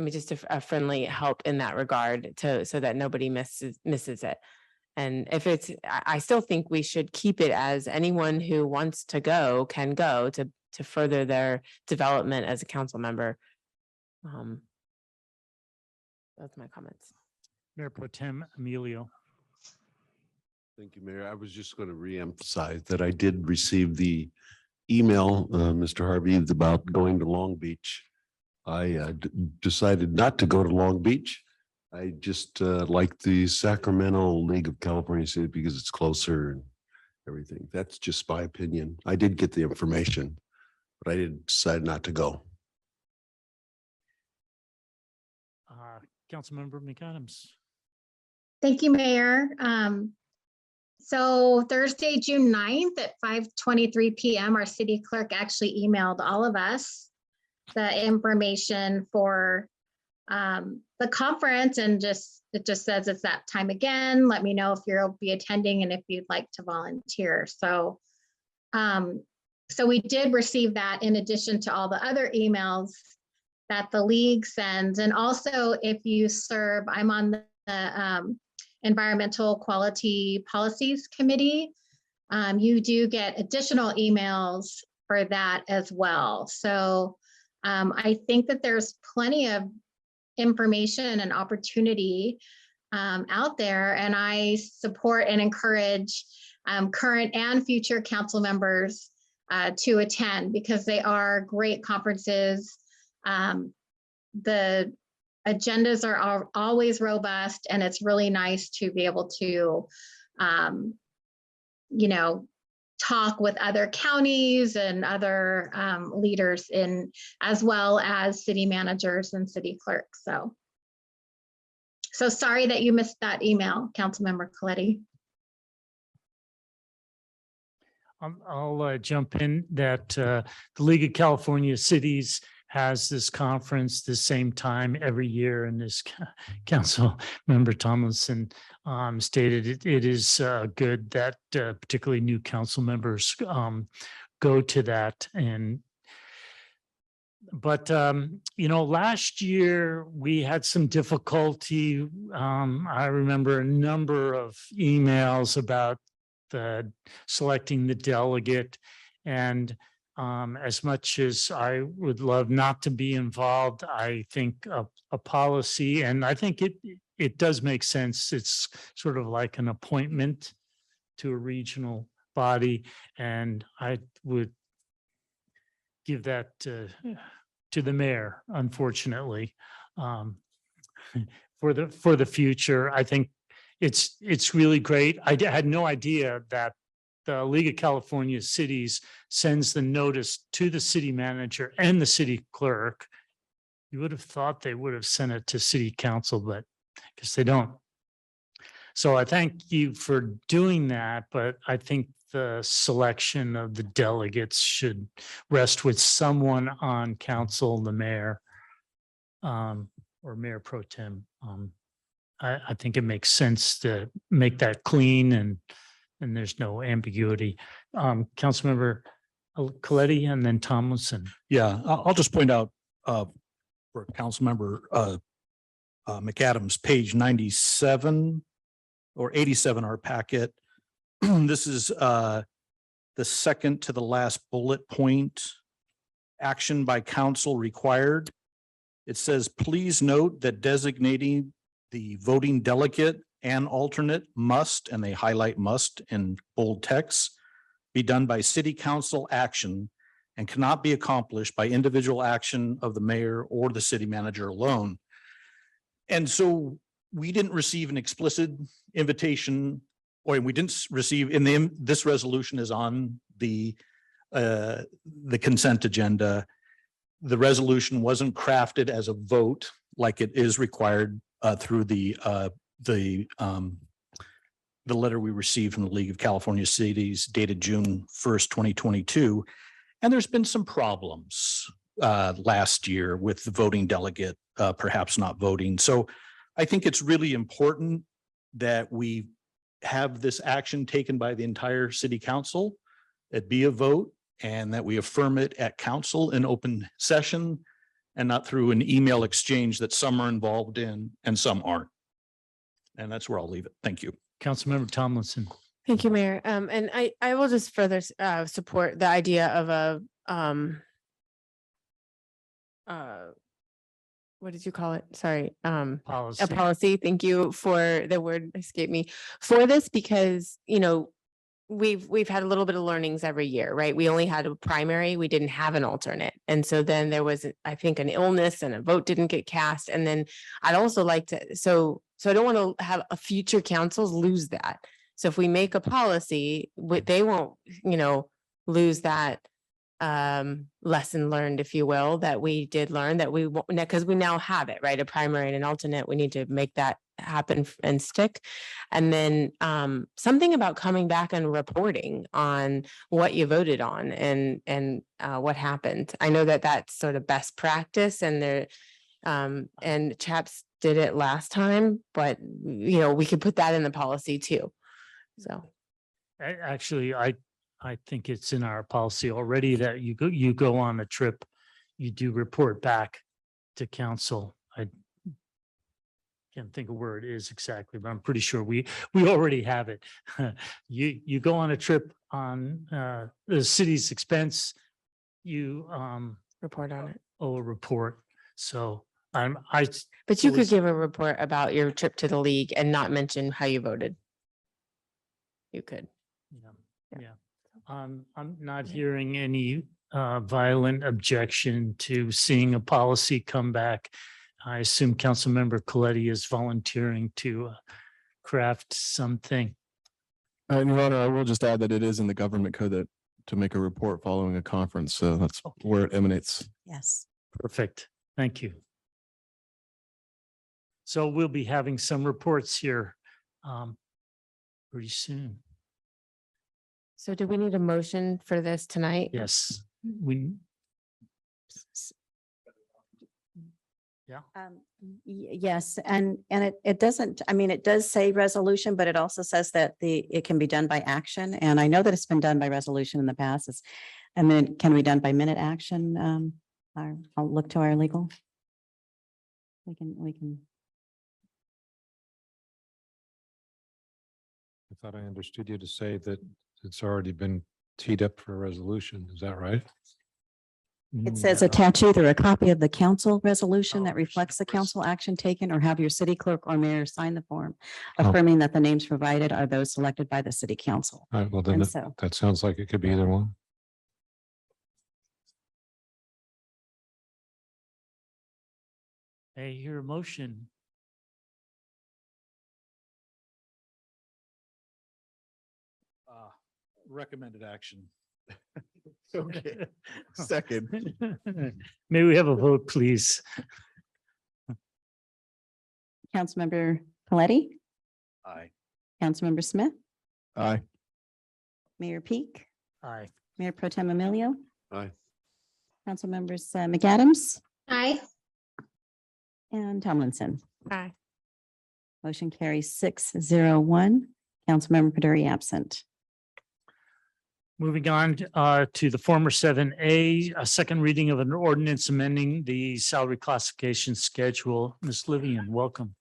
just a friendly help in that regard so that nobody misses it. And if I still think we should keep it as anyone who wants to go can go to further their development as a council member. That's my comments. Mayor Pro Tem Emilio. Thank you, Mayor. I was just going to reemphasize that I did receive the email, Mr. Harvey, about going to Long Beach. I decided not to go to Long Beach. I just like the Sacramento League of California City because it's closer and everything. That's just my opinion. I did get the information, but I did decide not to go. Councilmember McAdams. Thank you, Mayor. So Thursday, June 9th at 5:23 p.m., our city clerk actually emailed all of us the information for the conference, and it just says it's that time again. Let me know if you'll be attending and if you'd like to volunteer. So we did receive that in addition to all the other emails that the league sends. And also if you serve, I'm on the Environmental Quality Policies Committee. You do get additional emails for that as well. So I think that there's plenty of information and opportunity out there, and I support and encourage current and future council members to attend because they are great conferences. The agendas are always robust, and it's really nice to be able to talk with other counties and other leaders as well as city managers and city clerks. So sorry that you missed that email, Councilmember Coletti. I'll jump in that the League of California Cities has this conference the same time every year, and this council member Tomlinson stated it is good that particularly new council members go to that. But last year we had some difficulty. I remember a number of emails about selecting the delegate, and as much as I would love not to be involved, I think a policy, and I think it does make sense. It's sort of like an appointment to a regional body, and I would give that to the mayor, unfortunately, for the future. I think it's really great. I had no idea that the League of California Cities sends the notice to the city manager and the city clerk. You would have thought they would have sent it to city council, but I guess they don't. So I thank you for doing that, but I think the selection of the delegates should rest with someone on council, the mayor, or Mayor Pro Tem. I think it makes sense to make that clean and there's no ambiguity. Councilmember Coletti and then Tomlinson. Yeah, I'll just point out for Councilmember McAdams, page 97 or 87, our packet. This is the second to the last bullet point. Action by council required. It says, please note that designating the voting delegate and alternate must, and they highlight must in bold text, be done by city council action and cannot be accomplished by individual action of the mayor or the city manager alone. And so we didn't receive an explicit invitation, or we didn't receive this resolution is on the consent agenda. The resolution wasn't crafted as a vote like it is required through the letter we received from the League of California Cities dated June 1st, 2022. And there's been some problems last year with the voting delegate perhaps not voting. So I think it's really important that we have this action taken by the entire city council, it be a vote, and that we affirm it at council in open session and not through an email exchange that some are involved in and some aren't. And that's where I'll leave it. Thank you. Councilmember Tomlinson. Thank you, Mayor. And I will just further support the idea of a what did you call it? Sorry. Policy. A policy. Thank you for the word escaped me for this, because, you know, we've had a little bit of learnings every year, right? We only had a primary, we didn't have an alternate. And so then there was, I think, an illness and a vote didn't get cast. And then I'd also like to, so I don't want to have a future councils lose that. So if we make a policy, they won't, you know, lose that lesson learned, if you will, that we did learn, that we won't, because we now have it, right? A primary and an alternate. We need to make that happen and stick. And then something about coming back and reporting on what you voted on and what happened. I know that that's sort of best practice, and there and Chaps did it last time, but you know, we could put that in the policy too. So Actually, I think it's in our policy already that you go on a trip, you do report back to council. I can't think of where it is exactly, but I'm pretty sure we already have it. You go on a trip on the city's expense, you report on it. Oh, a report. So but you could give a report about your trip to the league and not mention how you voted. You could. Yeah. I'm not hearing any violent objection to seeing a policy come back. I assume Councilmember Coletti is volunteering to craft something. Your Honor, I will just add that it is in the government code that to make a report following a conference. So that's where it emanates. Yes. Perfect. Thank you. So we'll be having some reports here pretty soon. So do we need a motion for this tonight? Yes, yeah. Yes, and it doesn't, I mean, it does say resolution, but it also says that it can be done by action. And I know that it's been done by resolution in the past. And then can be done by minute action. I'll look to our legal. We can. I thought I understood you to say that it's already been teed up for a resolution. Is that right? It says attach either a copy of the council resolution that reflects the council action taken, or have your city clerk or mayor sign the form affirming that the names provided are those selected by the city council. All right, well, then that sounds like it could be either one. I hear a motion. Recommended action. Okay. Second. May we have a vote, please? Councilmember Coletti, Aye. Councilmember Smith, Aye. Mayor Peak, Aye. Mayor Pro Tem Emilio, Aye. Council members McAdams Aye. and Tomlinson. Aye. Motion carries 6-0-1. Councilmember Paduri absent. Moving on to the former 7A, a second reading of an ordinance amending the salary classification schedule. Ms. Livian, welcome.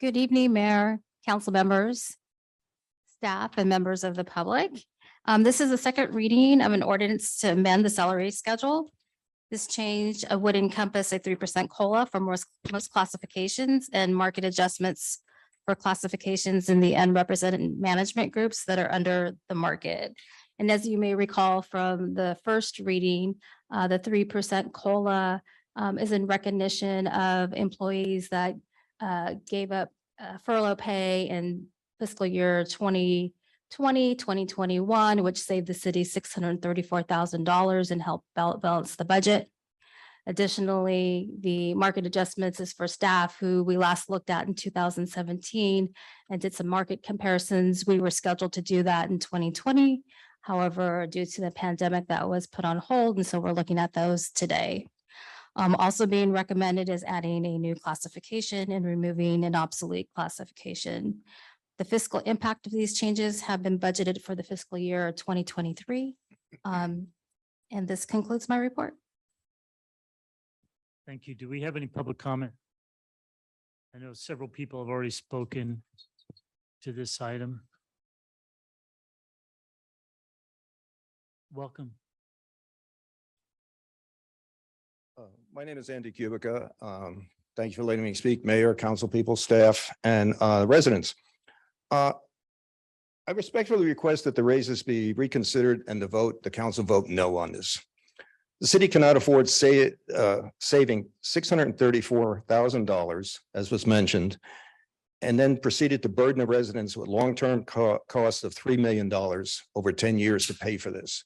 Good evening, Mayor, council members, staff, and members of the public. This is the second reading of an ordinance to amend the salary schedule. This change would encompass a 3% COLA for most classifications and market adjustments for classifications in the unrepresented management groups that are under the market. And as you may recall from the first reading, the 3% COLA is in recognition of employees that gave up furlough pay in fiscal year 2020, 2021, which saved the city $634,000 and helped balance the budget. Additionally, the market adjustments is for staff who we last looked at in 2017 and did some market comparisons. We were scheduled to do that in 2020. However, due to the pandemic, that was put on hold. And so we're looking at those today. Also being recommended is adding a new classification and removing an obsolete classification. The fiscal impact of these changes have been budgeted for the fiscal year 2023. And this concludes my report. Thank you. Do we have any public comment? I know several people have already spoken to this item. Welcome. My name is Andy Kubica. Thank you for letting me speak, Mayor, council people, staff, and residents. I respectfully request that the raises be reconsidered and the council vote no on this. The city cannot afford saving $634,000, as was mentioned, and then proceeded to burden the residents with long-term costs of $3 million over 10 years to pay for this.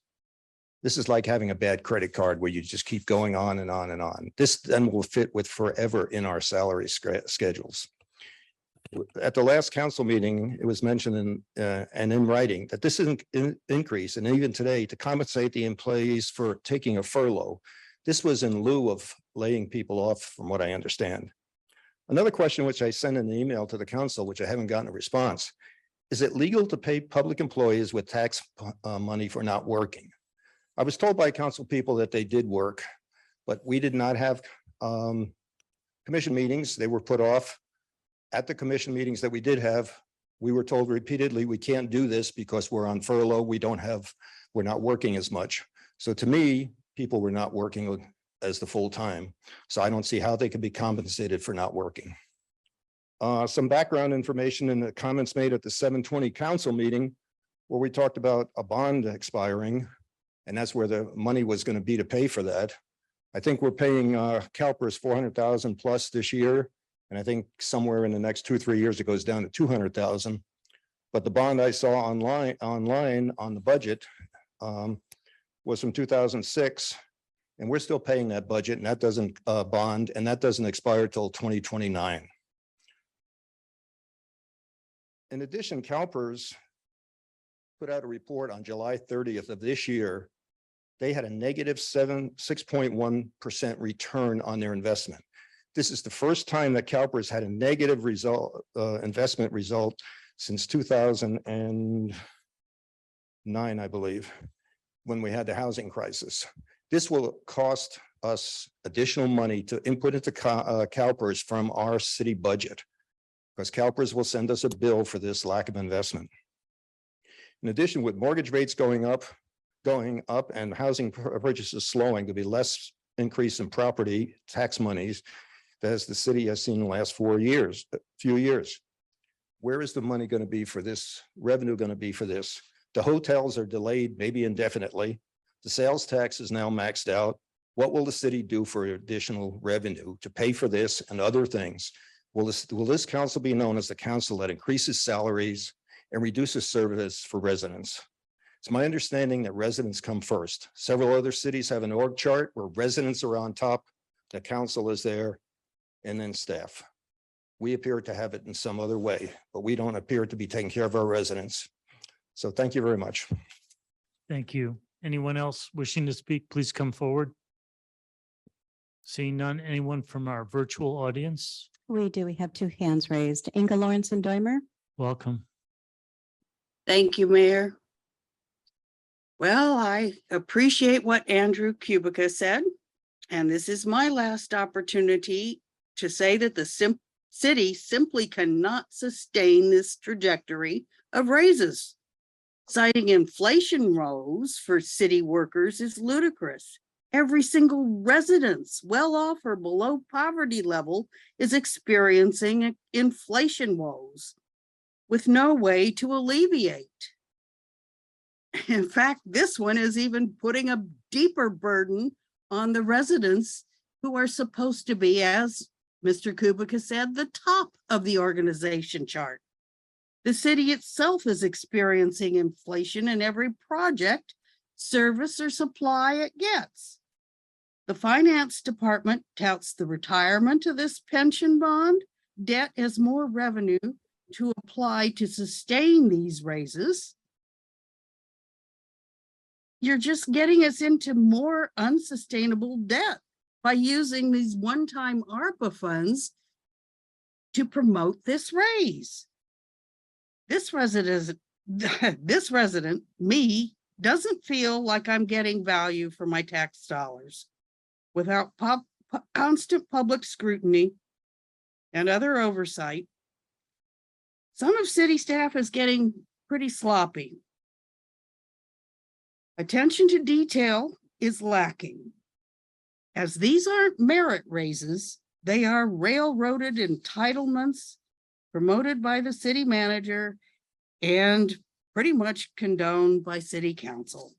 This is like having a bad credit card where you just keep going on and on and on. This then will fit with forever in our salary schedules. At the last council meeting, it was mentioned and in writing that this is an increase, and even today, to compensate the employees for taking a furlough. This was in lieu of laying people off, from what I understand. Another question which I sent in an email to the council, which I haven't gotten a response, is it legal to pay public employees with tax money for not working? I was told by council people that they did work, but we did not have commission meetings. They were put off. At the commission meetings that we did have, we were told repeatedly, we can't do this because we're on furlough. We're not working as much. So to me, people were not working as the full time. So I don't see how they could be compensated for not working. Some background information in the comments made at the 720 council meeting, where we talked about a bond expiring, and that's where the money was going to be to pay for that. I think we're paying CalPERS $400,000 plus this year. And I think somewhere in the next 2 or 3 years, it goes down to 200,000. But the bond I saw online on the budget was from 2006. And we're still paying that budget, and that doesn't bond, and that doesn't expire till 2029. In addition, CalPERS put out a report on July 30th of this year. They had a negative 6.1% return on their investment. This is the first time that CalPERS had a negative investment result since 2009, I believe, when we had the housing crisis. This will cost us additional money to input into CalPERS from our city budget, because CalPERS will send us a bill for this lack of investment. In addition, with mortgage rates going up and housing purchases slowing, there'll be less increase in property tax monies as the city has seen in the last few years. Where is the money going to be for this? Revenue going to be for this? The hotels are delayed, maybe indefinitely. The sales tax is now maxed out. What will the city do for additional revenue to pay for this and other things? Will this council be known as the council that increases salaries and reduces service for residents? It's my understanding that residents come first. Several other cities have an org chart where residents are on top, the council is there, and then staff. We appear to have it in some other way, but we don't appear to be taking care of our residents. So thank you very much. Thank you. Anyone else wishing to speak, please come forward. Seeing none, anyone from our virtual audience? We do. We have 2 hands raised. Inga Lawrence and Doimer. Welcome. Thank you, Mayor. Well, I appreciate what Andrew Kubica said, and this is my last opportunity to say that the city simply cannot sustain this trajectory of raises. Citing inflation rose for city workers is ludicrous. Every single residence well off or below poverty level is experiencing inflation woes with no way to alleviate. In fact, this one is even putting a deeper burden on the residents who are supposed to be, as Mr. Kubica said, the top of the organization chart. The city itself is experiencing inflation in every project, service, or supply it gets. The finance department touts the retirement of this pension bond debt as more revenue to apply to sustain these raises. You're just getting us into more unsustainable debt by using these one-time ARPA funds to promote this raise. This resident, me, doesn't feel like I'm getting value for my tax dollars. Without constant public scrutiny and other oversight, some of city staff is getting pretty sloppy. Attention to detail is lacking. As these aren't merit raises, they are railroaded entitlements promoted by the city manager and pretty much condoned by city council.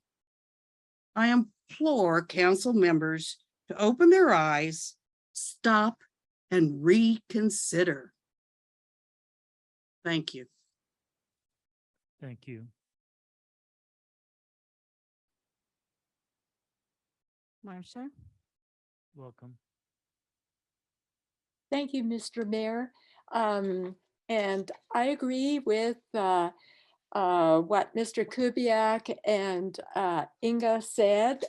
I implore council members to open their eyes, stop, and reconsider. Thank you. Thank you. Marcia? Welcome. Thank you, Mr. Mayor. And I agree with what Mr. Kubiak and Inga said.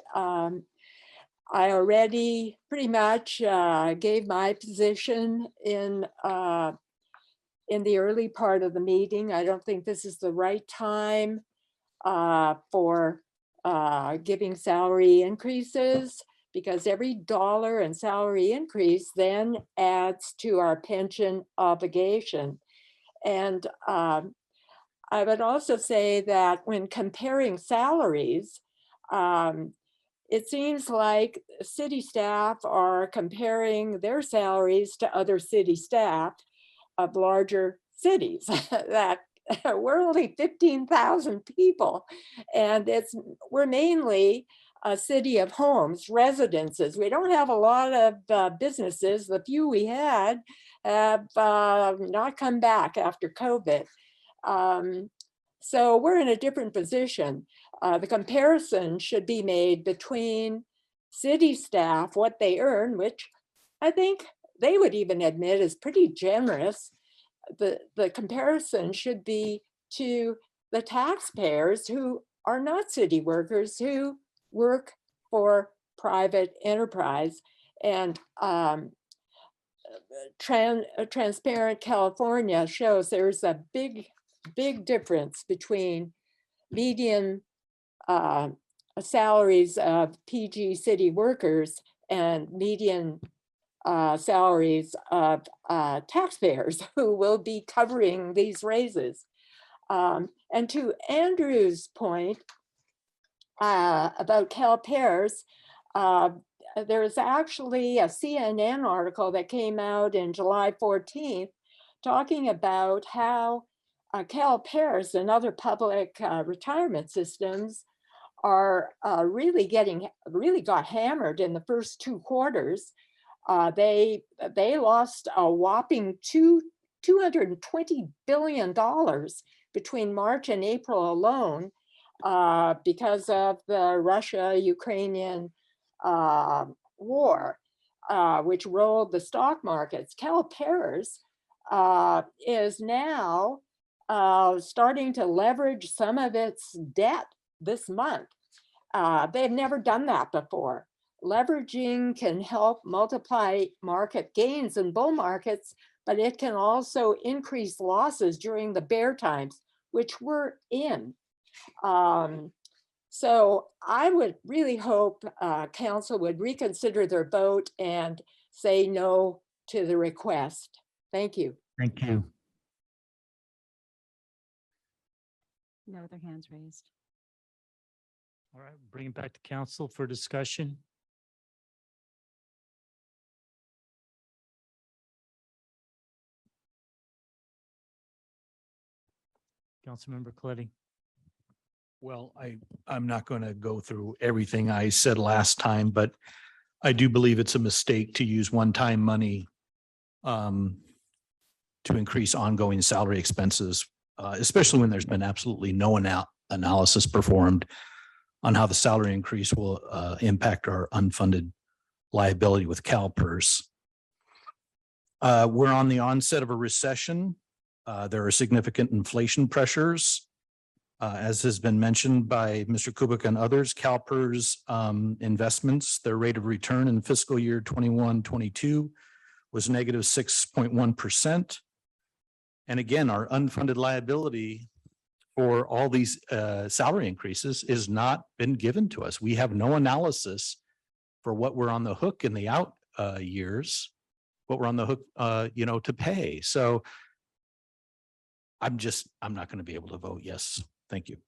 I already pretty much gave my position in the early part of the meeting. I don't think this is the right time for giving salary increases, because every dollar in salary increase then adds to our pension obligation. And I would also say that when comparing salaries, it seems like city staff are comparing their salaries to other city staff of larger cities that we're only 15,000 people, and we're mainly a city of homes, residences. We don't have a lot of businesses. The few we had have not come back after COVID. So we're in a different position. The comparison should be made between city staff, what they earn, which I think they would even admit is pretty generous. The comparison should be to the taxpayers who are not city workers, who work for private enterprise. And Transparent California shows there's a big difference between median salaries of PG city workers and median salaries of taxpayers who will be covering these raises. And to Andrew's point about CalPERS, there's actually a CNN article that came out in July 14th talking about how CalPERS and other public retirement systems are really got hammered in the first 2 quarters. They lost a whopping $220 billion between March and April alone because of the Russia-Ukrainian war, which rolled the stock markets. CalPERS is now starting to leverage some of its debt this month. They've never done that before. Leveraging can help multiply market gains in bull markets, but it can also increase losses during the bear times, which we're in. So I would really hope council would reconsider their vote and say no to the request. Thank you. Thank you. No other hands raised. All right, bring it back to council for discussion. Councilmember Coletti. Well, I'm not going to go through everything I said last time, but I do believe it's a mistake to use one-time money to increase ongoing salary expenses, especially when there's been absolutely no analysis performed on how the salary increase will impact our unfunded liability with CalPERS. We're on the onset of a recession. There are significant inflation pressures. As has been mentioned by Mr. Kubik and others, CalPERS investments, their rate of return in fiscal year 21-22 was negative 6.1%. And again, our unfunded liability for all these salary increases is not been given to us. We have no analysis for what we're on the hook in the out years, what we're on the hook, to pay. So I'm not going to be able to vote yes. Thank you.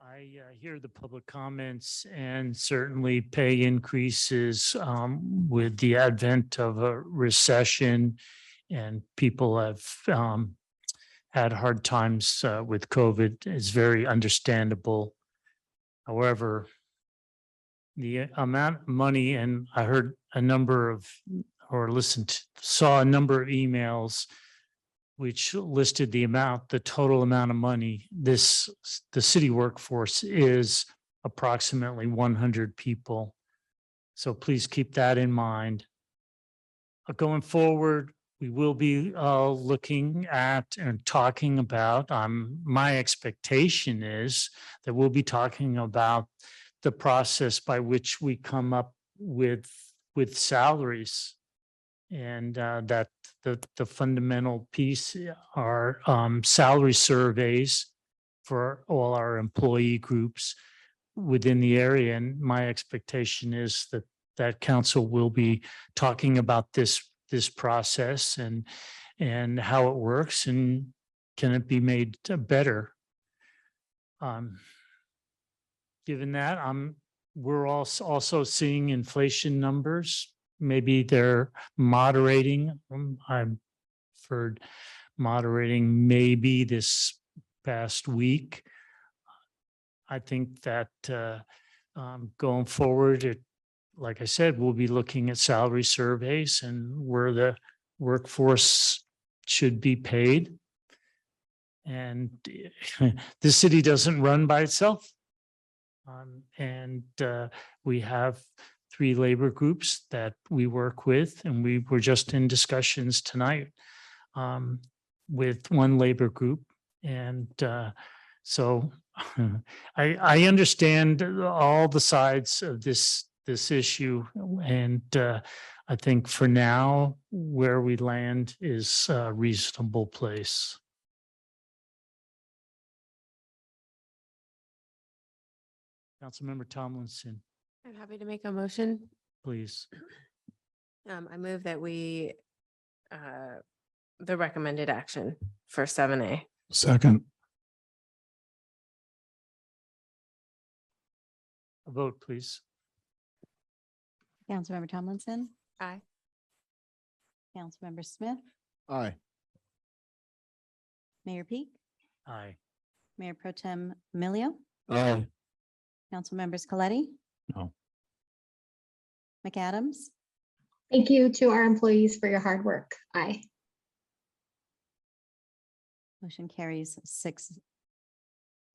I hear the public comments, and certainly pay increases with the advent of a recession, and people have had hard times with COVID is very understandable. However, the amount of money, and I heard a number of, or saw a number of emails which listed the total amount of money. The city workforce is approximately 100 people. So please keep that in mind. Going forward, we will be looking at and talking about, my expectation is that we'll be talking about the process by which we come up with salaries, and that the fundamental piece are salary surveys for all our employee groups within the area. And my expectation is that council will be talking about this process and how it works, and can it be made better. Given that, we're also seeing inflation numbers. Maybe they're moderating. I've heard moderating maybe this past week. I think that going forward, like I said, we'll be looking at salary surveys and where the workforce should be paid. And the city doesn't run by itself. And we have 3 labor groups that we work with, and we were just in discussions tonight with one labor group. And so I understand all the sides of this issue, and I think for now, where we land is a reasonable place. Councilmember Tomlinson, I'm happy to make a motion. please. I move that we, the recommended action for 7A. Second. A vote, please. Councilmember Tomlinson, Aye. Councilmember Smith, Aye. Mayor Peak, Aye. Mayor Pro Tem Emilio, Aye. Councilmembers Coletti, No. McAdams, Thank you to our employees for your hard work. Aye. motion carries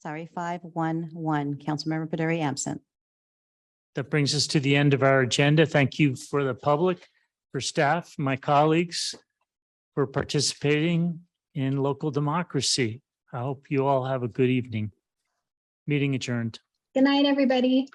5-1-1. Councilmember Baduri absent. That brings us to the end of our agenda. Thank you for the public, for staff, my colleagues, for participating in local democracy. I hope you all have a good evening. Meeting adjourned. Good night, everybody.